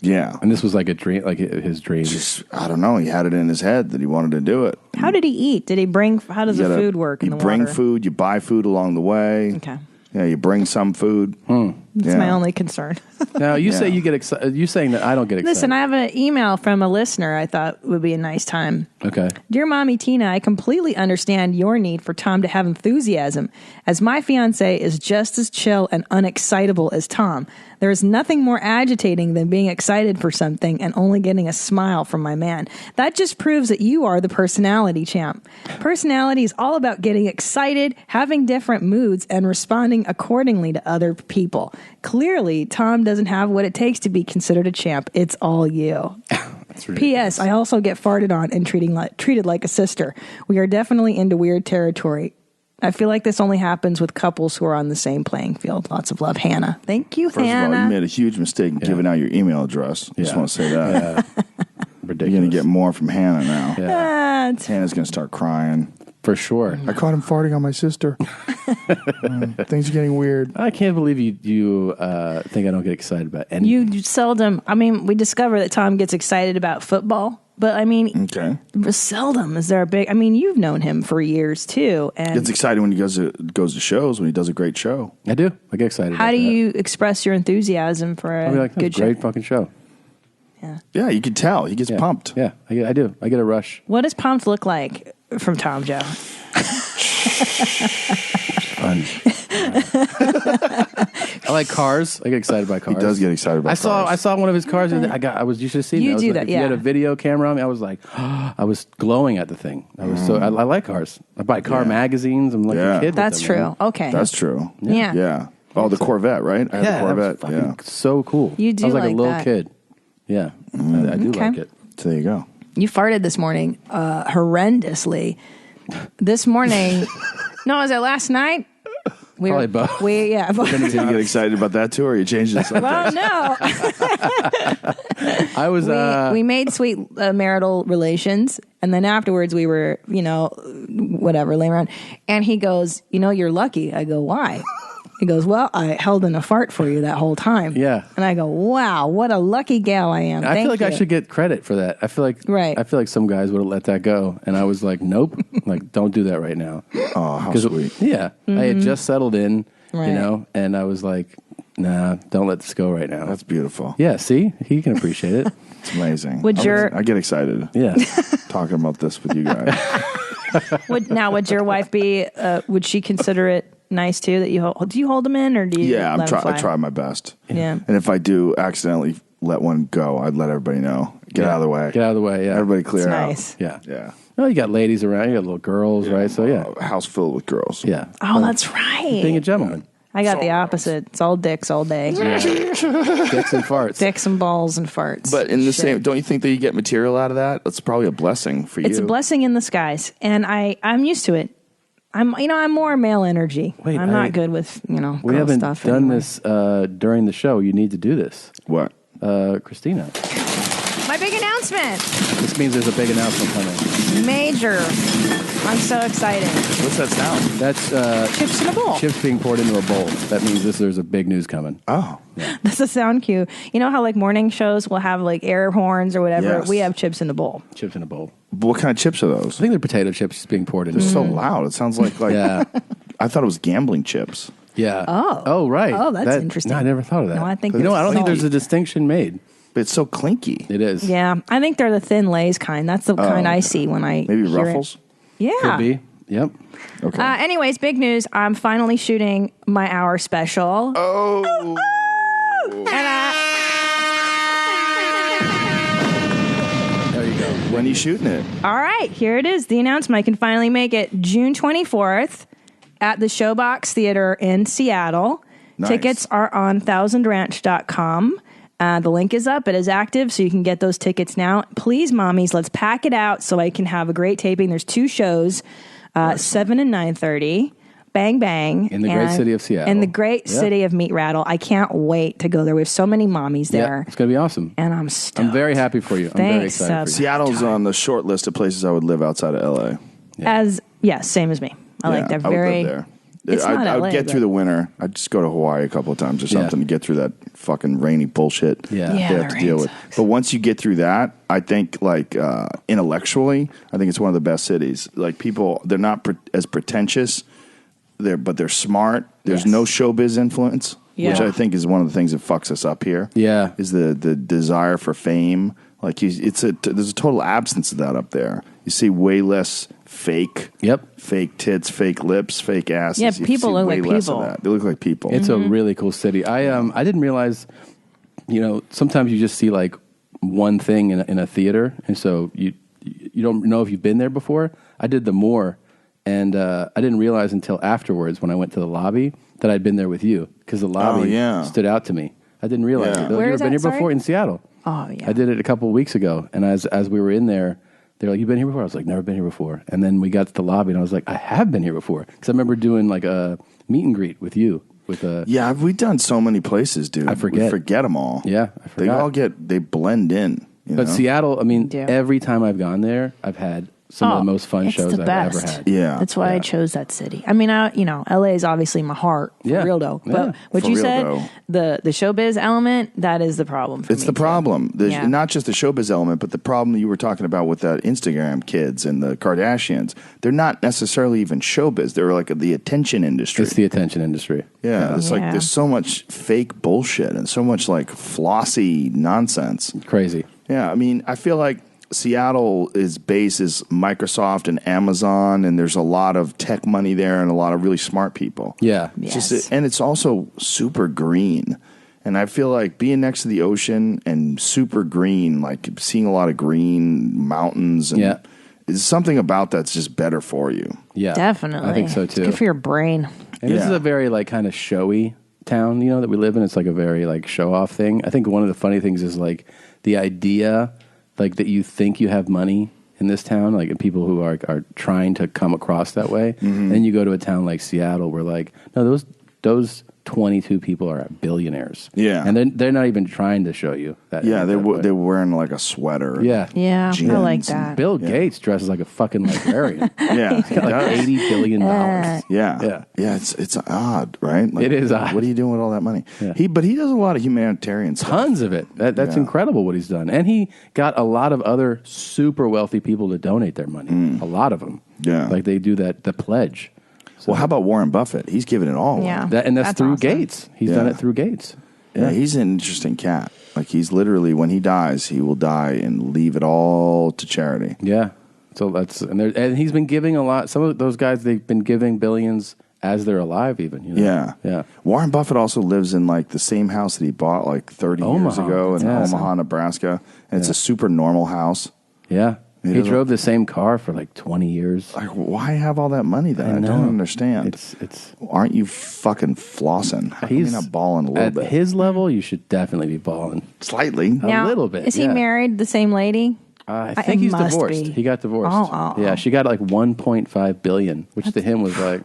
Speaker 3: Yeah.
Speaker 1: And this was like a dream, like his dream.
Speaker 3: I don't know. He had it in his head that he wanted to do it.
Speaker 2: How did he eat? Did he bring, how does the food work in
Speaker 3: You
Speaker 2: the
Speaker 3: bring
Speaker 2: water?
Speaker 3: food, you buy food along the way.
Speaker 2: Okay.
Speaker 3: Yeah, you bring some food.
Speaker 2: That's my only concern.
Speaker 1: Now, you say you get excited. You saying that I don't get excited.
Speaker 2: Listen, I have an email from a listener I thought would be a nice time.
Speaker 1: Okay.
Speaker 2: Dear Mommy Tina, I completely understand your need for Tom to have enthusiasm, as my fiance is just as chill and unexcitable as Tom. There is nothing more agitating than being excited for something and only getting a smile from my man. That just proves that you are the personality champ. Personality is all about getting excited, having different moods, and responding accordingly to other people. Clearly, Tom doesn't have what it takes to be considered a champ. It's all you. P.S. I also get farted on and treated like a sister. We are definitely into weird territory. I feel like this only happens with couples who are on the same playing field. Lots of love, Hannah. Thank you,
Speaker 3: First
Speaker 2: Hannah.
Speaker 3: of all, you made a huge mistake in giving out your email address. Just want to say that.
Speaker 1: Ridiculous.
Speaker 3: You're going to get more from Hannah now.
Speaker 2: It's
Speaker 3: Hannah's going to start crying.
Speaker 1: For sure.
Speaker 3: I caught him farting on my sister. Things are getting weird.
Speaker 1: I can't believe you think I don't get excited about anything.
Speaker 2: You seldom, I mean, we discover that Tom gets excited about football, but I mean, seldom is there a big, I mean, you've known him for years too. And
Speaker 3: Gets excited when he goes to shows, when he does a great show.
Speaker 1: I do. I get excited.
Speaker 2: how do you express your enthusiasm for
Speaker 1: I'll be
Speaker 2: a
Speaker 1: like,
Speaker 2: good show?
Speaker 1: great fucking show.
Speaker 3: Yeah, you can tell. He gets pumped.
Speaker 1: Yeah, I do. I get a rush.
Speaker 2: What does pumped look like from Tom Joe?
Speaker 1: Fun. I like cars. I get excited by cars.
Speaker 3: He does get excited by cars.
Speaker 1: I saw one of his cars. And you should have seen.
Speaker 2: You
Speaker 1: it. I was
Speaker 2: do
Speaker 1: like,
Speaker 2: that,
Speaker 1: if you had
Speaker 2: yeah.
Speaker 1: a video camera on me, I was like, I was glowing at the thing. I was I like cars. I buy car magazines. I'm like a kid. with
Speaker 2: That's
Speaker 1: them,
Speaker 2: true.
Speaker 1: man.
Speaker 2: Okay.
Speaker 3: That's true.
Speaker 2: Yeah.
Speaker 3: Yeah. Oh, the Corvette, right? I had the
Speaker 1: Yeah, that was
Speaker 3: Corvette.
Speaker 1: fucking
Speaker 3: Yeah.
Speaker 1: so cool.
Speaker 2: You do
Speaker 1: I was like
Speaker 2: like
Speaker 1: a little
Speaker 2: that.
Speaker 1: kid. Yeah, I do
Speaker 2: Okay.
Speaker 1: like it.
Speaker 3: So there you go.
Speaker 2: You farted this morning horrendously. This morning. No, was it last night?
Speaker 1: Probably both.
Speaker 2: Both.
Speaker 3: Did you get excited about that too, or are you changing the subject?
Speaker 2: Well, no.
Speaker 1: I was.
Speaker 2: We made sweet marital relations, and then afterwards we were, whatever, laying around. And he goes, you're lucky. I go, why? He goes, well, I held in a fart for you that whole time.
Speaker 1: Yeah.
Speaker 2: And I go, wow, what a lucky gal I am.
Speaker 1: I
Speaker 2: Thank
Speaker 1: feel like
Speaker 2: you.
Speaker 1: I should get credit for that. I feel like I feel like some guys would have let that go, and I was like, nope, like don't do that right now.
Speaker 3: Oh, how
Speaker 1: 'Cause
Speaker 3: sweet.
Speaker 1: Yeah, I had just settled in,
Speaker 2: Right.
Speaker 1: and I was like, nah, don't let this go right now.
Speaker 3: That's beautiful.
Speaker 1: Yeah, see, he can appreciate it.
Speaker 3: It's amazing.
Speaker 2: Would your-
Speaker 3: I get excited.
Speaker 1: Yeah,
Speaker 3: talking about this with you guys.
Speaker 2: Would your wife be, would she consider it nice too that you hold? Do you hold them in, or do you
Speaker 3: Yeah,
Speaker 2: let them fly?
Speaker 3: I try my best.
Speaker 2: Yeah.
Speaker 3: And if I do accidentally let one go, I'd let everybody know. Get out of the way.
Speaker 1: Get out of the way. Yeah,
Speaker 3: Everybody clear
Speaker 2: It's
Speaker 3: out.
Speaker 2: nice.
Speaker 1: Yeah,
Speaker 3: Yeah.
Speaker 1: Well, you got ladies around, you got little girls, right? So yeah,
Speaker 3: A house filled with girls.
Speaker 1: yeah.
Speaker 2: Oh, that's right.
Speaker 1: Being a gentleman,
Speaker 2: I got the opposite. It's all dicks all day.
Speaker 1: dicks and farts.
Speaker 2: Dicks and balls and farts.
Speaker 3: But in the
Speaker 2: Shit.
Speaker 3: same, don't you think that you get material out of that? That's probably a blessing for you.
Speaker 2: It's a blessing in disguise, and I'm used to it. I'm more male energy.
Speaker 1: Wait,
Speaker 2: I'm not good with
Speaker 1: We
Speaker 2: girl
Speaker 1: haven't
Speaker 2: stuff
Speaker 1: done
Speaker 2: anymore.
Speaker 1: this during the show. You need to do this.
Speaker 3: What?
Speaker 1: Christina.
Speaker 2: My big announcement,
Speaker 1: This means there's a big announcement coming.
Speaker 2: major. I'm so excited.
Speaker 3: What's that sound?
Speaker 1: That's
Speaker 2: Chips in a bowl.
Speaker 1: chips being poured into a bowl. That means there's a big news coming.
Speaker 3: Oh.
Speaker 2: That's a sound cue. You know how like morning shows will have like air horns or whatever.
Speaker 3: Yes.
Speaker 2: We have chips in the bowl.
Speaker 1: Chips in a bowl.
Speaker 3: What kind of chips are those?
Speaker 1: I think they're potato chips being poured into.
Speaker 3: They're so loud. It sounds like
Speaker 1: Yeah.
Speaker 3: I thought it was gambling chips.
Speaker 1: Yeah.
Speaker 2: Oh.
Speaker 1: Right.
Speaker 2: Oh, that's interesting.
Speaker 1: No, I never thought of that.
Speaker 2: No, I think
Speaker 1: I don't think
Speaker 2: that's
Speaker 1: there's a distinction made.
Speaker 3: But it's so clinky.
Speaker 1: It is.
Speaker 2: Yeah, I think they're the thin Lay's kind. That's the kind I
Speaker 3: okay.
Speaker 2: see when I
Speaker 3: Maybe
Speaker 2: hear
Speaker 3: Ruffles?
Speaker 2: It. Yeah.
Speaker 1: Could be. Yep.
Speaker 3: Okay.
Speaker 2: Anyways, big news. I'm finally shooting my hour special.
Speaker 3: Oh.
Speaker 2: And
Speaker 1: There you go.
Speaker 3: When are you shooting it?
Speaker 2: all right, here it is. The announcement. I can finally make it June 24th at the Showbox Theater in Seattle.
Speaker 3: Nice.
Speaker 2: Tickets are on thousandranch.com. The link is up. It is active, so you can get those tickets now. Please, mommies, let's pack it out so I can have a great taping. There's 2 shows. 7 and 9:30. Bang, bang.
Speaker 1: In the great city of Seattle.
Speaker 2: In the great city of Meat Rattle. I can't wait to go there. We have so many mommies there.
Speaker 1: Yeah, it's going to be awesome.
Speaker 2: And I'm stoked.
Speaker 1: I'm very happy for you. I'm very
Speaker 2: Thanks,
Speaker 1: excited for you.
Speaker 3: Seattle's on the short list of places I would live outside of LA.
Speaker 2: Same as me. I like they're
Speaker 3: I would
Speaker 2: very.
Speaker 3: live there.
Speaker 2: It's not
Speaker 3: I
Speaker 2: LA,
Speaker 3: would get
Speaker 2: but-
Speaker 3: through the winter. I'd just go to Hawaii a couple of times or something to get through that fucking rainy bullshit
Speaker 1: Yeah.
Speaker 3: they
Speaker 2: Yeah,
Speaker 3: have
Speaker 2: the
Speaker 3: to
Speaker 2: rain
Speaker 3: deal with. But once you get through that, I think like intellectually, I think it's one of the best cities. Like people, they're not as pretentious, but they're smart. There's no showbiz influence, which I think is one of the things that fucks us up here.
Speaker 1: Yeah,
Speaker 3: is the desire for fame. Like there's a total absence of that up there. You see way less fake. Fake tits, fake lips, fake asses.
Speaker 2: Yeah,
Speaker 3: You
Speaker 2: people
Speaker 3: see
Speaker 2: look
Speaker 3: way
Speaker 2: like
Speaker 3: less of
Speaker 2: people.
Speaker 3: that. They look like people.
Speaker 1: It's a really cool city. I didn't realize, sometimes you just see like one thing in a theater, and so you don't know if you've been there before. I did the more, and I didn't realize until afterwards when I went to the lobby that I'd been there with you because the lobby stood out to me. I didn't realize it.
Speaker 2: Where
Speaker 1: You've
Speaker 2: is
Speaker 1: been
Speaker 2: that,
Speaker 1: here before
Speaker 2: sorry?
Speaker 1: in Seattle.
Speaker 2: Oh, yeah.
Speaker 1: I did it a couple of weeks ago, and as we were in there, they're like, "You've been here before?" I was like, "Never been here before." And then we got to the lobby, and I was like, "I have been here before," because I remember doing like a meet and greet with you.
Speaker 3: Yeah, we've done so many places, dude.
Speaker 1: I forget.
Speaker 3: We forget them all.
Speaker 1: Yeah, I forgot.
Speaker 3: They blend in.
Speaker 1: But
Speaker 3: know?
Speaker 1: Seattle, I mean, every time I've gone there, I've had some of the most fun
Speaker 2: it's
Speaker 1: shows
Speaker 2: the
Speaker 1: I've
Speaker 2: best.
Speaker 1: ever had.
Speaker 3: Yeah.
Speaker 2: That's why I chose that city. I mean, LA is obviously my heart, for real though. But
Speaker 3: Yeah.
Speaker 2: what
Speaker 3: For
Speaker 2: you
Speaker 3: real,
Speaker 2: said,
Speaker 3: though.
Speaker 2: the showbiz element, that is the problem for
Speaker 3: It's
Speaker 2: me.
Speaker 3: the problem. There's
Speaker 2: Yeah.
Speaker 3: not just the showbiz element, but the problem you were talking about with that Instagram kids and the Kardashians. They're not necessarily even showbiz. They're like the attention industry.
Speaker 1: It's the attention industry.
Speaker 3: Yeah, it's like there's so much fake bullshit and so much like flossy nonsense.
Speaker 1: Crazy.
Speaker 3: Yeah, I mean, I feel like Seattle's base is Microsoft and Amazon, and there's a lot of tech money there and a lot of really smart people.
Speaker 1: Yeah.
Speaker 3: And it's also super green. And I feel like being next to the ocean and super green, like seeing a lot of green mountains, and is something about that's just better for you.
Speaker 1: Yeah,
Speaker 2: Definitely.
Speaker 1: I think so
Speaker 2: It's
Speaker 1: too.
Speaker 2: good for your brain.
Speaker 1: And this is a very like kind of showy town, that we live in. It's like a very like show off thing. I think one of the funny things is like the idea like that you think you have money in this town, like and people who are trying to come across that way. And then you go to a town like Seattle where like, no, those 22 people are billionaires.
Speaker 3: Yeah.
Speaker 1: And they're not even trying to show you that.
Speaker 3: Yeah, they're wearing like a sweater.
Speaker 1: Yeah.
Speaker 2: Yeah,
Speaker 3: jeans
Speaker 2: I like that.
Speaker 1: Bill Gates dresses like a fucking librarian.
Speaker 3: Yeah,
Speaker 1: He's got like $80 billion.
Speaker 3: Yeah. It's odd, right? Like,
Speaker 1: It is odd.
Speaker 3: What are you doing with all that money?
Speaker 1: Yeah.
Speaker 3: But he does a lot of humanitarian stuff.
Speaker 1: Tons of it. That's incredible what he's done. And he got a lot of other super wealthy people to donate their money. A lot of them.
Speaker 3: Yeah.
Speaker 1: Like they do the pledge.
Speaker 3: Well, how about Warren Buffett? He's giving it all away.
Speaker 2: Yeah.
Speaker 1: That's through
Speaker 2: awesome.
Speaker 1: Gates. He's done it through Gates.
Speaker 3: Yeah, he's an interesting cat. Like he's literally, when he dies, he will die and leave it all to charity.
Speaker 1: Yeah. So and he's been giving a lot. Some of those guys, they've been giving billions as they're alive even.
Speaker 3: Yeah. Warren Buffett also lives in like the same house that he bought like 30 years
Speaker 1: Omaha.
Speaker 3: ago in
Speaker 1: Yeah.
Speaker 3: Omaha, Nebraska. And it's a super normal house.
Speaker 1: Yeah.
Speaker 3: He
Speaker 1: He
Speaker 3: doesn't-
Speaker 1: drove the same car for like 20 years.
Speaker 3: Like, why have all that money then? I
Speaker 1: know.
Speaker 3: don't understand.
Speaker 1: It's
Speaker 3: Aren't you fucking flossing? How come you're not balling a little
Speaker 1: at
Speaker 3: bit?
Speaker 1: his level, you should definitely be balling.
Speaker 3: Slightly.
Speaker 2: Now,
Speaker 1: a little bit.
Speaker 2: Is he married the same lady?
Speaker 1: I think he's
Speaker 2: must
Speaker 1: divorced.
Speaker 2: be.
Speaker 1: He got divorced.
Speaker 2: Oh.
Speaker 1: Yeah, she got like 1.5 billion, which to him was like,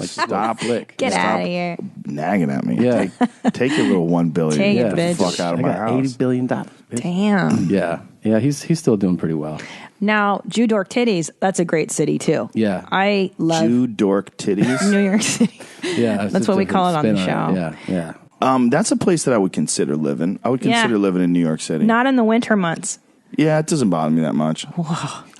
Speaker 3: Stop.
Speaker 1: Flick.
Speaker 2: Get
Speaker 3: Stop
Speaker 2: out of here.
Speaker 3: nagging at me.
Speaker 1: Yeah.
Speaker 3: Take your little $1 billion.
Speaker 2: Take it,
Speaker 3: Get the
Speaker 2: bitch.
Speaker 3: fuck out of
Speaker 1: I
Speaker 3: my
Speaker 1: got
Speaker 3: house.
Speaker 1: $80 billion.
Speaker 2: Damn.
Speaker 1: Yeah, he's still doing pretty well.
Speaker 2: Now, Jew Dork Titties, that's a great city too.
Speaker 1: Yeah.
Speaker 2: I love
Speaker 3: Jew dork titties.
Speaker 2: New York City.
Speaker 1: Yeah,
Speaker 2: That's what we call it on the show.
Speaker 1: Yeah.
Speaker 3: That's a place that I would consider living. I would consider living in New York City.
Speaker 2: Not in the winter months.
Speaker 3: Yeah, it doesn't bother me that much.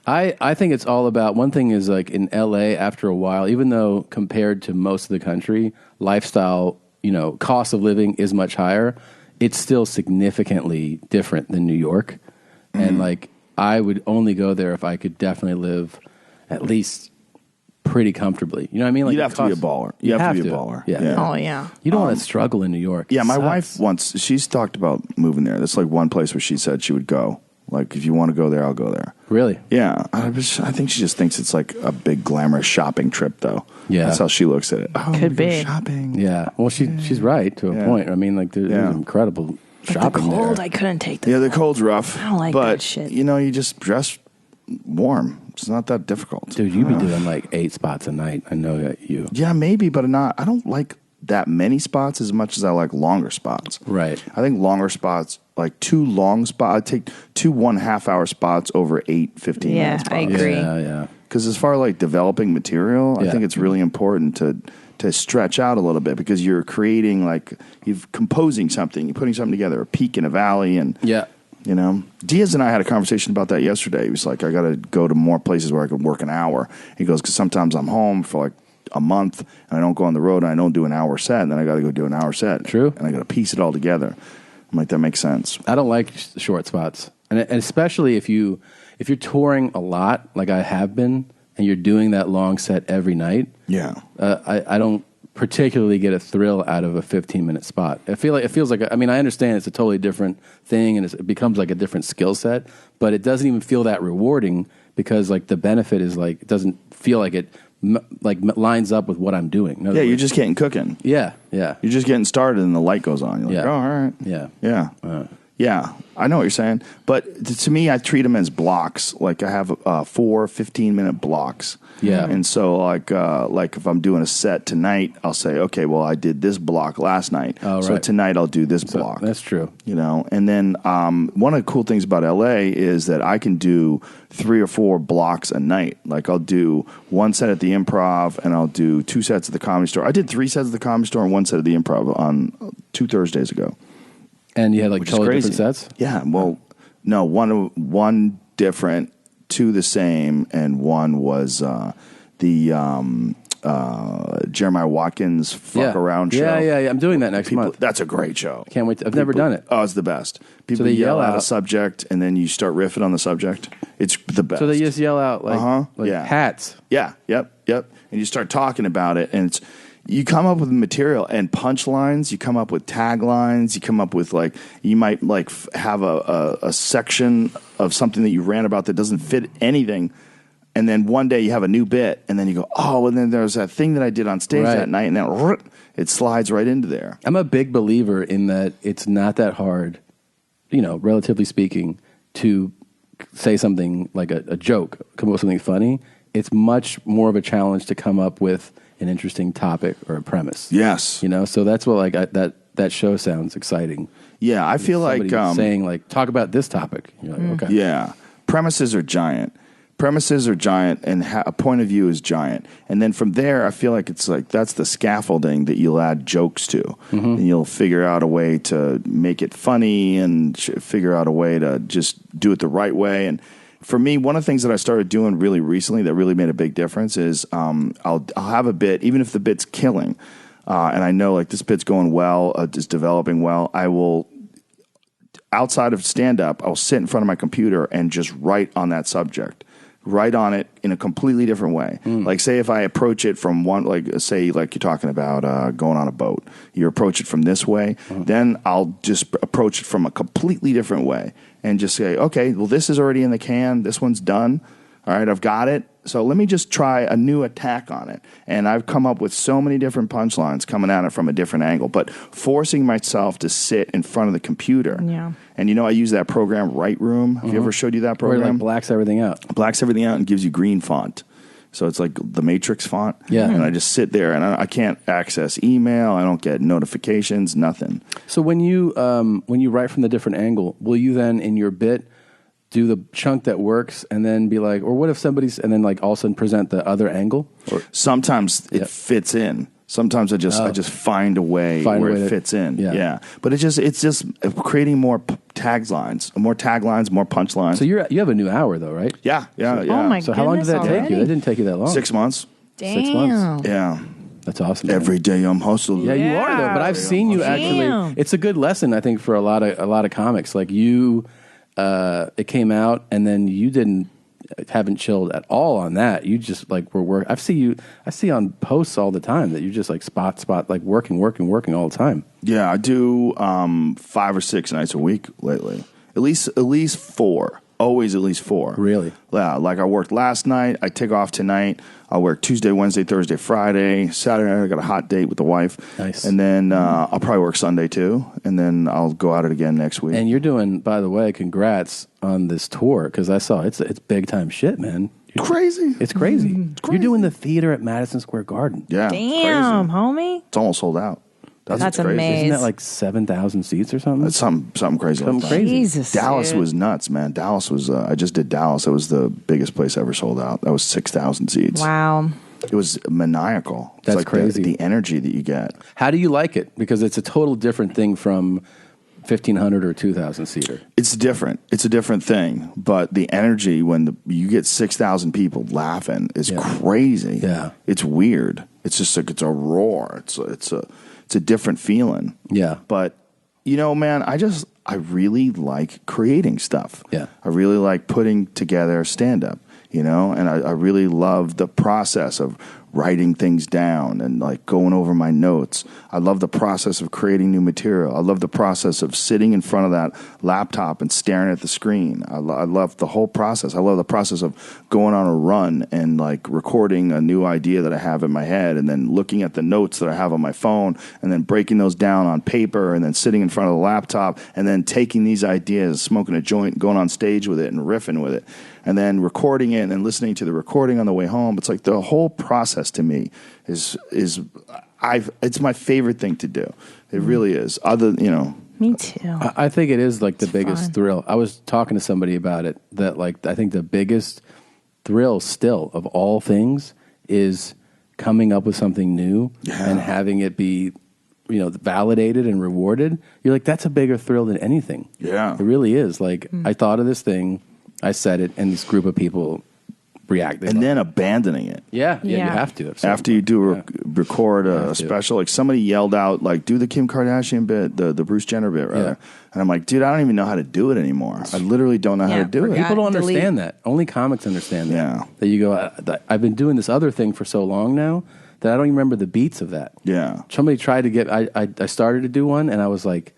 Speaker 1: I think it's all about, one thing is like in LA after a while, even though compared to most of the country, lifestyle, cost of living is much higher, it's still significantly different than New York. And like, I would only go there if I could definitely live at least pretty comfortably. You know what I mean? Like
Speaker 3: You'd have to be a baller. You have to be a baller.
Speaker 1: Yeah.
Speaker 2: Oh, yeah.
Speaker 1: You don't want to struggle in New York.
Speaker 3: Yeah,
Speaker 1: It
Speaker 3: my
Speaker 1: sucks.
Speaker 3: wife once, she's talked about moving there. That's like one place where she said she would go. Like, if you want to go there, I'll go there.
Speaker 1: Really?
Speaker 3: Yeah. I think she just thinks it's like a big glamorous shopping trip, though.
Speaker 1: Yeah.
Speaker 3: That's how she looks at it. Oh,
Speaker 2: Could
Speaker 3: we go
Speaker 2: be.
Speaker 3: shopping.
Speaker 1: Yeah. Well, she's right to a point. I mean, like, there's incredible
Speaker 2: But
Speaker 1: shopping
Speaker 2: the cold,
Speaker 1: there.
Speaker 2: I couldn't take the
Speaker 3: Yeah, the cold's rough.
Speaker 2: I don't like
Speaker 3: but,
Speaker 2: that shit.
Speaker 3: you just dress warm. It's not that difficult.
Speaker 1: Dude, you be doing like 8 spots a night. I know that you.
Speaker 3: Yeah, maybe, but I don't like that many spots as much as I like longer spots.
Speaker 1: Right.
Speaker 3: I think longer spots, like 2 long spots, I take 2 1.5-hour spots over 8 15-minute spots.
Speaker 2: I agree.
Speaker 1: Yeah.
Speaker 3: Because as far as like developing material, I think it's really important to stretch out a little bit because you're creating you're composing something, you're putting something together, a peak and a valley, and you know, Diaz and I had a conversation about that yesterday. He was like, I got to go to more places where I can work an hour. He goes, because sometimes I'm home for like a month and I don't go on the road and I don't do an hour set, and then I got to go do an hour set.
Speaker 1: True.
Speaker 3: And I got to piece it all together. I'm like, that makes sense.
Speaker 1: I don't like short spots, and especially if you're touring a lot, like I have been, and you're doing that long set every night.
Speaker 3: Yeah.
Speaker 1: I don't particularly get a thrill out of a 15-minute spot. I feel like it feels like I understand it's a totally different thing and it becomes like a different skill set, but it doesn't even feel that rewarding because like the benefit is like it doesn't feel like it lines up with what I'm doing.
Speaker 3: Yeah, you're just getting cooking.
Speaker 1: Yeah.
Speaker 3: You're just getting started and the light goes on. You're like, oh, all right.
Speaker 1: Yeah.
Speaker 3: Yeah, I know what you're saying. But to me, I treat them as blocks. Like I have 4 15-minute blocks.
Speaker 1: Yeah.
Speaker 3: And so like if I'm doing a set tonight, I'll say, okay, well, I did this block last night.
Speaker 1: Oh,
Speaker 3: so
Speaker 1: right.
Speaker 3: tonight I'll do this block.
Speaker 1: That's true.
Speaker 3: You know, and then one of the cool things about LA is that I can do 3 or 4 blocks a night. Like I'll do 1 set at the Improv and I'll do 2 sets at the Comedy Store. I did 3 sets at the Comedy Store and 1 set at the Improv on 2 Thursdays ago.
Speaker 1: And you had like totally different sets?
Speaker 3: Yeah. Well, no, one different, 2 the same, and 1 was the Jeremiah Watkins fuck around show.
Speaker 1: Yeah. I'm doing that next month.
Speaker 3: That's a great show.
Speaker 1: Can't wait. I've never done it.
Speaker 3: Oh, it's the best. People
Speaker 1: they
Speaker 3: yell out a subject, and then you start riffing on the subject. It's the best.
Speaker 1: So they just yell out like hats.
Speaker 3: Yeah. Yep. And you start talking about it, and you come up with material and punchlines. You come up with taglines. You come up with you might have a section of something that you ran about that doesn't fit anything. And then one day you have a new bit, and then you go, oh, and then there's that thing that I did on stage that night, and then it slides right into there.
Speaker 1: I'm a big believer in that it's not that hard, relatively speaking, to say something like a joke, come up with something funny. It's much more of a challenge to come up with an interesting topic or a premise.
Speaker 3: Yes.
Speaker 1: So that's what that show sounds exciting.
Speaker 3: Yeah, I feel like
Speaker 1: saying talk about this topic. You're like, okay.
Speaker 3: Yeah. Premises are giant. And a point of view is giant. And then from there, I feel like it's like that's the scaffolding that you'll add jokes to. Mm-hmm. And you'll figure out a way to make it funny and figure out a way to just do it the right way. And for me, one of the things that I started doing really recently that really made a big difference is I'll have a bit, even if the bit's killing, and I know this bit's going well, it's developing well, I will, outside of stand-up, I'll sit in front of my computer and just write on that subject. Write on it in a completely different way. Like, say if I approach it from say you're talking about going on a boat. You approach it from this way, then I'll just approach it from a completely different way and just say, okay, well, this is already in the can. This one's done. All right, I've got it. So let me just try a new attack on it. And I've come up with so many different punchlines coming at it from a different angle, but forcing myself to sit in front of the computer.
Speaker 2: Yeah.
Speaker 3: And I use that program, Right Room. Have you ever showed you that program?
Speaker 1: Where it blacks everything out.
Speaker 3: Blacks everything out and gives you green font. So it's like the Matrix font.
Speaker 1: Yeah.
Speaker 3: And I just sit there and I can't access email. I don't get notifications, nothing.
Speaker 1: So when you write from the different angle, will you then in your bit do the chunk that works and then be like, or what if somebody's, and then all of a sudden present the other angle? Or
Speaker 3: sometimes it fits in. Sometimes I just find a way where it fits in. Yeah. But it's just creating more taglines, more punchlines.
Speaker 1: So you have a new hour though, right?
Speaker 3: Yeah.
Speaker 2: Oh my
Speaker 1: So how long did that take you? That didn't take you that long.
Speaker 3: 6 months.
Speaker 2: Damn.
Speaker 1: 6 months.
Speaker 3: Yeah.
Speaker 1: That's awesome.
Speaker 3: Every day I'm hustling.
Speaker 1: Yeah, you are though. But I've seen you actually. It's a good lesson, I think, for a lot of comics. Like you, it came out, and then you haven't chilled at all on that. You just were I see on posts all the time that you just spot working all the time.
Speaker 3: Yeah, I do 5 or 6 nights a week lately. At least 4. Always at least 4.
Speaker 1: Really?
Speaker 3: Yeah, I worked last night. I take off tonight. I'll work Tuesday, Wednesday, Thursday, Friday. Saturday, I got a hot date with the wife.
Speaker 1: Nice.
Speaker 3: And then I'll probably work Sunday too. And then I'll go at it again next week.
Speaker 1: And you're doing, by the way, congrats on this tour, because I saw it's big time shit, man.
Speaker 3: Crazy.
Speaker 1: It's crazy. You're doing the theater at Madison Square Garden.
Speaker 3: Yeah.
Speaker 2: Damn, homie.
Speaker 3: It's almost sold out.
Speaker 2: That's
Speaker 3: crazy.
Speaker 2: amazing.
Speaker 1: Isn't that like 7,000 seats or something?
Speaker 3: It's something crazy.
Speaker 1: Something
Speaker 3: like that.
Speaker 1: crazy.
Speaker 2: Jesus,
Speaker 3: Dallas
Speaker 2: dude.
Speaker 3: was nuts, man. Dallas was. I just did Dallas. It was the biggest place ever sold out. That was 6,000 seats.
Speaker 2: Wow.
Speaker 3: It was maniacal. It's
Speaker 1: That's
Speaker 3: like
Speaker 1: crazy.
Speaker 3: The energy that you get.
Speaker 1: How do you like it? Because it's a total different thing from 1,500 or 2,000 seater.
Speaker 3: It's different. It's a different thing. But the energy when you get 6,000 people laughing is crazy.
Speaker 1: Yeah.
Speaker 3: It's weird. It's just like it's a roar. It's a different feeling.
Speaker 1: Yeah.
Speaker 3: But you know, man, I really like creating stuff.
Speaker 1: Yeah.
Speaker 3: I really like putting together stand up, you know, and I really love the process of writing things down and like going over my notes. I love the process of creating new material. I love the process of sitting in front of that laptop and staring at the screen. I love the whole process. I love the process of going on a run and like recording a new idea that I have in my head and then looking at the notes that I have on my phone and then breaking those down on paper and then sitting in front of the laptop and then taking these ideas, smoking a joint, going on stage with it and riffing with it and then recording it and listening to the recording on the way home. It's like the whole process to me is it's my favorite thing to do. It really is.
Speaker 2: Me too.
Speaker 1: I think it is like the biggest
Speaker 2: fun.
Speaker 1: thrill. I was talking to somebody about it that like I think the biggest thrill still of all things is coming up with something new and having it be validated and rewarded. You're like, that's a bigger thrill than anything.
Speaker 3: Yeah.
Speaker 1: It really is. Like I thought of this thing, I said it, and this group of people reacted.
Speaker 3: And then abandoning it.
Speaker 1: Yeah, you have to.
Speaker 3: After you do record a special, like somebody yelled out, like, do the Kim Kardashian bit, the Bruce Jenner bit, rather. And I'm like, dude, I don't even know how to do it anymore. I literally don't know how to do it.
Speaker 1: People don't understand that. Only comics understand that.
Speaker 3: Yeah.
Speaker 1: That you go, I've been doing this other thing for so long now that I don't even remember the beats of that.
Speaker 3: Yeah.
Speaker 1: Somebody tried to get, I started to do one, and I was like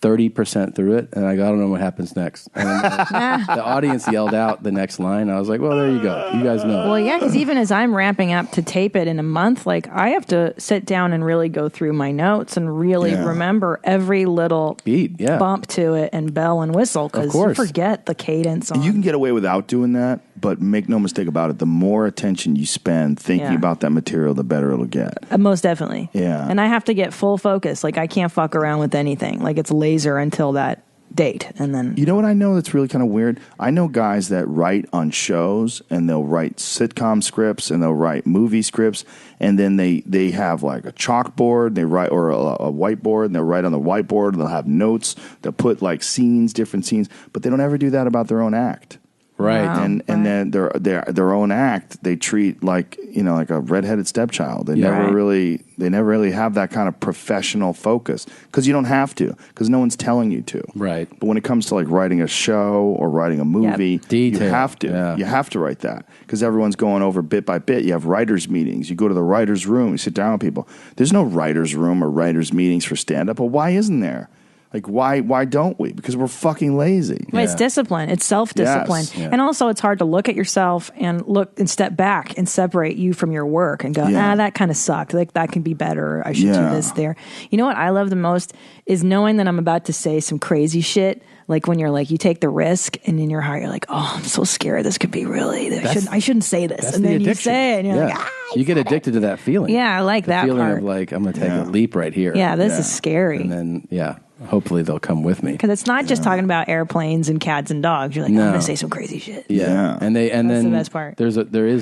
Speaker 1: 30% through it, and I don't know what happens next. And the audience yelled out the next line. I was like, well, there you go. You guys know.
Speaker 2: Well, yeah, because even as I'm ramping up to tape it in a month, like I have to sit down and really go through my notes and really remember every little
Speaker 1: beat,
Speaker 2: bump to it and bell and whistle because you forget the cadence on.
Speaker 3: You can get away without doing that, but make no mistake about it, the more attention you spend thinking about that material, the better it'll get.
Speaker 2: Most definitely.
Speaker 3: Yeah.
Speaker 2: And I have to get full focus. Like I can't fuck around with anything. Like it's laser until that date. And then
Speaker 3: you know what I know that's really kind of weird? I know guys that write on shows and they'll write sitcom scripts and they'll write movie scripts and then they have like a chalkboard, they write or a whiteboard and they'll write on the whiteboard and they'll have notes, they'll put like scenes, different scenes, but they don't ever do that about their own act.
Speaker 1: Right.
Speaker 2: Wow.
Speaker 3: And then their own act they treat like like a redheaded stepchild. They never really have that kind of professional focus because you don't have to because no one's telling you to.
Speaker 1: Right.
Speaker 3: But when it comes to like writing a show or writing a movie, you have to.
Speaker 1: Yeah.
Speaker 3: You have to write that because everyone's going over bit by bit. You have writers' meetings. You go to the writers' room. You sit down with people. There's no writers' room or writers' meetings for stand-up. Well, why isn't there? Like, why don't we? Because we're fucking lazy.
Speaker 2: Well, it's discipline. It's self-discipline.
Speaker 3: Yes. Yeah.
Speaker 2: And also it's hard to look at yourself and look and step back and separate you from your work and go, that kind of sucked. Like that can be better. I should do this there. You know what I love the most is knowing that I'm about to say some crazy shit. Like when you're like, you take the risk and in your heart, you're like, oh, I'm so scared. This could be really, I shouldn't say this. And then you say it and you're like,
Speaker 1: you get addicted to that feeling.
Speaker 2: Yeah, I like that
Speaker 1: feeling
Speaker 2: part.
Speaker 1: of like, I'm going to take a leap right here.
Speaker 2: Yeah, this is scary.
Speaker 1: And then, hopefully they'll come with me.
Speaker 2: Because it's not just talking about airplanes and cats and dogs. You're like, I'm going to say some crazy shit.
Speaker 1: Yeah. And
Speaker 2: that's
Speaker 1: then
Speaker 2: the best part.
Speaker 1: there is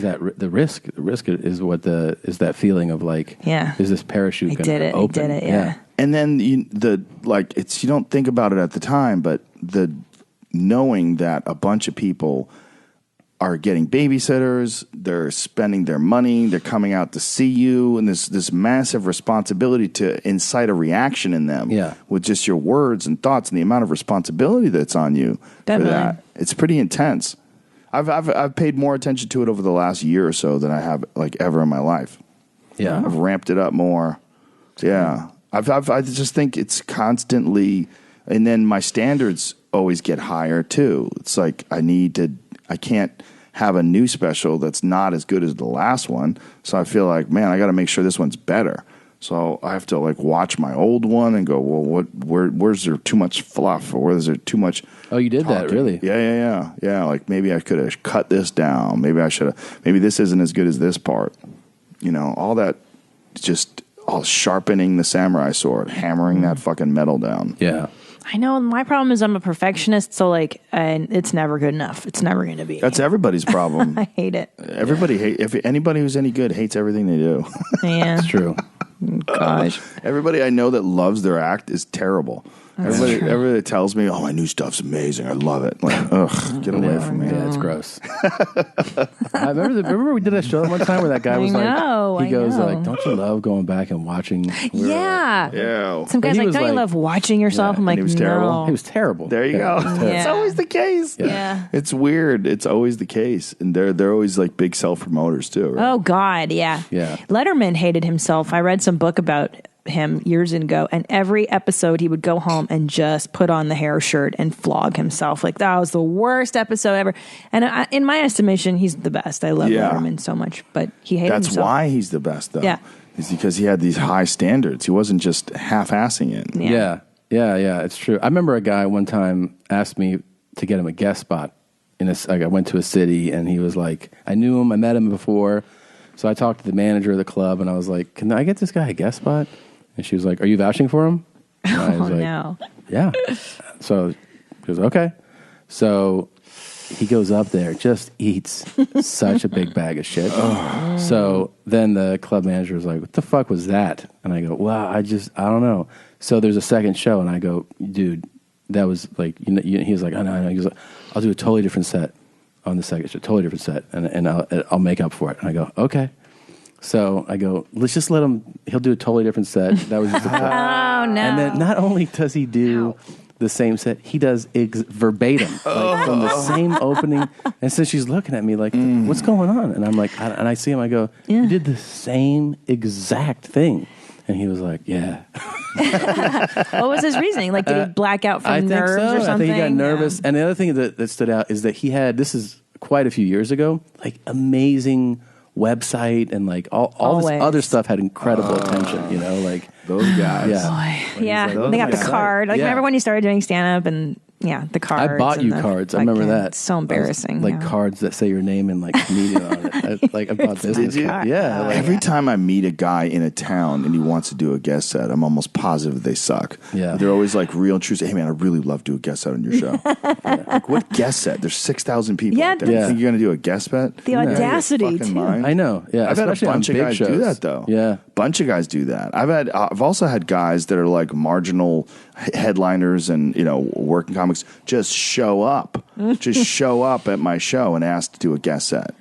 Speaker 1: the risk. The risk is that feeling of like, is this parachute going to open?
Speaker 2: I did it, yeah.
Speaker 3: And then you don't think about it at the time, but the knowing that a bunch of people are getting babysitters, they're spending their money, they're coming out to see you, and this massive responsibility to incite a reaction in them with just your words and thoughts and the amount of responsibility that's on you for that. It's pretty intense. I've paid more attention to it over the last year or so than I have like ever in my life.
Speaker 1: Yeah.
Speaker 3: I've ramped it up more. Yeah. I just think it's constantly, and then my standards always get higher too. It's like I can't have a new special that's not as good as the last one. So I feel like, man, I got to make sure this one's better. So I have to like watch my old one and go, well, where's there too much fluff, or where's there too much?
Speaker 1: Oh, you did that, really?
Speaker 3: Yeah. Like maybe I could have cut this down. Maybe I should have. Maybe this isn't as good as this part. You know, all that, just all sharpening the samurai sword, hammering that fucking metal down.
Speaker 1: Yeah.
Speaker 2: I know my problem is I'm a perfectionist, so like, and it's never good enough. It's never going to be.
Speaker 3: That's everybody's problem.
Speaker 2: I hate it.
Speaker 3: If anybody who's any good hates everything they do.
Speaker 2: Yeah,
Speaker 1: it's true.
Speaker 2: Gosh,
Speaker 3: everybody I know that loves their act is terrible. Everybody that tells me, "Oh, my new stuff's amazing. I love it." Like, ugh, get away from me.
Speaker 1: Yeah, it's gross. I remember we did a show one time where that guy was
Speaker 2: I
Speaker 1: goes
Speaker 2: know.
Speaker 1: like, "Don't you love going back and watching?"
Speaker 2: Yeah. Some guy's like, "Don't you love watching yourself?" I'm like,
Speaker 3: he was
Speaker 2: no.
Speaker 3: terrible.
Speaker 1: He was terrible.
Speaker 3: There you go. It's always the case.
Speaker 2: Yeah.
Speaker 3: It's weird. It's always the case, and they're always like big self promoters too. Right?
Speaker 2: Oh God, yeah.
Speaker 3: Yeah.
Speaker 2: Letterman hated himself. I read some book about him years ago, and every episode he would go home and just put on the hair shirt and flog himself. Like, that was the worst episode ever. And in my estimation, he's the best. I love Letterman so much, but he hated
Speaker 3: That's
Speaker 2: himself.
Speaker 3: why he's the best, though.
Speaker 2: Yeah.
Speaker 3: It's because he had these high standards. He wasn't just half-assing it.
Speaker 1: Yeah, it's true. I remember a guy one time asked me to get him a guest spot. I went to a city, and he was like, I knew him, I met him before. So I talked to the manager of the club, and I was like, can I get this guy a guest spot? And she was like, are you vouching for him? And I was
Speaker 2: no.
Speaker 1: Yeah. So he goes, okay. So he goes up there, just eats such a big bag of shit. So then the club manager was like, what the fuck was that? And I go, well, I don't know. So there's a second show, and I go, dude, that was like, he was like, I know. He goes, I'll do a totally different set on the second show, totally different set, and I'll make up for it. And I go, okay. So I go, let's just let him, he'll do a totally different set. That was just a set.
Speaker 2: Oh, no.
Speaker 1: And then not only does he do the same set, he does verbatim, like from the same opening. And so she's looking at me like, what's going on? And I'm like, and I see him, I go, you did the same exact thing. And he was like, yeah.
Speaker 2: What was his reasoning? Like, did he black out from
Speaker 1: I think
Speaker 2: nerves
Speaker 1: so.
Speaker 2: or something?
Speaker 1: I think he got nervous. And the other thing that stood out is that he had, this is quite a few years ago, like amazing website, and like all this other stuff had incredible attention, like
Speaker 3: those guys.
Speaker 2: Yeah, they got the card. Like, remember when you started doing stand-up and the cards?
Speaker 1: I bought you
Speaker 2: and
Speaker 1: cards. I remember that.
Speaker 2: It's so embarrassing.
Speaker 1: Like cards that say your name and like comedian on it. I bought this.
Speaker 3: Did you?
Speaker 1: Yeah.
Speaker 3: Every time I meet a guy in a town and he wants to do a guest set, I'm almost positive they suck.
Speaker 1: Yeah.
Speaker 3: They're always like real and true. Say, hey man, I really love to do a guest set on your show. Like, what guest set? There's 6,000 people out there. You think you're going to do a guest set?
Speaker 2: The audacity, too.
Speaker 3: Mind?
Speaker 1: I know. Yeah.
Speaker 3: I've had a
Speaker 1: especially on
Speaker 3: bunch of
Speaker 1: big
Speaker 3: guys
Speaker 1: shows.
Speaker 3: do that though.
Speaker 1: Yeah.
Speaker 3: Bunch of guys do that. I've also had guys that are like marginal headliners and working comics just show up at my show and ask to do a guest set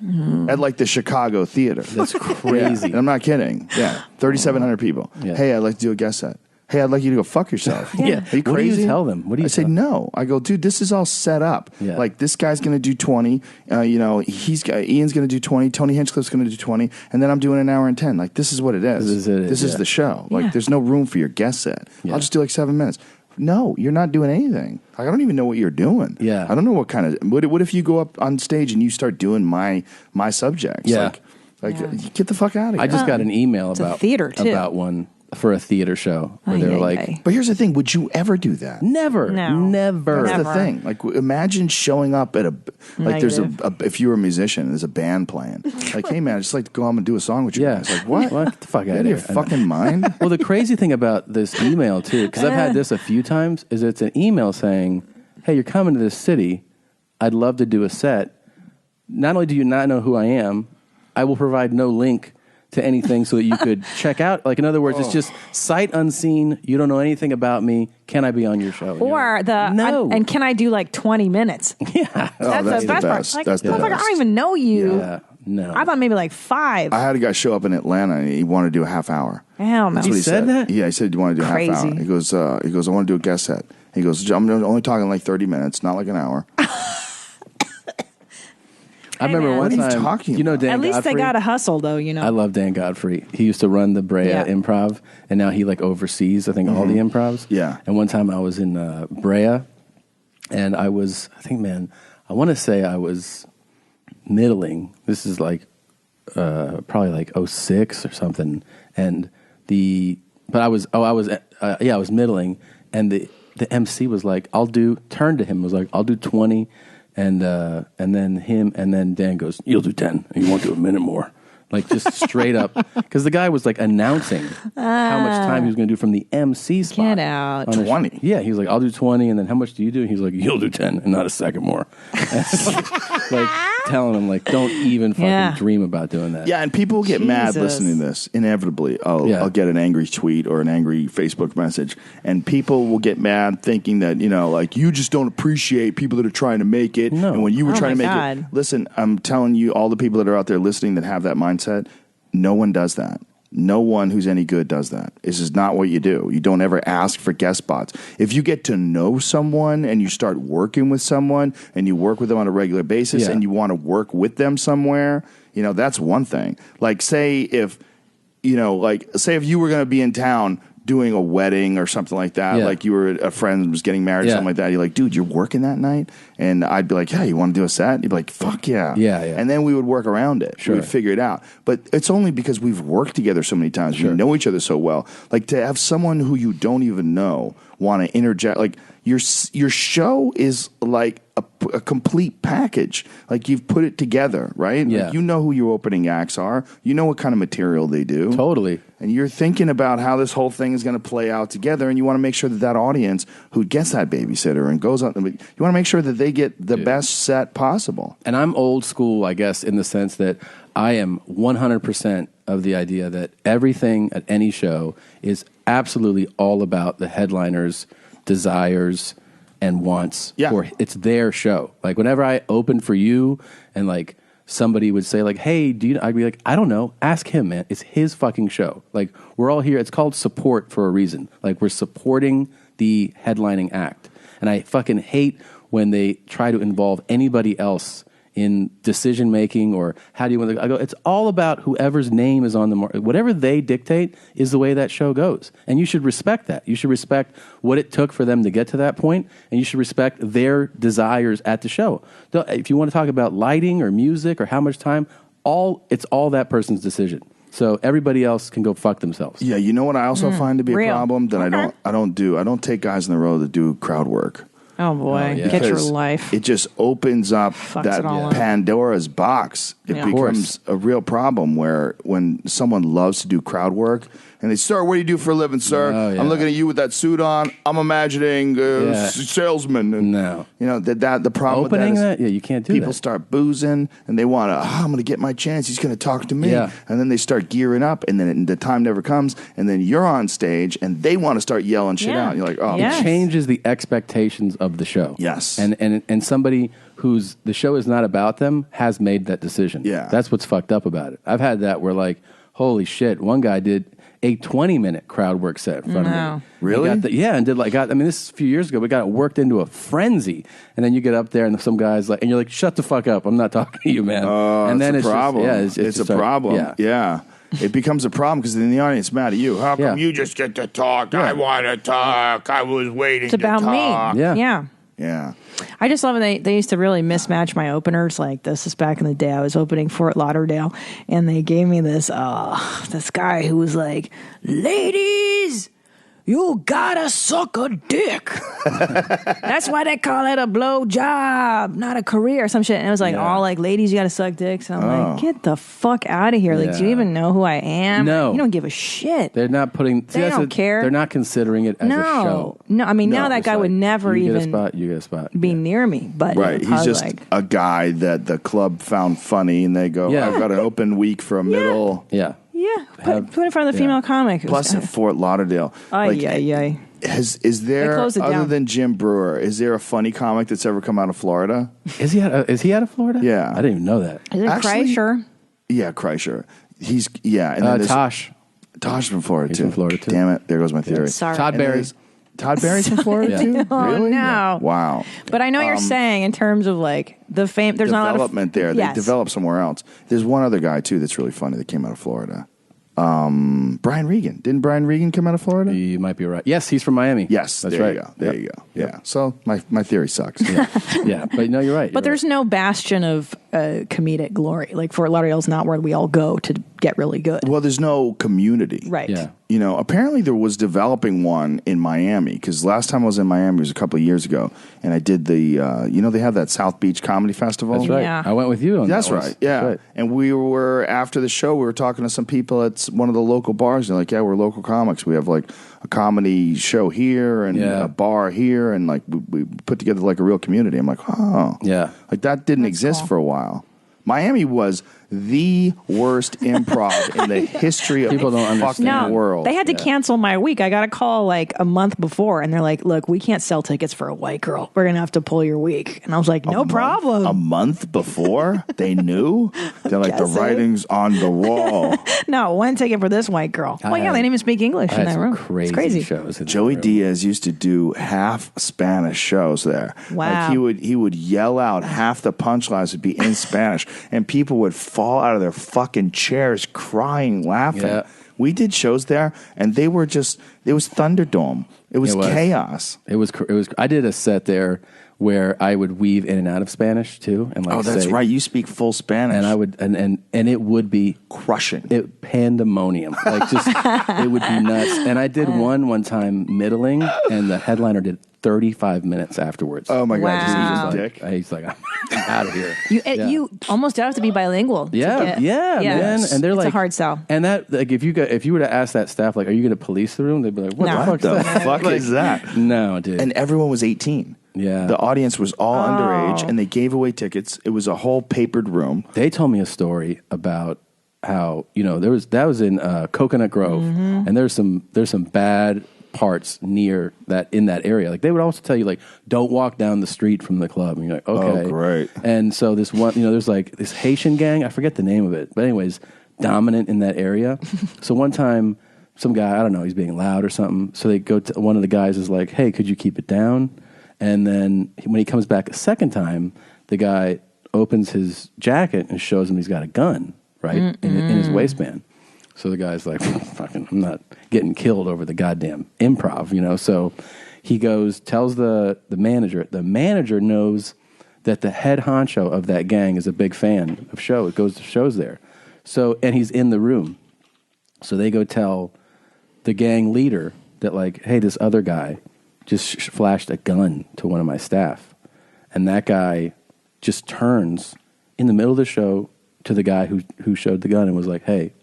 Speaker 3: at like the Chicago Theater.
Speaker 1: That's crazy.
Speaker 3: And I'm not kidding. Yeah, 3,700 people.
Speaker 1: Yeah.
Speaker 3: Hey, I'd like to do a guest set. Hey, I'd like you to go fuck yourself.
Speaker 1: Yeah.
Speaker 3: Are you
Speaker 1: What do
Speaker 3: crazy?
Speaker 1: you tell them? What do you
Speaker 3: I say no. I go, dude, this is all set up.
Speaker 1: Yeah.
Speaker 3: Like, this guy's going to do 20. Ian's going to do 20. Tony Hinchcliffe's going to do 20. And then I'm doing an hour and 10. Like, this is what it is. This is the show. Like, there's no room for your guest set. I'll just do like 7 minutes. No, you're not doing anything. Like, I don't even know what you're doing.
Speaker 1: Yeah.
Speaker 3: I don't know what kind of. What if you go up on stage and you start doing my subjects?
Speaker 1: Yeah.
Speaker 3: Like get the fuck out of here.
Speaker 1: I just got an email
Speaker 2: a theater, too.
Speaker 1: about one for a theater show where they were like,
Speaker 3: but here's the thing: would you ever do that?
Speaker 1: never.
Speaker 3: That's the thing. Like, imagine showing up at there's if you were a musician, there's a band playing. Like, hey man, I'd just like to go home and do a song with you guys. Like, what?
Speaker 1: Get the fuck
Speaker 3: You
Speaker 1: out
Speaker 3: out
Speaker 1: of
Speaker 3: of
Speaker 1: here.
Speaker 3: your fucking mind?
Speaker 1: Well, the crazy thing about this email too, because I've had this a few times, is it's an email saying, hey, you're coming to this city. I'd love to do a set. Not only do you not know who I am, I will provide no link to anything so that you could check out. Like, in other words, it's just sight unseen. You don't know anything about me. Can I be on your show?
Speaker 2: Or and can I do like 20 minutes?
Speaker 1: Yeah.
Speaker 2: That's the best part. Like, motherfucker, I don't even know you.
Speaker 1: Yeah. No.
Speaker 2: I thought maybe like 5.
Speaker 3: I had a guy show up in Atlanta and he wanted to do a half hour.
Speaker 2: Hell no.
Speaker 3: That's what he said.
Speaker 1: That?
Speaker 3: Yeah, he said, do you want to do a half
Speaker 2: Crazy.
Speaker 3: hour? He goes, I want to do a guest set. He goes, I'm only talking like 30 minutes, not like an hour.
Speaker 1: I remember one
Speaker 3: What are you
Speaker 1: time,
Speaker 3: talking
Speaker 1: Dan
Speaker 2: At least
Speaker 1: Godfrey?
Speaker 2: they got to hustle, though,
Speaker 1: I love Dan Godfrey. He used to run the Brea Improv, and now he like oversees, I think, all the improvs.
Speaker 3: Yeah.
Speaker 1: And one time I was in Brea, and I want to say I was middling. This is like probably like 06 or something, and but I was middling, and the MC was like, turned to him, was like, I'll do 20, and then Dan goes, you'll do 10, and you won't do a minute more. Like, just straight up. Because the guy was, like, announcing how much time he was going to do from the MC spot.
Speaker 2: Get out.
Speaker 3: 20?
Speaker 1: Yeah, he was like, I'll do 20, and then how much do you do? He's like, you'll do 10, and not a second more. like, telling him, like, don't even fucking dream about doing that.
Speaker 3: Yeah, and people will get mad listening to this. Inevitably, I'll get an angry tweet or an angry Facebook message, and people will get mad thinking that, like, you just don't appreciate people that are trying to make it. No. And when you were trying to make it, listen, I'm telling you, all the people that are out there listening that have that mindset, no one does that. No one who's any good does that. This is not what you do. You don't ever ask for guest spots. If you get to know someone and you start working with someone and you work with them on a regular basis and you want to work with them somewhere, that's one thing. Like, say if you were going to be in town doing a wedding or something like that, like you were a friend was getting married, something like that. You're like, dude, you're working that night? And I'd be like, yeah, you want to do a set? You'd be like, fuck yeah. Yeah. And then we would work around it. Sure. We'd figure it out. But it's only because we've worked together so many times. Sure. We know each other so well. Like, to have someone who you don't even know want to interject, like, your show is like a complete package. Like, you've put it together, right?
Speaker 1: Yeah.
Speaker 3: Like, you know who your opening acts are. You know what kind of material they do.
Speaker 1: Totally.
Speaker 3: And you're thinking about how this whole thing is going to play out together, and you want to make sure that audience who gets that babysitter and goes on, you want to make sure that they get the best set possible.
Speaker 1: And I'm old school, I guess, in the sense that I am 100% of the idea that everything at any show is absolutely all about the headliner's desires and wants. Yeah. It's their show. Like, whenever I opened for you and, like, somebody would say, like, hey, I'd be like, I don't know. Ask him, man. It's his fucking show. Like, we're all here. It's called support for a reason. Like, we're supporting the headlining act. And I fucking hate when they try to involve anybody else in decision making or how do you want to. I go, it's all about whoever's name is on the market. Whatever they dictate is the way that show goes. And you should respect that. You should respect what it took for them to get to that point, and you should respect their desires at the show. If you want to talk about lighting or music or how much time, it's all that person's decision. So everybody else can go fuck themselves.
Speaker 3: Yeah, you know what I also find to be a problem that I don't do? I don't take guys in the row that do crowd work.
Speaker 2: Oh, boy. Get your life.
Speaker 3: It just opens up that Pandora's box. It becomes a real problem where when someone loves to do crowd work and they start, what do you do for a living, sir? I'm looking at you with that suit on. I'm imagining salesman. And, the problem
Speaker 1: opening
Speaker 3: with that is
Speaker 1: you can't do
Speaker 3: people
Speaker 1: that.
Speaker 3: start boozing and they want to, I'm going to get my chance. He's going to talk to me. Yeah. And then they start gearing up and then the time never comes. And then you're on stage and they want to start yelling shit out. And you're like, oh.
Speaker 1: It changes the expectations of the show.
Speaker 3: Yes.
Speaker 1: And somebody who's the show is not about them has made that decision.
Speaker 3: Yeah.
Speaker 1: That's what's fucked up about it. I've had that where, like, holy shit, one guy did a 20-minute crowd work set in front of me.
Speaker 3: Really?
Speaker 1: And did this is a few years ago. We got it worked into a frenzy. And then you get up there and some guy's like, and you're like, shut the fuck up. I'm not talking to you, man. And then
Speaker 3: it's a problem.
Speaker 1: It's
Speaker 3: a problem. Yeah. It becomes a problem because then the audience is mad at you. How come
Speaker 8: You just get to talk. I want to talk. I was waiting
Speaker 2: It's about
Speaker 8: to talk.
Speaker 2: me. Yeah.
Speaker 3: Yeah.
Speaker 2: I just love when they used to really mismatch my openers. Like, this is back in the day. I was opening Fort Lauderdale, and they gave me this guy who was like, ladies, you gotta suck a dick. That's why they call it a blow job, not a career or some shit. And it was like, all like, ladies, you gotta suck dicks. And I'm like, get the fuck out of here. Like, do you even know who I am?
Speaker 1: No.
Speaker 2: You don't give a shit.
Speaker 1: They're not putting...
Speaker 2: They don't care.
Speaker 1: They're not considering it as a show.
Speaker 2: No, I mean, now that guy would never
Speaker 1: you
Speaker 2: even
Speaker 1: get a spot.
Speaker 2: be near me. But
Speaker 3: right. He's just a guy that the club found funny, and they go, I've got an open week for a middle...
Speaker 2: Yeah, put in front of the female comic.
Speaker 3: Plus at Fort Lauderdale. Is there, other than Jim Brewer, is there a funny comic that's ever come out of Florida?
Speaker 1: Is he out of Florida?
Speaker 3: Yeah.
Speaker 1: I didn't even know that.
Speaker 2: Is it Kreischer?
Speaker 3: Yeah, Kreischer. And then
Speaker 1: Tosh.
Speaker 3: Tosh from Florida,
Speaker 1: He's
Speaker 3: too.
Speaker 1: from Florida, too.
Speaker 3: Damn it. There goes my theory.
Speaker 2: Sorry.
Speaker 1: Todd Barry.
Speaker 3: Todd Barry's from Florida, too?
Speaker 2: Oh,
Speaker 3: Really?
Speaker 2: no.
Speaker 3: Yeah. Wow.
Speaker 2: But I know you're saying in terms of, like, the fame, there's not a lot of...
Speaker 3: development there.
Speaker 2: Yes.
Speaker 3: They developed somewhere else. There's one other guy, too, that's really funny that came out of Florida. Brian Regan. Didn't Brian Regan come out of Florida?
Speaker 1: You might be right. Yes, he's from Miami.
Speaker 3: Yes,
Speaker 1: that's
Speaker 3: there
Speaker 1: right.
Speaker 3: You go. There you go. Yeah. So my theory sucks.
Speaker 1: Yeah, but no, you're right.
Speaker 2: But there's no bastion of comedic glory. Like Fort Lauderdale's not where we all go to get really good.
Speaker 3: Well, there's no community.
Speaker 2: Right.
Speaker 1: Yeah.
Speaker 3: You know, apparently there was developing one in Miami, because last time I was in Miami was a couple of years ago, and I did the, they have that South Beach Comedy Festival.
Speaker 1: That's right.
Speaker 2: Yeah.
Speaker 1: I went with you on
Speaker 3: That's
Speaker 1: that
Speaker 3: right. Yeah.
Speaker 1: That's right.
Speaker 3: And we were, after the show, we were talking to some people at one of the local bars. They're like, yeah, we're local comics. We have like a comedy show here and a bar here. And like we put together like a real community. I'm like, oh.
Speaker 1: Yeah.
Speaker 3: Like that didn't exist for a while. Miami was the worst improv in the history of
Speaker 1: People
Speaker 3: the
Speaker 1: don't
Speaker 3: fucking
Speaker 1: understand.
Speaker 3: world.
Speaker 2: They had to cancel my week. I got a call like a month before, and they're like, "Look, we can't sell tickets for a white girl. We're gonna have to pull your week." And I was like, "No problem."
Speaker 3: A month before they knew, they're like, the
Speaker 2: Guess it.
Speaker 3: writing's on the wall.
Speaker 2: No, one ticket for this white girl. Well, yeah, they didn't even speak English in that room. It's crazy.
Speaker 1: Shows in
Speaker 3: Joey Diaz used to do half Spanish shows there.
Speaker 2: Wow.
Speaker 3: Like he would yell out half the punchlines would be in Spanish, and people would fall out of their fucking chairs crying, laughing.
Speaker 1: Yeah.
Speaker 3: We did shows there, and it was Thunderdome. It was chaos.
Speaker 1: It was. I did a set there where I would weave in and out of Spanish too, and like
Speaker 3: Oh, that's
Speaker 1: say-
Speaker 3: right. You speak full Spanish,
Speaker 1: and I would, and it would be
Speaker 3: crushing.
Speaker 1: It pandemonium, like just it would be nuts. And I did one time middling, and the headliner did 35 minutes afterwards.
Speaker 3: Oh my
Speaker 2: Wow.
Speaker 3: God! He was a
Speaker 1: Like,
Speaker 3: dick.
Speaker 1: he's like, I'm out of here.
Speaker 2: You almost have to be bilingual. to
Speaker 1: Yeah,
Speaker 2: get-
Speaker 1: man. And they're
Speaker 2: it's
Speaker 1: like
Speaker 2: a hard sell.
Speaker 1: And that, like, if you were to ask that staff, like, are you going to police the room? They'd be like, what
Speaker 2: No.
Speaker 1: the fuck's
Speaker 3: What the
Speaker 1: that?
Speaker 3: fuck
Speaker 1: Like,
Speaker 3: is that?
Speaker 1: No, dude.
Speaker 3: And everyone was 18.
Speaker 1: Yeah.
Speaker 3: The audience was all
Speaker 2: Oh.
Speaker 3: underage, and they gave away tickets. It was a whole papered room.
Speaker 1: They told me a story about how that was in Coconut Grove,
Speaker 2: Mm-hmm.
Speaker 1: and there's some bad parts near that in that area. Like they would also tell you like don't walk down the street from the club, and you're like okay,
Speaker 3: Oh, great.
Speaker 1: And so this one, there's like this Haitian gang. I forget the name of it, but anyways, dominant in that area. So one time, some guy, I don't know, he's being loud or something. So they go to one of the guys is like, hey, could you keep it down? And then when he comes back a second time, the guy opens his jacket and shows him he's got a gun, right, in his waistband. So the guy's like, fucking, I'm not getting killed over the goddamn improv, So he goes, tells the manager. The manager knows that the head honcho of that gang is a big fan of shows, goes to shows there. So, and he's in the room. So they go tell the gang leader that like, hey, this other guy just flashed a gun to one of my staff. And that guy just turns in the middle of the show to the guy who showed the gun and was like, hey,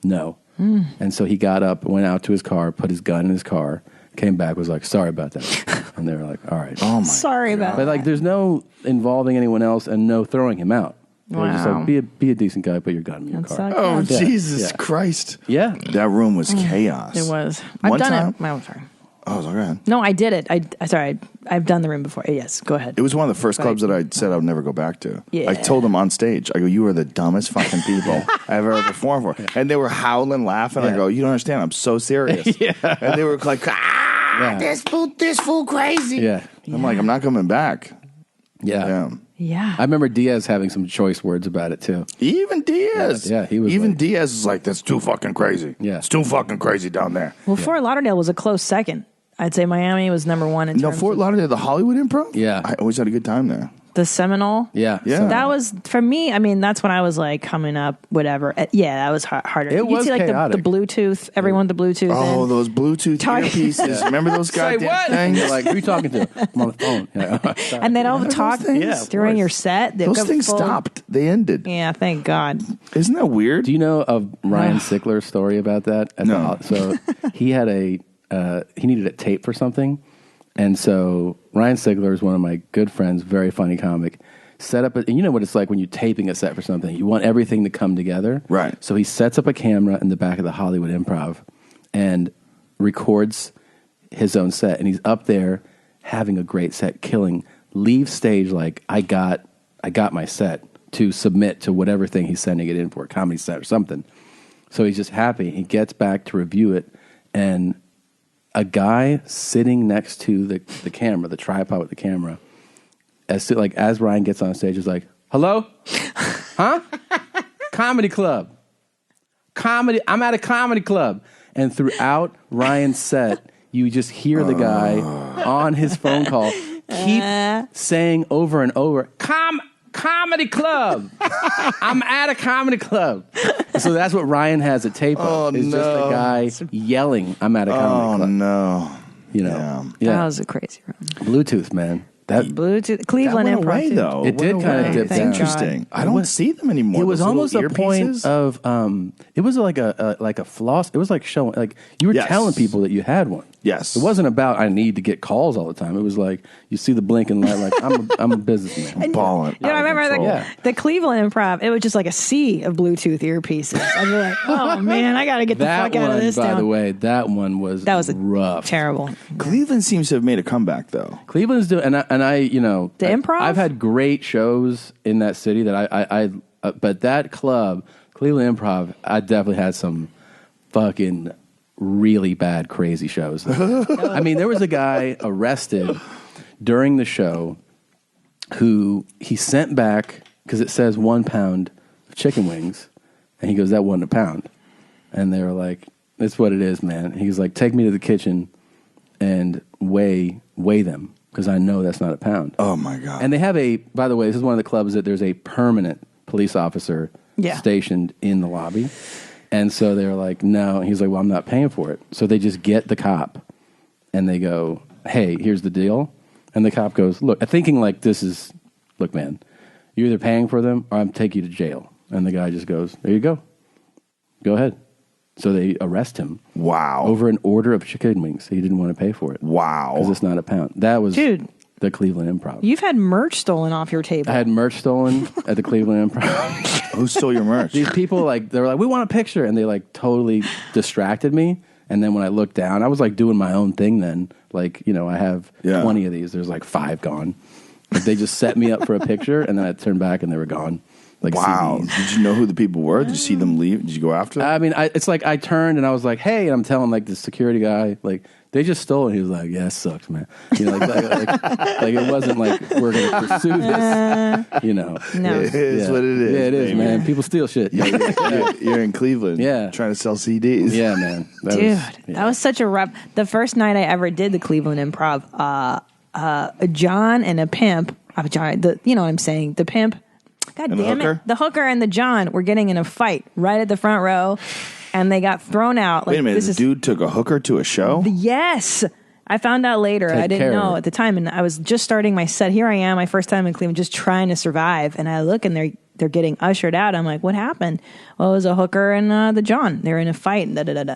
Speaker 1: no. And so he got up, went out to his car, put his gun in his car, came back, was like, sorry about that. And they were like, all right.
Speaker 3: Oh my
Speaker 2: Sorry about
Speaker 1: But like, there's no involving anyone else and no throwing him out. They're just
Speaker 2: Wow.
Speaker 1: like, be a decent guy, put your gun in your
Speaker 2: That's
Speaker 1: car.
Speaker 2: so
Speaker 3: Oh,
Speaker 2: good.
Speaker 3: Jesus
Speaker 1: Yeah.
Speaker 3: Christ.
Speaker 1: Yeah.
Speaker 3: That room was chaos.
Speaker 2: It was.
Speaker 3: One
Speaker 2: I've done
Speaker 3: time-
Speaker 2: it. Oh, sorry.
Speaker 3: Oh, go ahead.
Speaker 2: No, I did it. I've done the room before. Yes, go ahead.
Speaker 3: It was one of the first
Speaker 2: Right.
Speaker 3: clubs that I said I would never go back to.
Speaker 2: Yeah.
Speaker 3: I told them on stage, I go, you are the dumbest fucking people I've ever performed for. And they were howling, laughing. I go, you don't understand. I'm so serious. And they were like, this fool crazy.
Speaker 1: Yeah.
Speaker 3: I'm like, I'm not coming back.
Speaker 1: Yeah.
Speaker 2: Yeah.
Speaker 1: I remember Diaz having some choice words about it too.
Speaker 3: Even Diaz.
Speaker 1: Yeah, he was
Speaker 3: Even
Speaker 1: like-
Speaker 3: Diaz is like, that's too fucking crazy.
Speaker 1: Yeah.
Speaker 3: It's too fucking crazy down there.
Speaker 2: Well, Fort Lauderdale was a close second. I'd say Miami was number one in
Speaker 3: No,
Speaker 2: terms
Speaker 3: Fort
Speaker 2: of
Speaker 3: Lauderdale, the Hollywood Improv?
Speaker 1: Yeah.
Speaker 3: I always had a good time there.
Speaker 2: the Seminole.
Speaker 1: Yeah.
Speaker 3: Yeah.
Speaker 2: That was, for me, I mean, that's when I was like coming up, whatever. Yeah, that was harder.
Speaker 1: It
Speaker 2: You
Speaker 1: was
Speaker 2: see like the
Speaker 1: chaotic.
Speaker 2: Bluetooth, everyone with the Bluetooth.
Speaker 3: Oh,
Speaker 2: in.
Speaker 3: those Bluetooth
Speaker 2: Target.
Speaker 3: earpieces. Remember those goddamn things?
Speaker 1: You're like, who are you talking to? I'm on the phone. You're like, sorry.
Speaker 2: And they don't
Speaker 3: Remember
Speaker 2: talk
Speaker 3: those things?
Speaker 1: Yeah, of
Speaker 2: during
Speaker 1: course.
Speaker 2: your set. They
Speaker 3: Those
Speaker 2: go
Speaker 3: things
Speaker 2: full-
Speaker 3: stopped. They ended.
Speaker 2: Yeah, thank God.
Speaker 3: Isn't that weird?
Speaker 1: Do you know of Ryan Sickler's story about that?
Speaker 3: No.
Speaker 1: So he had he needed a tape for something. And so Ryan Sigler is one of my good friends, very funny comic. Set up, and you know what it's like when you're taping a set for something. You want everything to come together.
Speaker 3: Right.
Speaker 1: So he sets up a camera in the back of the Hollywood Improv and records his own set. And he's up there having a great set, killing, leaves stage like, I got my set to submit to whatever thing he's sending it in for, a comedy set or something. So he's just happy. He gets back to review it, and a guy sitting next to the camera, the tripod with the camera, as Ryan gets on stage, is like, hello? Huh? Comedy club. Comedy. I'm at a comedy club. And throughout Ryan's set, you just hear the guy on his phone call keep saying over and over, comedy club. I'm at a comedy club. So that's what Ryan has a tape of. It's just a guy yelling, I'm at a comedy club.
Speaker 3: Oh, no.
Speaker 1: You know.
Speaker 2: That was a crazy room.
Speaker 1: Bluetooth, man. That
Speaker 2: Bluetooth, Cleveland
Speaker 3: that went away,
Speaker 2: Improv.
Speaker 3: though.
Speaker 1: It did kind of dip down.
Speaker 3: Interesting. I don't see them anymore.
Speaker 1: It was
Speaker 3: Those
Speaker 1: almost a
Speaker 3: little
Speaker 1: point
Speaker 3: earpieces?
Speaker 1: of it was like a floss. It was like showing, like you were telling people that you had one.
Speaker 3: Yes.
Speaker 1: It wasn't about I need to get calls all the time. It was like you see the blinking light, like I'm a businessman.
Speaker 3: I'm balling.
Speaker 2: You know, I remember the Cleveland Improv. It was just like a sea of Bluetooth earpieces. I'd be like, oh man, I got to get the fuck out of this.
Speaker 1: By
Speaker 2: down.
Speaker 1: the way, that was rough.
Speaker 2: Terrible.
Speaker 3: Cleveland seems to have made a comeback, though.
Speaker 1: Cleveland's doing, and I you know,
Speaker 2: the Improv.
Speaker 1: I've had great shows in that city that I but that club, Cleveland Improv, I definitely had some fucking really bad, crazy shows. I mean, there was a guy arrested during the show who he sent back because it says 1 pound of chicken wings, and he goes, that wasn't a pound. And they were like, that's what it is, man. He was like, take me to the kitchen and weigh them because I know that's not a pound.
Speaker 3: Oh my God.
Speaker 1: And they have by the way, this is one of the clubs that there's a permanent police officer stationed in the lobby. And so they were like, no. He's like, well, I'm not paying for it. So they just get the cop and they go, hey, here's the deal. And the cop goes, look, thinking like look, man, you're either paying for them or I'm taking you to jail. And the guy just goes, there you go. Go ahead. So they arrest him.
Speaker 3: Wow.
Speaker 1: Over an order of chicken wings. He didn't want to pay for it.
Speaker 3: Wow.
Speaker 1: Because it's not a pound. That was
Speaker 2: Dude.
Speaker 1: The Cleveland Improv.
Speaker 2: You've had merch stolen off your table.
Speaker 1: I had merch stolen at the Cleveland Improv.
Speaker 3: Who stole your merch?
Speaker 1: These people, they were like, we want a picture. And they, totally distracted me. And then when I looked down, I was, doing my own thing then. I have 20 of these. There's, 5 gone. They just set me up for a picture, and then I turned back, and they were gone.
Speaker 3: Wow.
Speaker 1: CDs.
Speaker 3: Did you know who the people were? Did you see them leave? Did you go after them?
Speaker 1: I mean, it's like I turned, and I was like, hey, and I'm telling, the security guy, they just stole it. He was like, yeah, it sucks, man. You know, it wasn't like we're going to pursue this, you know.
Speaker 2: No.
Speaker 3: It is what it is.
Speaker 1: Yeah, it is,
Speaker 3: baby.
Speaker 1: man. People steal shit.
Speaker 3: You're in Cleveland.
Speaker 1: Yeah.
Speaker 3: Trying to sell CDs.
Speaker 1: Yeah, man.
Speaker 2: That was such a rough. The first night I ever did the Cleveland Improv, a John and a pimp, you know what I'm saying, the pimp. God
Speaker 3: And the
Speaker 2: damn it.
Speaker 3: hooker?
Speaker 2: The hooker and the John were getting in a fight right at the front row, and they got thrown out.
Speaker 3: Wait a minute. This dude took a hooker to a show?
Speaker 2: Yes. I found out later. I didn't know at the time, and I was just starting my set. Here I am, my first time in Cleveland, just trying to survive. And I look, and they're getting ushered out. I'm like, what happened? Well, it was a hooker and the John. They're in a fight, and they got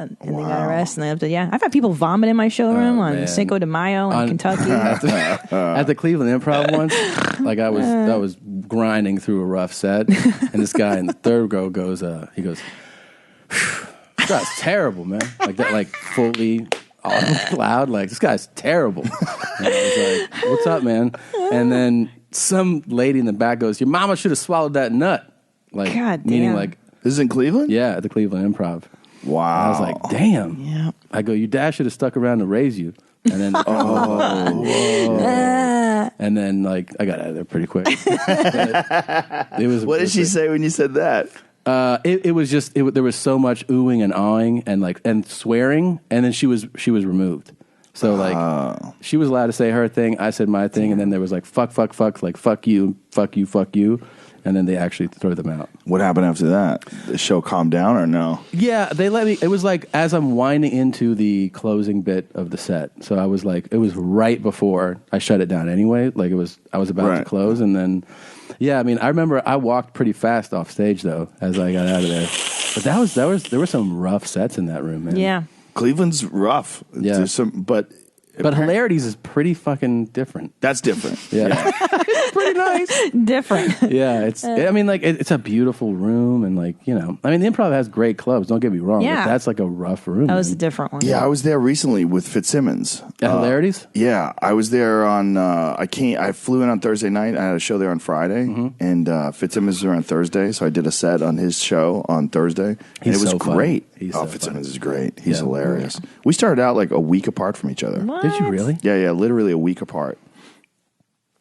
Speaker 2: arrested. And I've had people vomit in my showroom on Cinco de Mayo in Kentucky.
Speaker 1: At the Cleveland Improv once, I was grinding through a rough set, and this guy in the third row goes, he goes, this guy's terrible, man. Fully loud, this guy's terrible. And I was like, what's up, man? And then some lady in the back goes, your mama should have swallowed that nut.
Speaker 2: God
Speaker 1: meaning
Speaker 2: damn.
Speaker 3: This is in Cleveland?
Speaker 1: Yeah, at the Cleveland Improv.
Speaker 3: Wow.
Speaker 1: And I was like, damn.
Speaker 2: Yeah.
Speaker 1: I go, your dad should have stuck around to raise you. And then, and then I got out of there pretty quick. It was.
Speaker 3: What did she say when you said that?
Speaker 1: It was just there was so much oohing and awing and swearing, and then she was removed. So she was allowed to say her thing, I said my thing, and then there was fuck, fuck you, and then they actually throw them out.
Speaker 3: What happened after that? The show calmed down or no?
Speaker 1: Yeah, they let me. It was as I'm winding into the closing bit of the set. So I was it was right before I shut it down anyway. I was about to close, and then. Yeah, I mean, I remember I walked pretty fast off stage though as I got out of there. But there were some rough sets in that room, man.
Speaker 2: Yeah,
Speaker 3: Cleveland's rough.
Speaker 1: Yeah,
Speaker 3: there's but
Speaker 1: Hilarities is pretty fucking different.
Speaker 3: That's different.
Speaker 1: Yeah.
Speaker 2: pretty nice. Different.
Speaker 1: Yeah, it's. I mean, it's a beautiful room, and I mean, the Improv has great clubs. Don't get me wrong.
Speaker 2: Yeah.
Speaker 1: But that's a rough room.
Speaker 2: That was a different one.
Speaker 3: Yeah, I was there recently with Fitzsimmons.
Speaker 1: At Hilarities?
Speaker 3: Yeah, I was there on. I flew in on Thursday night. I had a show there on Friday, and Fitzsimmons was there on Thursday. So I did a set on his show on Thursday, and it was great. Fitzsimmons is great. He's hilarious. Yeah. We started out a week apart from each other.
Speaker 2: What?
Speaker 1: Did you really?
Speaker 3: Yeah, literally a week apart.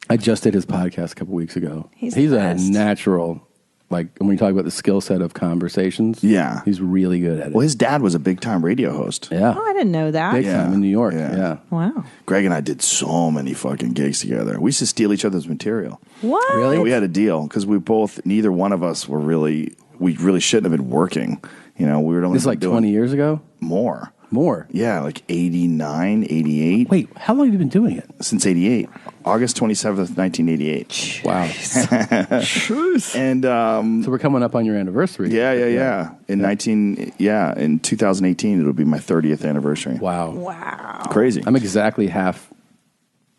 Speaker 1: I just did his podcast a couple weeks ago.
Speaker 2: He's
Speaker 1: a natural like when you talk about the skill set of conversations.
Speaker 3: Yeah.
Speaker 1: He's really good at it.
Speaker 3: Well, his dad was a big-time radio host.
Speaker 1: Yeah.
Speaker 2: Oh, I didn't know that.
Speaker 1: Big time in New York. Yeah.
Speaker 2: Wow.
Speaker 3: Greg and I did so many fucking gigs together. We used to steal each other's material.
Speaker 2: What?
Speaker 1: Really?
Speaker 3: We had a deal because neither one of us we really shouldn't have been working. You know, we were only
Speaker 1: This is like 20 years ago?
Speaker 3: More. Yeah, like 89, 88.
Speaker 1: Wait, how long have you been doing it?
Speaker 3: Since 88. August 27th, 1988.
Speaker 1: Wow.
Speaker 3: And
Speaker 1: so we're coming up on your anniversary.
Speaker 3: Yeah. In 2018 it'll be my 30th anniversary.
Speaker 1: Wow.
Speaker 3: Crazy.
Speaker 1: I'm exactly half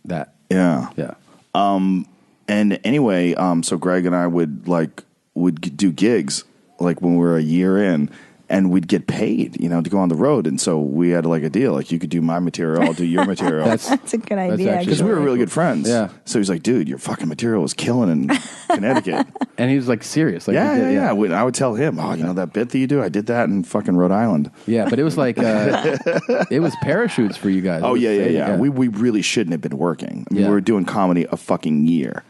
Speaker 1: that.
Speaker 3: Yeah.
Speaker 1: Yeah.
Speaker 3: And anyway, so Greg and I would do gigs like when we were a year in, and we'd get paid, you know, to go on the road. And so we had like a deal, like you could do my material, I'll do your material.
Speaker 2: That's a good idea.
Speaker 3: Because we were really good friends.
Speaker 1: Yeah.
Speaker 3: So he's like, dude, your fucking material was killing in Connecticut.
Speaker 1: And he was like serious. Like,
Speaker 3: Yeah. I would tell him, you know that bit that you do? I did that in fucking Rhode Island.
Speaker 1: Yeah, but it was like, it was parachutes for you guys.
Speaker 3: Oh,
Speaker 1: It was fake,
Speaker 3: yeah. We really shouldn't have been working. I mean, we were doing comedy a fucking year.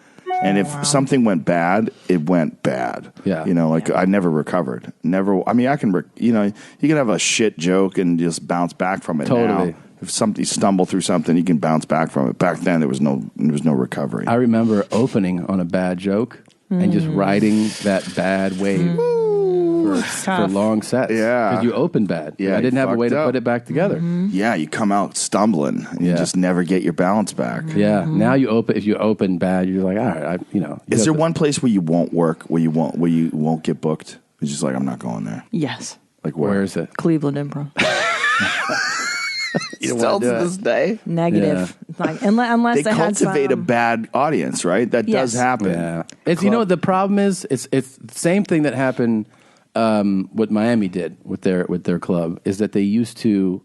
Speaker 3: And if something went bad, it went bad.
Speaker 1: Yeah.
Speaker 3: You know, like I never recovered. Never. I mean, I can, you know, you can have a shit joke and just bounce back from it.
Speaker 1: Totally.
Speaker 3: Now, if you stumble through something, you can bounce back from it. Back then, there was no recovery.
Speaker 1: I remember opening on a bad joke and just riding that bad wave for long sets.
Speaker 3: Yeah.
Speaker 1: Because you opened bad.
Speaker 3: Yeah,
Speaker 1: I didn't
Speaker 3: you
Speaker 1: have a way
Speaker 3: fucked
Speaker 1: to
Speaker 3: up.
Speaker 1: put it back together.
Speaker 3: Yeah, you come out stumbling and you just never get your balance back.
Speaker 1: Yeah. Now if you open bad, you're like, all right,
Speaker 3: Is there one place where you won't work, where you won't get booked? It's just like, I'm not going there.
Speaker 2: Yes.
Speaker 3: Like
Speaker 1: where is it?
Speaker 2: Cleveland Improv.
Speaker 3: Still to this day?
Speaker 2: Negative. Like, unless
Speaker 3: They
Speaker 2: they had
Speaker 3: cultivate a
Speaker 2: some.
Speaker 3: bad audience, right? That does
Speaker 2: Yes.
Speaker 3: happen.
Speaker 1: Yeah. It's, you know what the problem is? It's the same thing that happened what Miami did with their club is that they used to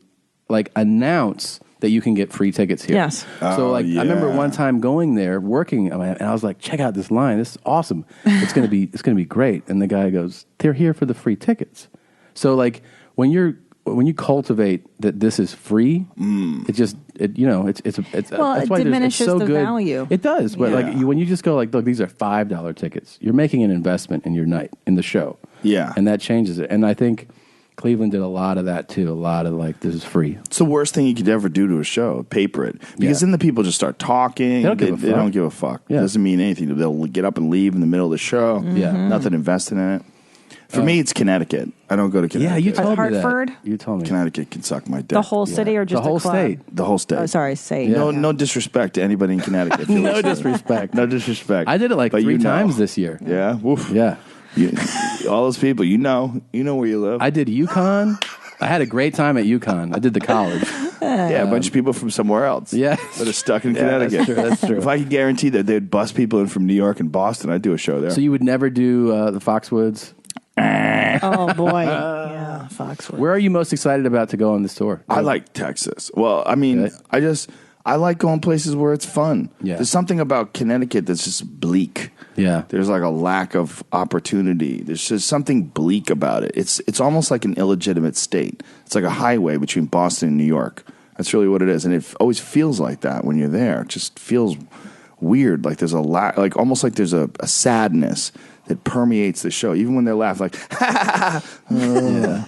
Speaker 1: like announce that you can get free tickets here.
Speaker 2: Yes.
Speaker 1: So I remember one time going there working and I was like, check out this line. This is awesome. It's going to be great. And the guy goes, they're here for the free tickets. So like when you cultivate that this is free, it's
Speaker 2: Well,
Speaker 1: that's
Speaker 2: it
Speaker 1: why it's
Speaker 2: diminishes
Speaker 1: so
Speaker 2: the
Speaker 1: good.
Speaker 2: value.
Speaker 1: It does, but when you just go like, look, these are $5 tickets. You're making an investment in your night in the show.
Speaker 3: Yeah,
Speaker 1: and that changes it. And I think Cleveland did a lot of that too. A lot of like, this is free.
Speaker 3: It's the worst thing you could ever do to a show. Paper it, because then the people just start talking.
Speaker 1: They don't give a fuck.
Speaker 3: It doesn't mean anything. They'll get up and leave in the middle of the show.
Speaker 1: Yeah,
Speaker 3: nothing invested in it. For me, it's Connecticut. I don't go to Connecticut.
Speaker 1: Yeah, you told me
Speaker 2: Hartford?
Speaker 1: that. You told me
Speaker 3: Connecticut can suck my dick.
Speaker 2: The whole city or just
Speaker 1: the whole
Speaker 2: a club?
Speaker 1: state?
Speaker 3: The whole state.
Speaker 2: Oh, sorry, state.
Speaker 3: No disrespect to anybody in Connecticut. if you're
Speaker 1: No
Speaker 3: listening.
Speaker 1: disrespect.
Speaker 3: No disrespect.
Speaker 1: I did it like
Speaker 3: But
Speaker 1: 3
Speaker 3: you know.
Speaker 1: times this year.
Speaker 3: Yeah. Woof.
Speaker 1: Yeah.
Speaker 3: All those people, you know where you live.
Speaker 1: I did UConn. I had a great time at UConn. I did the college.
Speaker 3: Yeah, a bunch of people from somewhere else.
Speaker 1: Yeah.
Speaker 3: That are stuck in
Speaker 1: Yeah,
Speaker 3: Connecticut.
Speaker 1: that's true.
Speaker 3: If I could guarantee that they'd bust people in from New York and Boston, I'd do a show there.
Speaker 1: So you would never do the Foxwoods?
Speaker 2: Oh, boy. Yeah, Foxwood.
Speaker 1: Where are you most excited about to go on this tour?
Speaker 3: I like Texas. Well, I mean, I like going places where it's fun.
Speaker 1: Yeah.
Speaker 3: There's something about Connecticut that's just bleak.
Speaker 1: Yeah.
Speaker 3: There's like a lack of opportunity. There's just something bleak about it. It's almost like an illegitimate state. It's like a highway between Boston and New York. That's really what it is. And it always feels like that when you're there. It just feels weird. Like there's almost like there's a sadness that permeates the show. Even when they laugh, like,
Speaker 1: Yeah.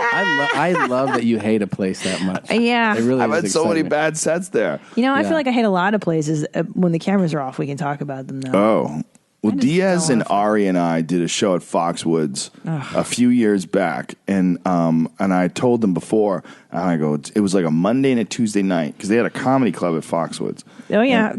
Speaker 1: I love that you hate a place that much.
Speaker 2: Yeah.
Speaker 1: It really
Speaker 3: I've
Speaker 1: is
Speaker 3: had so many
Speaker 1: excitement.
Speaker 3: bad sets there.
Speaker 2: You know, I
Speaker 1: Yeah.
Speaker 2: feel like I hate a lot of places. When the cameras are off, we can talk about them, though.
Speaker 3: Oh. Well, Diaz and Ari and I did a show at Foxwoods a few years back, and I told them before, and I go, it was like a Monday and a Tuesday night, because they had a comedy club at Foxwoods.
Speaker 2: Oh, yeah.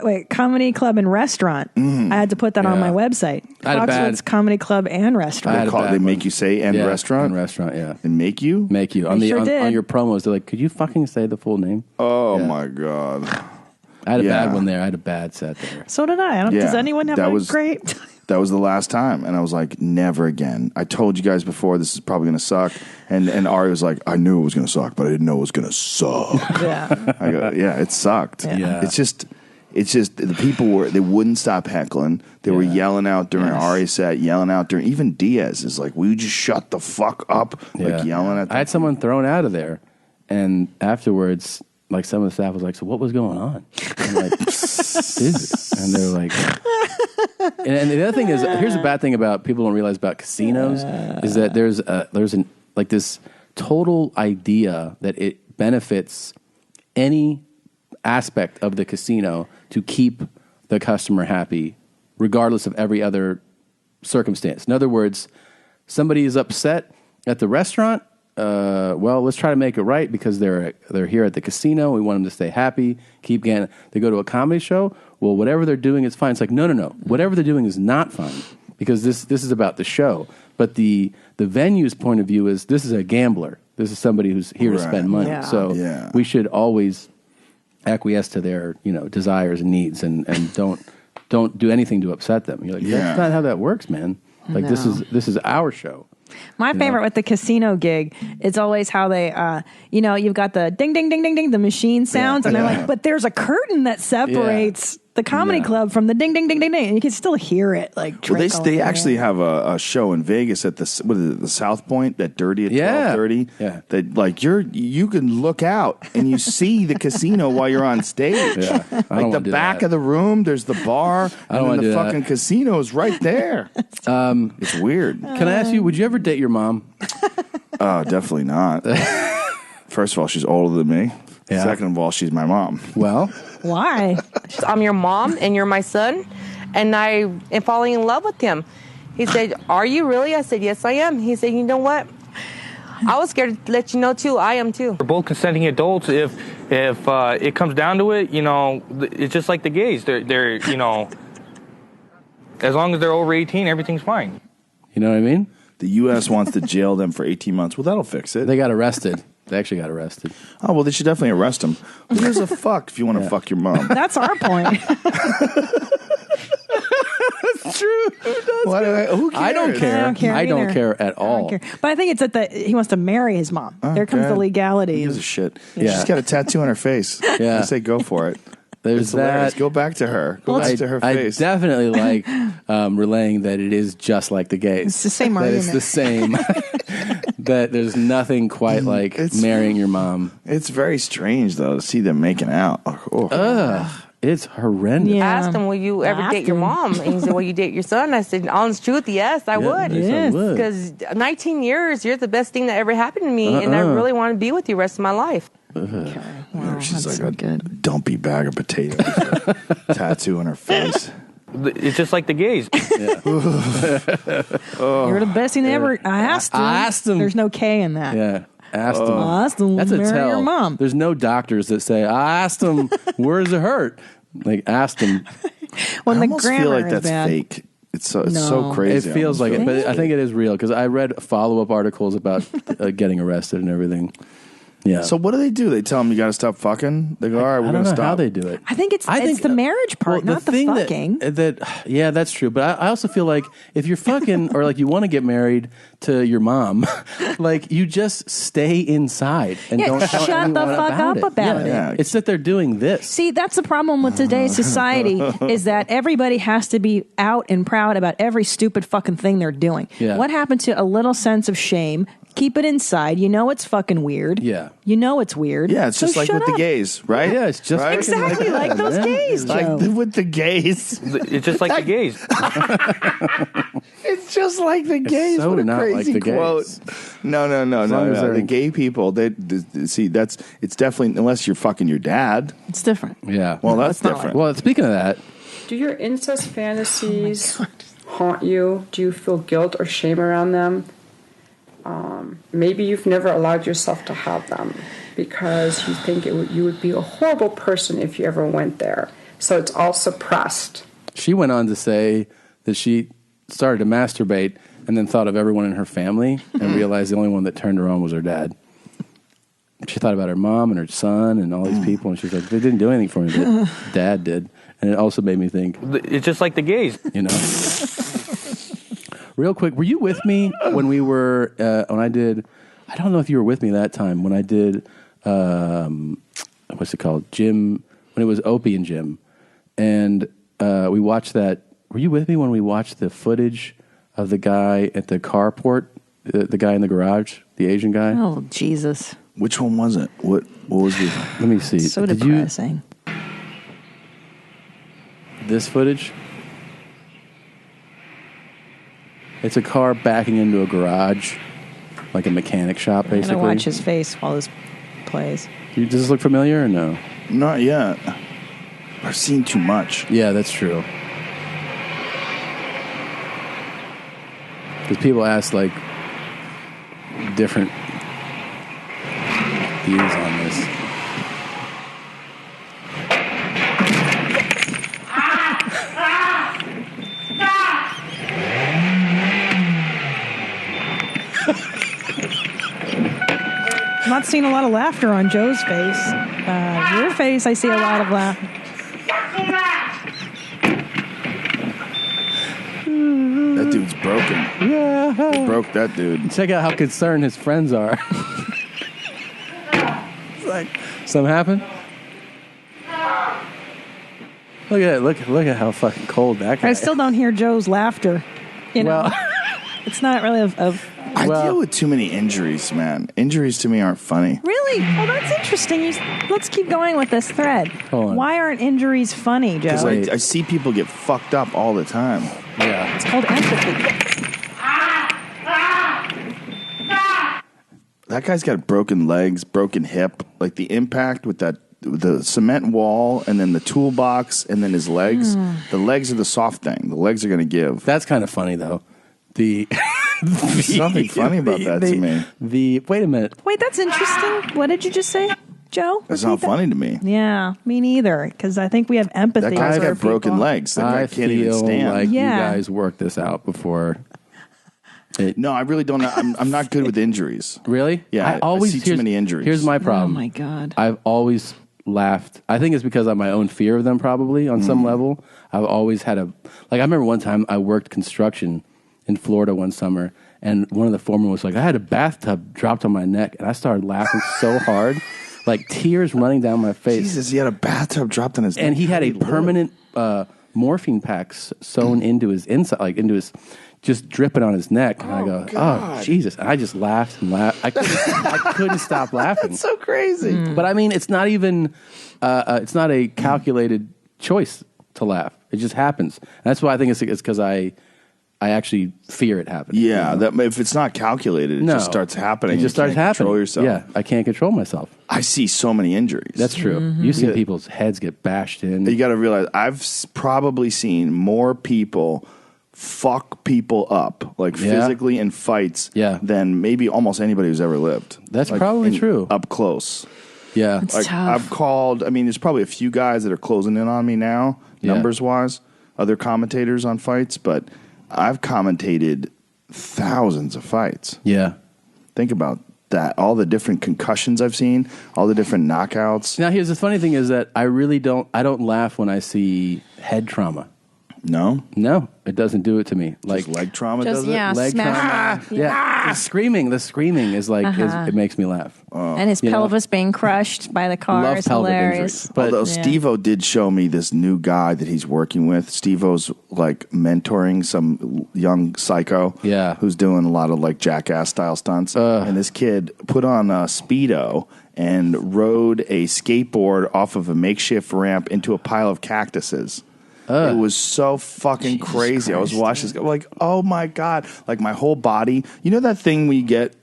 Speaker 2: Wait, comedy club and restaurant. I had to put that on my website.
Speaker 1: I had a bad-
Speaker 2: Foxwoods Comedy Club and Restaurant.
Speaker 3: They make you say and
Speaker 1: Yeah,
Speaker 3: restaurant?
Speaker 1: and restaurant, yeah.
Speaker 3: They make you?
Speaker 1: Make you. On
Speaker 2: They sure did.
Speaker 1: on your promos, they're like, could you fucking say the full name?
Speaker 3: Oh,
Speaker 1: Yeah.
Speaker 3: my God.
Speaker 1: I had a
Speaker 3: Yeah.
Speaker 1: bad one there. I had a bad set there.
Speaker 2: So did I. Does anyone have
Speaker 3: that
Speaker 2: a
Speaker 3: was-
Speaker 2: great...
Speaker 3: That was the last time. And I was like, never again. I told you guys before this is probably going to suck. And Ari was like, I knew it was going to suck, but I didn't know it was going to suck.
Speaker 2: Yeah.
Speaker 3: I go, yeah, it sucked.
Speaker 1: Yeah.
Speaker 3: It's just the people they wouldn't stop heckling. They were yelling out during Ari's set, yelling out during, even Diaz is like, will you just shut the fuck up? Like yelling at them.
Speaker 1: I had someone thrown out of there, and afterwards, like some of the staff was like, so what was going on? I'm like, dude. And they were like, And the other thing is, here's a bad thing about people don't realize about casinos is that there's this total idea that it benefits any aspect of the casino to keep the customer happy, regardless of every other circumstance. In other words, somebody is upset at the restaurant. Well, let's try to make it right because they're here at the casino. We want them to stay happy, keep getting. They go to a comedy show. Well, whatever they're doing is fine. It's like no. Whatever they're doing is not fine because this is about the show. But the venue's point of view is this is a gambler. This is somebody who's here to spend money.
Speaker 2: Yeah.
Speaker 1: So we should always acquiesce to their desires and needs and don't do anything to upset them. You're like, that's not how that works, man. Like this is our show.
Speaker 2: My favorite with the casino gig, it's always how they, you've got the ding, ding, ding, ding, ding, the machine sounds, and they're like, but there's a curtain that separates the comedy club from the ding, ding, ding, ding, ding, and you can still hear it. Like,
Speaker 3: they actually have a show in Vegas at the South Point, that Dirty at 12:30.
Speaker 1: Yeah,
Speaker 3: that like you can look out and you see the casino while you're on stage.
Speaker 1: Yeah.
Speaker 3: Like the back of the room, there's the bar, and then the fucking casino's right there. It's weird.
Speaker 1: Can I ask you? Would you ever date your mom?
Speaker 3: Definitely not. First of all, she's older than me. Yeah. Second of all, she's my mom.
Speaker 1: Well,
Speaker 2: why?
Speaker 17: I'm your mom and you're my son, and I am falling in love with him. He said, "Are you really?" I said, "Yes, I am." He said, "You know what? I was scared to let you know too. I am too."
Speaker 18: We're both consenting adults. If it comes down to it, it's just like the gays. They're as long as they're over 18, everything's fine.
Speaker 1: You know what I mean?
Speaker 3: The U.S. wants to jail them for 18 months. Well, that'll fix it.
Speaker 1: They got arrested. They actually got arrested.
Speaker 3: Oh, well, they should definitely arrest them. Who gives a fuck if you want to fuck your mom?
Speaker 2: That's our point.
Speaker 1: That's true.
Speaker 3: Who cares?
Speaker 1: I don't care. I don't care at all.
Speaker 2: But I think it's that he wants to marry his mom. There comes the legality.
Speaker 3: Who gives a shit?
Speaker 1: Yeah.
Speaker 3: She's got a tattoo on her face.
Speaker 1: Yeah.
Speaker 3: I say go for it.
Speaker 1: There's that.
Speaker 3: Go back to her. Go back to her face.
Speaker 1: I definitely like relaying that it is just like the gays.
Speaker 2: It's the same
Speaker 1: that
Speaker 2: argument.
Speaker 1: It's the same. That there's nothing quite like marrying your mom.
Speaker 3: It's very strange, though, to see them making out.
Speaker 1: It's horrendous.
Speaker 17: I asked him, "Will you ever date your mom?" And he said, "Will you date your son?" I said, "Honest truth, yes, I would.
Speaker 1: Yes, I would.
Speaker 17: Because 19 years, you're the best thing that ever happened to me, and I really want to be with you the rest of my life."
Speaker 2: Okay.
Speaker 3: Wow, she's like a dumpy bag of potatoes. Tattoo on her face.
Speaker 18: It's just like the gays.
Speaker 2: You're the best thing ever. I asked him. There's no K in that.
Speaker 1: Yeah. Asked him.
Speaker 2: I asked him.
Speaker 1: That's a
Speaker 2: marry
Speaker 1: tell.
Speaker 2: your mom.
Speaker 1: There's no doctors that say, I asked him, where does it hurt? Like, asked him.
Speaker 2: When
Speaker 3: I
Speaker 2: the
Speaker 3: almost
Speaker 2: grammar
Speaker 3: feel like
Speaker 2: is
Speaker 3: that's
Speaker 2: bad.
Speaker 3: fake. It's so crazy.
Speaker 1: It feels like it, but I think it is real because I read follow-up articles about getting arrested and everything. Yeah.
Speaker 3: So what do? They tell them you got to stop fucking? They go, all right, we're going to stop.
Speaker 1: How they do it.
Speaker 2: I think it's the marriage part, not the fucking.
Speaker 1: Yeah, that's true. But I also feel like if you're fucking or like you want to get married to your mom, like you just stay inside and don't tell
Speaker 2: shut the
Speaker 1: anyone
Speaker 2: fuck up about it.
Speaker 1: Yeah. It's that they're doing this.
Speaker 2: See, that's the problem with today's society is that everybody has to be out and proud about every stupid fucking thing they're doing.
Speaker 1: Yeah.
Speaker 2: What happened to a little sense of shame? Keep it inside. You know it's fucking weird.
Speaker 1: Yeah.
Speaker 2: You know it's weird.
Speaker 3: Yeah, it's just like with the gays, right?
Speaker 1: Yeah, it's just
Speaker 3: right?
Speaker 2: Exactly like those gays,
Speaker 3: like
Speaker 2: Joe.
Speaker 3: with the gays.
Speaker 18: It's just like the gays.
Speaker 3: It's just like the gays.
Speaker 1: so
Speaker 3: What a
Speaker 1: not
Speaker 3: crazy
Speaker 1: like the
Speaker 3: quote.
Speaker 1: gays.
Speaker 3: No.
Speaker 1: long as they're
Speaker 3: The
Speaker 1: in-
Speaker 3: gay people, it's definitely, unless you're fucking your dad.
Speaker 2: It's different.
Speaker 1: Yeah.
Speaker 3: Well, that's
Speaker 2: not
Speaker 3: different.
Speaker 1: Well, speaking of that,
Speaker 19: Do your incest fantasies haunt you? Do you feel guilt or shame around them? Maybe you've never allowed yourself to have them because you think you would be a horrible person if you ever went there. So it's all suppressed.
Speaker 1: she went on to say that she started to masturbate and then thought of everyone in her family and realized the only one that turned her on was her dad. She thought about her mom and her son and all these people, and she's like, they didn't do anything for me, but dad did. And it also made me think,
Speaker 18: It's just like the gays.
Speaker 1: you know. Real quick, were you with me when we were, when I did, I don't know if you were with me that time, when I did, what's it called, Jim, when it was Opie and Jim. And we watched that, were you with me when we watched the footage of the guy at the carport, the guy in the garage, the Asian guy?
Speaker 2: Oh, Jesus.
Speaker 3: Which one was it? What was it?
Speaker 1: Let me see.
Speaker 2: So
Speaker 1: Did
Speaker 2: depressing.
Speaker 1: this footage? It's a car backing into a garage, like a mechanic shop,
Speaker 2: I'm
Speaker 1: basically.
Speaker 2: gonna watch his face while this plays.
Speaker 1: Does this look familiar or no?
Speaker 3: Not yet. I've seen too much.
Speaker 1: Yeah, that's true. Because people ask like different views on this.
Speaker 2: I'm not seeing a lot of laughter on Joe's face. Your face, I see a lot of laughter.
Speaker 3: That dude's broken.
Speaker 1: Yeah.
Speaker 3: They broke that dude.
Speaker 1: Check out how concerned his friends are. It's like, something happened? Look at it. Look at how fucking cold that guy
Speaker 2: I
Speaker 1: is.
Speaker 2: still don't hear Joe's laughter. You know,
Speaker 1: Well-
Speaker 2: it's not really of
Speaker 3: I deal with too many injuries, man. Injuries to me aren't funny.
Speaker 2: Really? Well, that's interesting. Let's keep going with this thread.
Speaker 3: Hold on.
Speaker 2: Why aren't injuries funny, Joe?
Speaker 3: Because I see people get fucked up all the time.
Speaker 1: Yeah.
Speaker 2: It's called empathy.
Speaker 3: That guy's got broken legs, broken hip. Like the impact with the cement wall and then the toolbox and then his legs. The legs are the soft thing. The legs are going to give.
Speaker 1: That's kind of funny, though.
Speaker 3: There's nothing funny about that to me.
Speaker 1: Wait a minute.
Speaker 2: Wait, that's interesting. What did you just say, Joe?
Speaker 3: That's not funny to me.
Speaker 2: Yeah, me neither. Because I think we have empathy.
Speaker 3: That guy's
Speaker 2: for
Speaker 3: got broken
Speaker 2: people.
Speaker 3: legs. That guy
Speaker 1: I
Speaker 3: can't even
Speaker 1: feel
Speaker 3: stand.
Speaker 1: like
Speaker 2: Yeah.
Speaker 1: you guys worked this out before.
Speaker 3: No, I really don't. I'm not good with injuries.
Speaker 1: Really?
Speaker 3: Yeah, I see too many injuries.
Speaker 1: Here's my problem.
Speaker 2: Oh my God.
Speaker 1: I've always laughed. I think it's because of my own fear of them, probably on some level. I've always had I remember one time I worked construction in Florida one summer, and one of the foremen was like, I had a bathtub dropped on my neck, and I started laughing so hard, like tears running down my face.
Speaker 3: Jesus, he had a bathtub dropped on his neck.
Speaker 1: And he had
Speaker 3: How
Speaker 1: a
Speaker 3: did live?
Speaker 1: permanent morphine pack sewn into his inside, like into his, just dripping on his neck. And I go,
Speaker 3: God.
Speaker 1: oh, Jesus. And I just laughed and laughed. I couldn't stop laughing.
Speaker 3: That's so crazy.
Speaker 1: But I mean, it's not even, it's not a calculated choice to laugh. It just happens. And that's why I think it's because I actually fear it happening.
Speaker 3: Yeah, that if it's not calculated, it just starts happening.
Speaker 1: It just
Speaker 3: You
Speaker 1: starts
Speaker 3: can't
Speaker 1: happening.
Speaker 3: Control yourself.
Speaker 1: Yeah, I can't control myself.
Speaker 3: I see so many injuries.
Speaker 1: That's true. You see people's heads get bashed in.
Speaker 3: You got to realize probably seen more people fuck people up, like physically in fights, than maybe almost anybody who's ever lived.
Speaker 1: That's probably true.
Speaker 3: Up close.
Speaker 1: Yeah.
Speaker 2: It's
Speaker 3: Like
Speaker 2: tough.
Speaker 3: I've called. I mean, there's probably a few guys that are closing in on me now, numbers wise. Other commentators on fights, but I've commentated thousands of fights.
Speaker 1: Yeah.
Speaker 3: Think about that. All the different concussions I've seen, all the different knockouts.
Speaker 1: Now, here's the funny thing is that I don't laugh when I see head trauma.
Speaker 3: No?
Speaker 1: No, it doesn't do it to me. Like
Speaker 3: leg trauma
Speaker 2: Just,
Speaker 3: does it?
Speaker 2: yeah,
Speaker 1: leg
Speaker 2: smash.
Speaker 1: trauma. Yeah. The screaming is like, it makes me laugh.
Speaker 2: And his
Speaker 1: You know?
Speaker 2: pelvis being crushed by the car
Speaker 1: Love
Speaker 2: is
Speaker 1: pelvic
Speaker 2: hilarious.
Speaker 1: injuries. But
Speaker 3: Although Steve-O did show me this new guy that he's working with. Steve-O's like mentoring some young psycho who's doing a lot of like jackass style stunts. And this kid put on a Speedo and rode a skateboard off of a makeshift ramp into a pile of cactuses. It was so fucking crazy. I was watching this guy like, oh my God. Like my whole body. You know that thing we get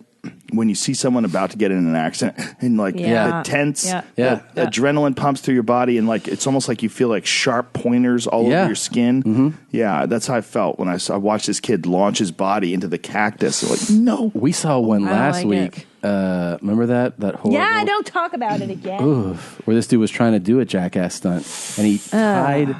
Speaker 3: when you see someone about to get in an accident and like the tense adrenaline pumps through your body and like it's almost like you feel like sharp pointers all over your skin. Yeah, that's how I felt when I watched this kid launch his body into the cactus. Like, no.
Speaker 1: We saw one
Speaker 2: I don't
Speaker 1: last
Speaker 2: like
Speaker 1: week. Remember that horrible?
Speaker 2: Yeah, don't talk about it again.
Speaker 1: Oof, where this dude was trying to do a jackass stunt, and he tied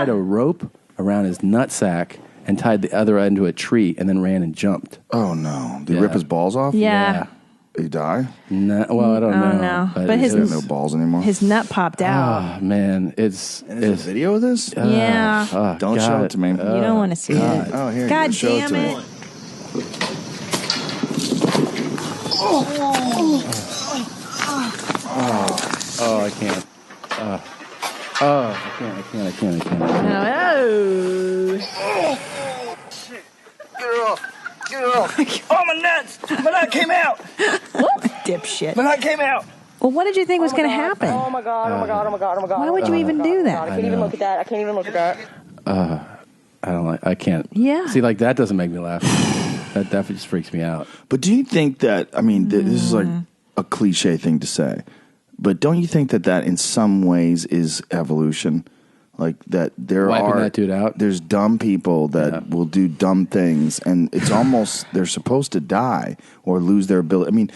Speaker 1: a rope around his nutsack and tied the other end to a tree, and then ran and jumped.
Speaker 3: Oh no! Did he rip his balls off?
Speaker 2: Yeah.
Speaker 3: Did he die?
Speaker 1: No, well, I don't know.
Speaker 2: No. But
Speaker 3: He
Speaker 2: his
Speaker 3: doesn't have no balls anymore.
Speaker 2: his nut popped out.
Speaker 1: Oh man, it's
Speaker 3: a video of this.
Speaker 2: Yeah.
Speaker 3: Don't show it to me.
Speaker 2: You don't want to see it.
Speaker 3: Oh, here.
Speaker 2: God
Speaker 3: you go. Show it
Speaker 2: damn
Speaker 3: to
Speaker 2: it.
Speaker 3: me.
Speaker 1: Oh, I can't. I can't.
Speaker 2: Oh.
Speaker 11: Get her off. Get her off. Oh, my nuts. My nut came out.
Speaker 2: Dipshit.
Speaker 11: My nut came out.
Speaker 2: Well, what did you think was going to happen?
Speaker 11: Oh, my God. Oh, my God. Oh, my God. Oh, my God.
Speaker 2: Why would you even do that?
Speaker 11: I can't even look at that. I can't even look at that.
Speaker 1: I don't like. I can't.
Speaker 2: Yeah.
Speaker 1: See, like that doesn't make me laugh. That just freaks me out.
Speaker 3: But do you think that? I mean, this is like a cliche thing to say, but don't you think that in some ways is evolution? Like that there
Speaker 1: Wiping that dude out.
Speaker 3: There's dumb people that will do dumb things, and it's almost they're supposed to die or lose their ability. I mean,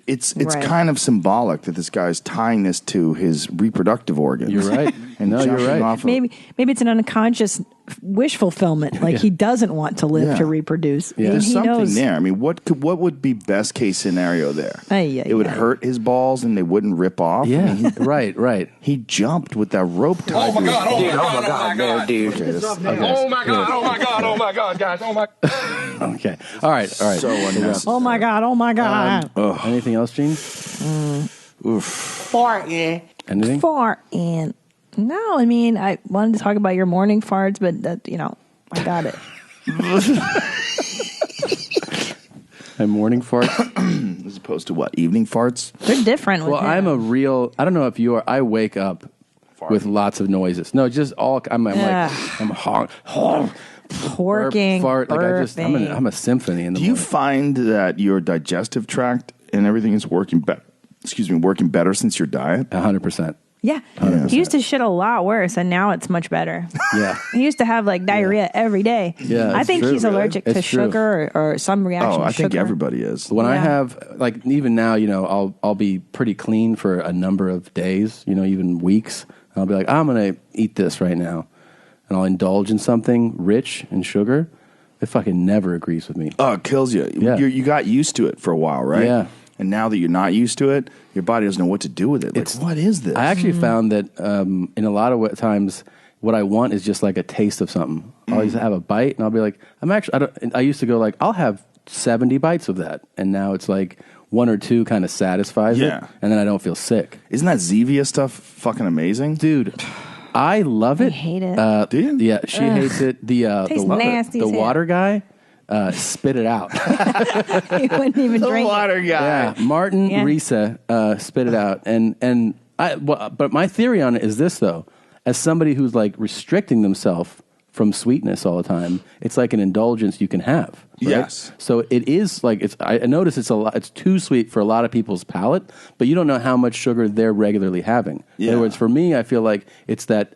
Speaker 3: it's kind of symbolic that this guy's tying this to his reproductive organs.
Speaker 1: You're right.
Speaker 3: And
Speaker 1: No, you're
Speaker 3: jumping
Speaker 1: right.
Speaker 3: off of-
Speaker 2: Maybe it's an unconscious wish fulfillment. Like he doesn't want to live to reproduce.
Speaker 3: Yeah.
Speaker 2: And
Speaker 3: There's
Speaker 2: he
Speaker 3: something
Speaker 2: knows.
Speaker 3: there. I mean, what would be best case scenario there? It would hurt his balls and they wouldn't rip off.
Speaker 1: Yeah,
Speaker 3: I mean,
Speaker 1: right.
Speaker 3: He jumped with that rope tied.
Speaker 10: Oh my God, dude.
Speaker 15: Oh my God, guys. Oh my.
Speaker 1: Okay. All right.
Speaker 3: So unnecessary.
Speaker 2: Oh my God.
Speaker 1: Anything else, Gene?
Speaker 10: Fart, yeah.
Speaker 1: Anything?
Speaker 2: Fart in. No, I mean, I wanted to talk about your morning farts, but that, I got it.
Speaker 1: My morning fart?
Speaker 3: As opposed to what? Evening farts?
Speaker 2: They're different.
Speaker 1: Well, I'm a real. I don't know if you are. I wake up with lots of noises. No, just all. I'm honk,
Speaker 2: Working,
Speaker 1: fart. Like
Speaker 2: burping.
Speaker 1: I'm a symphony in the
Speaker 3: Do you find that your digestive tract and everything is working better? Working better since your diet?
Speaker 1: 100%.
Speaker 2: Yeah. He used to shit a lot worse, and now it's much better.
Speaker 1: Yeah.
Speaker 2: He used to have like diarrhea every day.
Speaker 1: Yeah,
Speaker 2: I
Speaker 1: it's
Speaker 2: think
Speaker 1: true,
Speaker 2: he's
Speaker 1: really.
Speaker 2: allergic to
Speaker 1: It's true.
Speaker 2: sugar or some reaction to sugar.
Speaker 3: everybody is.
Speaker 1: When I have like even now, I'll be pretty clean for a number of days, even weeks. And I'll be like, I'm gonna eat this right now, and I'll indulge in something rich in sugar. It fucking never agrees with me.
Speaker 3: Oh, it kills you.
Speaker 1: Yeah.
Speaker 3: You got used to it for a while, right?
Speaker 1: Yeah.
Speaker 3: And now that you're not used to it, your body doesn't know what to do with it. Like, what is this?
Speaker 1: I actually found that in a lot of times, what I want is just like a taste of something. I'll just have a bite, and I'll be like, I used to go like, I'll have 70 bites of that, and now it's like one or two kind of satisfies it, and then I don't feel sick.
Speaker 3: Isn't that Zevia stuff fucking amazing,
Speaker 1: dude? I love it.
Speaker 2: I hate it.
Speaker 3: Do you?
Speaker 1: Yeah, she hates it.
Speaker 2: Tastes nasty
Speaker 1: the
Speaker 2: as hell.
Speaker 1: water guy. Spit it out.
Speaker 2: He wouldn't even drink it.
Speaker 1: Yeah, Martin Risa spit it out, but my theory on it is this though: as somebody who's like restricting themselves from sweetness all the time, it's like an indulgence you can have. Right?
Speaker 3: Yes.
Speaker 1: So it is like I notice it's a lot. It's too sweet for a lot of people's palate, but you don't know how much sugar they're regularly having. In other words, for me, I feel like it's that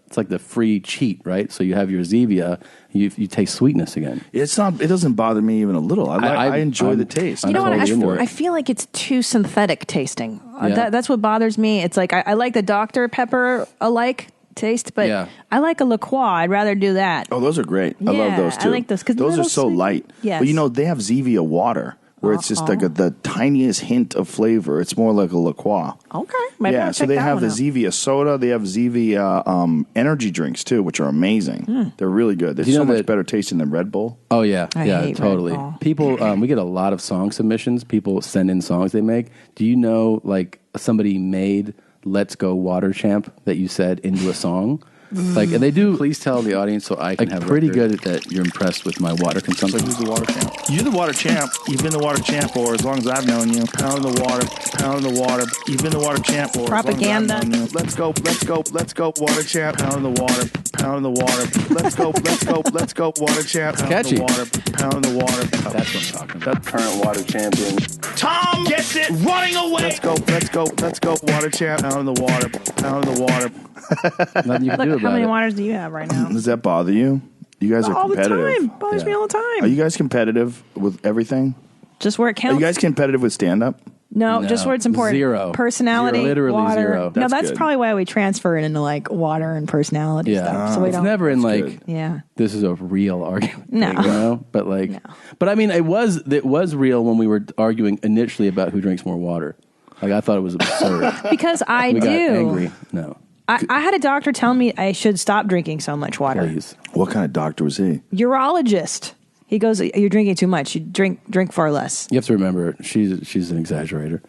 Speaker 1: it's like the free cheat, right? So you have your Zevia, you taste sweetness again.
Speaker 3: It's not. It doesn't bother me even a little. I enjoy the taste.
Speaker 2: You know what?
Speaker 1: totally
Speaker 2: I feel like it's too synthetic tasting.
Speaker 1: Yeah.
Speaker 2: That's what bothers me. It's like I like the Dr. Pepper alike taste, but
Speaker 3: Yeah.
Speaker 2: I like a La Croix. I'd rather do that.
Speaker 3: Oh, those are great. I
Speaker 2: Yeah,
Speaker 3: love those
Speaker 2: I
Speaker 3: too.
Speaker 2: like those 'cause
Speaker 3: those are
Speaker 2: little
Speaker 3: so
Speaker 2: sweet-
Speaker 3: light.
Speaker 2: Yes.
Speaker 3: But they have Zevia water where it's just like the tiniest hint of flavor. It's more like a La Croix.
Speaker 2: Okay. Maybe
Speaker 3: yeah,
Speaker 2: I'll
Speaker 3: so
Speaker 2: check
Speaker 3: they
Speaker 2: that
Speaker 3: have
Speaker 2: one
Speaker 3: the
Speaker 2: out.
Speaker 3: Zevia soda. They have Zevia energy drinks too, which are amazing. They're really good. They're
Speaker 1: Do you
Speaker 3: so
Speaker 1: know
Speaker 3: much
Speaker 1: that-
Speaker 3: better tasting than Red Bull.
Speaker 1: Oh yeah,
Speaker 3: I
Speaker 1: yeah,
Speaker 3: hate Red
Speaker 1: totally.
Speaker 3: Bull.
Speaker 1: People, we get a lot of song submissions. People send in songs they make. Do you know, like somebody made "Let's Go Water Champ" that you said into a song? Like, and they do.
Speaker 20: Please tell the audience so I can have
Speaker 1: pretty
Speaker 20: record
Speaker 1: good
Speaker 20: that you're impressed with my water consumption.
Speaker 3: So who's the water champ? You're the water champ. You've been the water champ for as long as I've known you. Pound the water. Pound the water. You've been the water champ for
Speaker 2: Propaganda.
Speaker 3: as long as I've known you. Let's go. Let's go. Let's go. Water champ. Pound the water. Pound the water. Let's go. Let's go. Let's go. Water champ. Pound
Speaker 1: Catchy.
Speaker 3: the water. Pound the water.
Speaker 1: That's what I'm talking about. Current water champion.
Speaker 13: Tom gets it running away.
Speaker 3: Let's go. Let's go. Let's go. Water champ. Pound the water. Pound the water.
Speaker 1: Nothing you can do
Speaker 2: Look,
Speaker 1: about
Speaker 2: how many
Speaker 1: it.
Speaker 2: waters do you have right now?
Speaker 3: Does that bother you? You guys are
Speaker 2: all the
Speaker 3: competitive.
Speaker 2: time. Bothers me all the time.
Speaker 3: Are you guys competitive with everything?
Speaker 2: Just where it
Speaker 3: Are
Speaker 2: counts.
Speaker 3: you guys competitive with stand up?
Speaker 2: No, just where it's important.
Speaker 1: Zero.
Speaker 2: Personality,
Speaker 1: Zero. Literally
Speaker 2: water.
Speaker 1: zero.
Speaker 2: No,
Speaker 3: That's
Speaker 2: that's
Speaker 3: good.
Speaker 2: probably why we transfer it into like water and personality stuff. So we
Speaker 1: it's
Speaker 2: don't.
Speaker 1: never in like.
Speaker 3: good.
Speaker 2: Yeah.
Speaker 1: This is a real argument.
Speaker 2: No.
Speaker 1: you know? But like, but I mean, it was real when we were arguing initially about who drinks more water. Like I thought it was absurd.
Speaker 2: Because I
Speaker 1: we
Speaker 2: do.
Speaker 1: got angry. No,
Speaker 2: I had a doctor tell me I should stop drinking so much water.
Speaker 1: please.
Speaker 3: What kind of doctor was he?
Speaker 2: Urologist. He goes, "You're drinking too much. You drink far less."
Speaker 1: You have to remember, she's an exaggerator.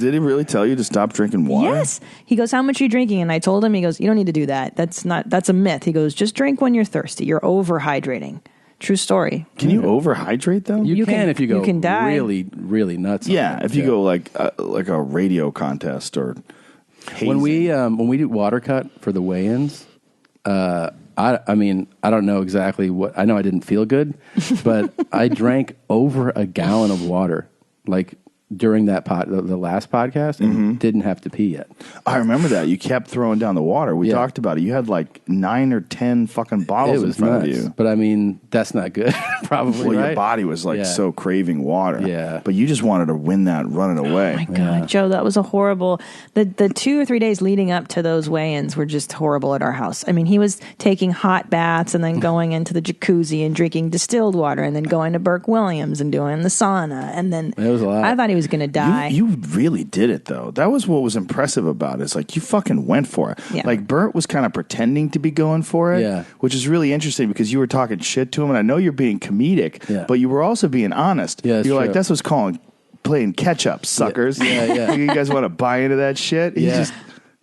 Speaker 3: Did he really tell you to stop drinking water?
Speaker 2: Yes. He goes, "How much are you drinking?" And I told him, he goes, "You don't need to do that. That's a myth." He goes, "Just drink when you're thirsty. You're overhydrating." True story.
Speaker 3: Can you overhydrate though?
Speaker 1: You can if you go
Speaker 2: you can die.
Speaker 1: really, really nuts. on
Speaker 3: Yeah,
Speaker 1: it.
Speaker 3: if you go like a radio contest or hazing.
Speaker 1: When we do water cut for the weigh-ins, I mean, I don't know exactly what. I know I didn't feel good, but I drank over a gallon of water, like during that the last podcast, and didn't have to pee yet.
Speaker 3: I remember that. You kept throwing down the water. We talked about it. You had like 9 or 10 fucking bottles in front of you.
Speaker 1: But I mean, that's not good. Probably,
Speaker 3: well,
Speaker 1: right?
Speaker 3: Your body was like so craving water.
Speaker 1: Yeah.
Speaker 3: But you just wanted to win that running away.
Speaker 2: Oh my God, Joe, that was a horrible. The 2 or 3 days leading up to those weigh-ins were just horrible at our house. I mean, he was taking hot baths and then going into the jacuzzi and drinking distilled water and then going to Burke Williams and doing the sauna. And then
Speaker 1: it was a lot.
Speaker 2: I thought he was going to die.
Speaker 3: You really did it, though. That was what was impressive about it. It's like you fucking went for it.
Speaker 2: Yeah.
Speaker 3: Like Bert was kind of pretending to be going for it, which is really interesting because you were talking shit to him, and I know you're being comedic, but you were also being honest.
Speaker 1: Yeah,
Speaker 3: you're like, that's what's playing catch up, suckers.
Speaker 1: Yeah.
Speaker 3: You guys want to buy into that shit?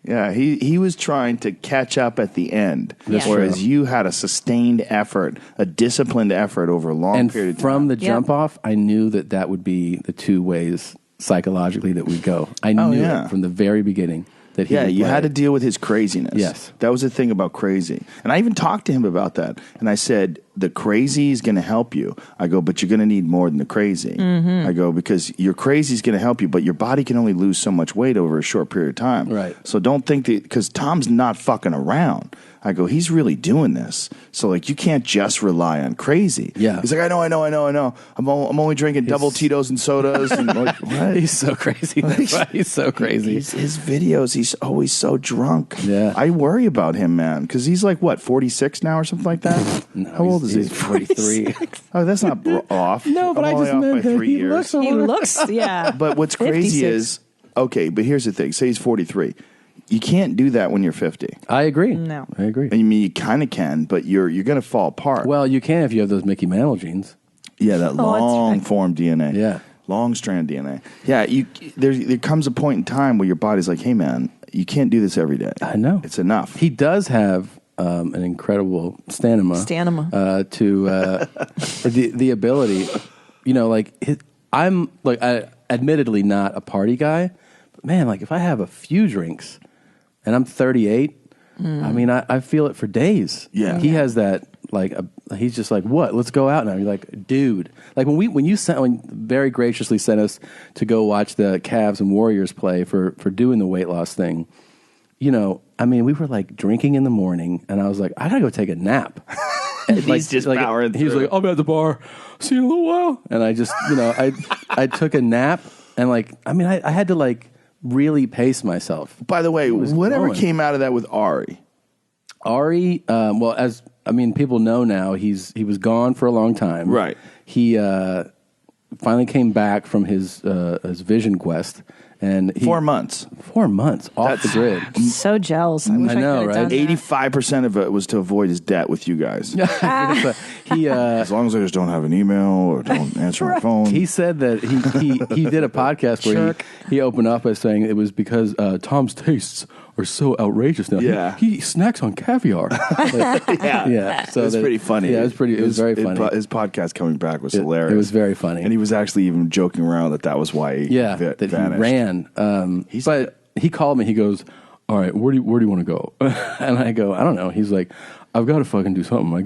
Speaker 3: He was trying to catch up at the end, whereas you had a sustained effort, a disciplined effort over a long period of time.
Speaker 1: From the jump off, I knew that would be the 2 ways psychologically that we go. I knew it from the very beginning. That he
Speaker 3: you had to deal with his craziness.
Speaker 1: Yes.
Speaker 3: That was the thing about crazy. And I even talked to him about that. And I said, the crazy is going to help you. I go, but you're going to need more than the crazy. I go, because your crazy is going to help you, but your body can only lose so much weight over a short period of time.
Speaker 1: Right.
Speaker 3: So don't think that, because Tom's not fucking around. I go, he's really doing this. So, like, you can't just rely on crazy.
Speaker 1: Yeah.
Speaker 3: He's like, I know. I'm only drinking double Tito's and sodas. And like, what?
Speaker 1: He's so crazy. That's why he's so crazy.
Speaker 3: His videos, he's always so drunk.
Speaker 1: Yeah.
Speaker 3: I worry about him, man, because he's like, what, 46 now or something like that?
Speaker 1: No,
Speaker 3: How old is he?
Speaker 1: He's 43.
Speaker 3: Oh, that's not off.
Speaker 1: No, but
Speaker 3: I'm
Speaker 1: I
Speaker 3: only
Speaker 1: just
Speaker 3: off
Speaker 1: meant
Speaker 3: by
Speaker 1: that
Speaker 3: 3
Speaker 1: he
Speaker 3: years.
Speaker 2: He looks, yeah.
Speaker 3: But what's crazy
Speaker 2: 56.
Speaker 3: is, okay, but here's the thing. Say he's 43. You can't do that when you're 50.
Speaker 1: I agree.
Speaker 2: No.
Speaker 1: I agree.
Speaker 3: I mean, you kind of can, but you're going to fall apart.
Speaker 1: Well, you can if you have those Mickey Mantle genes.
Speaker 3: Yeah, that long form DNA.
Speaker 1: Yeah.
Speaker 3: Long strand DNA. Yeah, there comes a point in time where your body's like, hey, man, you can't do this every day.
Speaker 1: I know.
Speaker 3: It's enough.
Speaker 1: He does have an incredible stamina. To the ability, I'm admittedly not a party guy, but man, like if I have a few drinks and I'm 38, I mean, I feel it for days.
Speaker 3: Yeah.
Speaker 1: He has that, he's just like, what? Let's go out now. You're like, dude. Like when you very graciously sent us to go watch the Cavs and Warriors play for doing the weight loss thing, I mean, we were like drinking in the morning, and I was like, I gotta go take a nap.
Speaker 3: He's just powering
Speaker 1: He's
Speaker 3: through.
Speaker 1: like, I'm at the bar. See you in a little while. And I just, I took a nap, and I had to really pace myself.
Speaker 3: By the way, whatever
Speaker 1: going.
Speaker 3: came out of that with Ari?
Speaker 1: People know now he was gone for a long time.
Speaker 3: Right.
Speaker 1: He finally came back from his vision quest. And
Speaker 3: 4 months.
Speaker 1: 4 months off the grid.
Speaker 2: I'm so jealous. I wish I
Speaker 1: know,
Speaker 2: could have
Speaker 1: right?
Speaker 2: done that.
Speaker 3: 85% of it was to avoid his debt with you guys.
Speaker 1: He
Speaker 3: as long as I just don't have an email or don't answer my phone.
Speaker 1: He said that he did a podcast where he opened up by saying it was because Tom's tastes are so outrageous now.
Speaker 3: Yeah.
Speaker 1: He snacks on caviar. Yeah. So
Speaker 3: it's pretty funny.
Speaker 1: Yeah, it was very funny.
Speaker 3: His podcast coming back was hilarious.
Speaker 1: It was very funny.
Speaker 3: And he was actually even joking around that was why he
Speaker 1: that
Speaker 3: vanished.
Speaker 1: he ran. But he called me. He goes, all right, where do you want to go? And I go, I don't know. He's like, I've got to fucking do something. I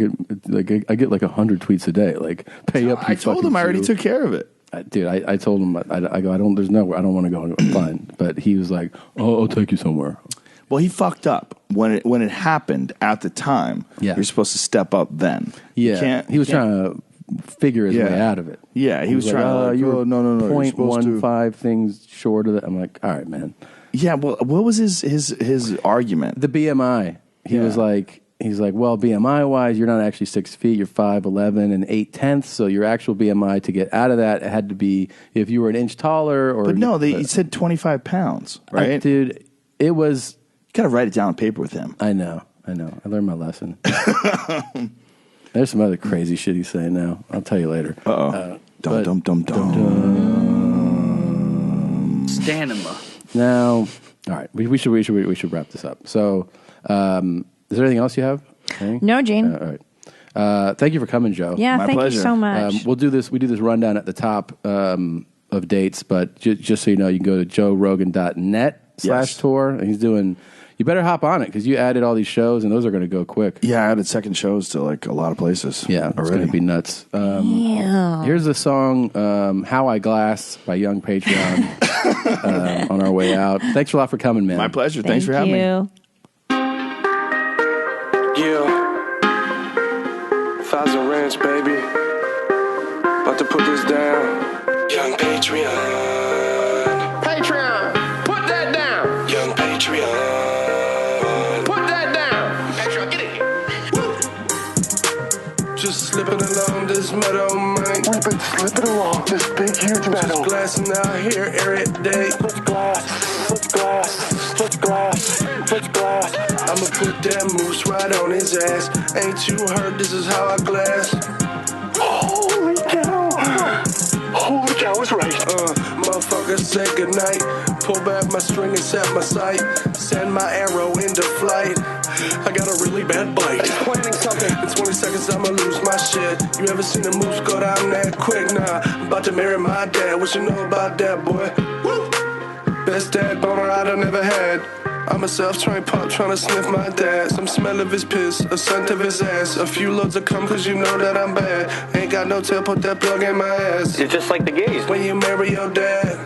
Speaker 1: get like 100 tweets a day. Like, pay up.
Speaker 3: I told him I already took care of it.
Speaker 1: Dude, I told him, I go, I don't want to go. I'm fine. But he was like, oh, I'll take you somewhere.
Speaker 3: Well, he fucked up when it happened at the time.
Speaker 1: Yeah.
Speaker 3: You're supposed to step up then.
Speaker 1: Yeah. He was trying to figure his way out of it.
Speaker 3: Yeah, he was trying to
Speaker 1: you were
Speaker 3: no.
Speaker 1: 0.15 things short of that. I'm like, all right, man.
Speaker 3: Yeah, well, what was his argument?
Speaker 1: The BMI. He was like, well, BMI wise, you're not actually 6 feet. You're 5'11" and 8/10. So your actual BMI to get out of that had to be if you were an inch taller. Or
Speaker 3: but no, he said 25 pounds, right?
Speaker 1: Dude, it was.
Speaker 3: You got to write it down on paper with him.
Speaker 1: I know. I learned my lesson. There's some other crazy shit he's saying now. I'll tell you later.
Speaker 3: Uh-oh. Dum.
Speaker 10: Stanima.
Speaker 1: Now, all right, we should wrap this up. So, is there anything else you have? Anything?
Speaker 2: No, Gene.
Speaker 1: All right. Thank you for coming, Joe.
Speaker 2: Yeah,
Speaker 3: My
Speaker 2: thank
Speaker 3: pleasure.
Speaker 2: you so much.
Speaker 1: We do this rundown at the top of dates, but just so you know, you can go to joerogan.net/tour. And he's doing, You better hop on it because you added all these shows, and those are going to go quick.
Speaker 3: Yeah, I added second shows to like a lot of places.
Speaker 1: Yeah, it's going to be nuts. Here's the song "How I Glass" by Young Patreon on our way out. Thanks a lot for coming, man.
Speaker 3: My pleasure. Thanks for having me.
Speaker 2: me.
Speaker 21: Yeah. 1,000 ranch, baby. About to put this down. Young Patreon.
Speaker 7: Patreon, put that down.
Speaker 21: Young Patreon.
Speaker 7: Put that down. Patreon, get in here.
Speaker 21: Just slipping along this meadow, man.
Speaker 14: We've been slipping along this big, huge meadow.
Speaker 21: Just glassing out here every day.
Speaker 14: Let's glass, let's glass, let's glass, let's glass.
Speaker 21: I'ma put that moose right on his ass. Ain't you heard? This is how I glass.
Speaker 14: Holy cow! Holy cow is right.
Speaker 21: Motherfucker, say goodnight. Pull back my string and set my sight. Send my arrow into flight. I got a really bad bite.
Speaker 7: Planning something.
Speaker 21: In 20 seconds, I'ma lose my shit. You ever seen a moose go down that quick? Nah, I'm about to marry my dad. What you know about that, boy? Woo! Best dad boner I done ever had. I'm a self-trained pup trying to sniff my dad. Some smell of his piss, a scent of his ass. A few loads of cum cause you know that I'm bad. Ain't got no tail, put that plug in my ass.
Speaker 18: You're just like the gays.
Speaker 21: When you marry your dad,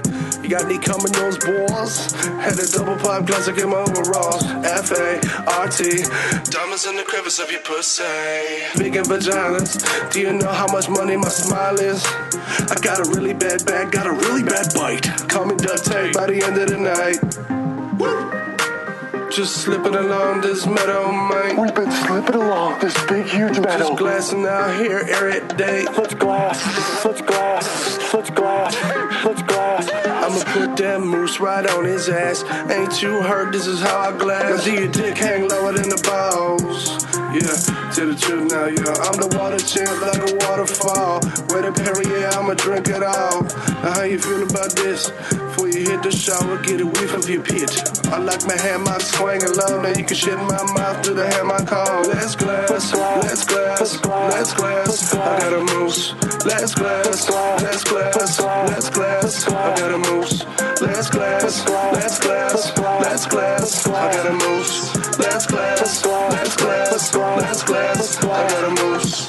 Speaker 21: you got any cum in those balls? Had a double pop classic in my overalls. F-A-R-T, diamonds in the crevice of your pussy. Vegan vaginas, do you know how much money my smile is? I got a really bad bag, got a really bad bite. Call me duct tape by the end of the night. Woo! Just slipping along this meadow, man.
Speaker 14: We've been slipping along this big, huge meadow.
Speaker 21: Just glassing out here every day.
Speaker 14: Let's glass, let's glass, let's glass, let's glass.
Speaker 21: I'ma put that moose right on his ass. Ain't you heard? This is how I glass. Now do your dick hang lower than the balls? Yeah, tell the truth now, yeah. I'm the water champ like a waterfall. Where the Perrier, I'ma drink it all. Now how you feel about this? Before you hit the shower, get a whiff of your pit. I like my hammock swinging low. Now you can shit in my mouth through the hammock hole. Let's glass, let's glass, let's glass. I got a moose. Let's glass, let's glass, let's glass. I got a moose. Let's glass, let's glass, let's glass. I got a moose. Let's glass, let's glass, let's glass. I got a moose.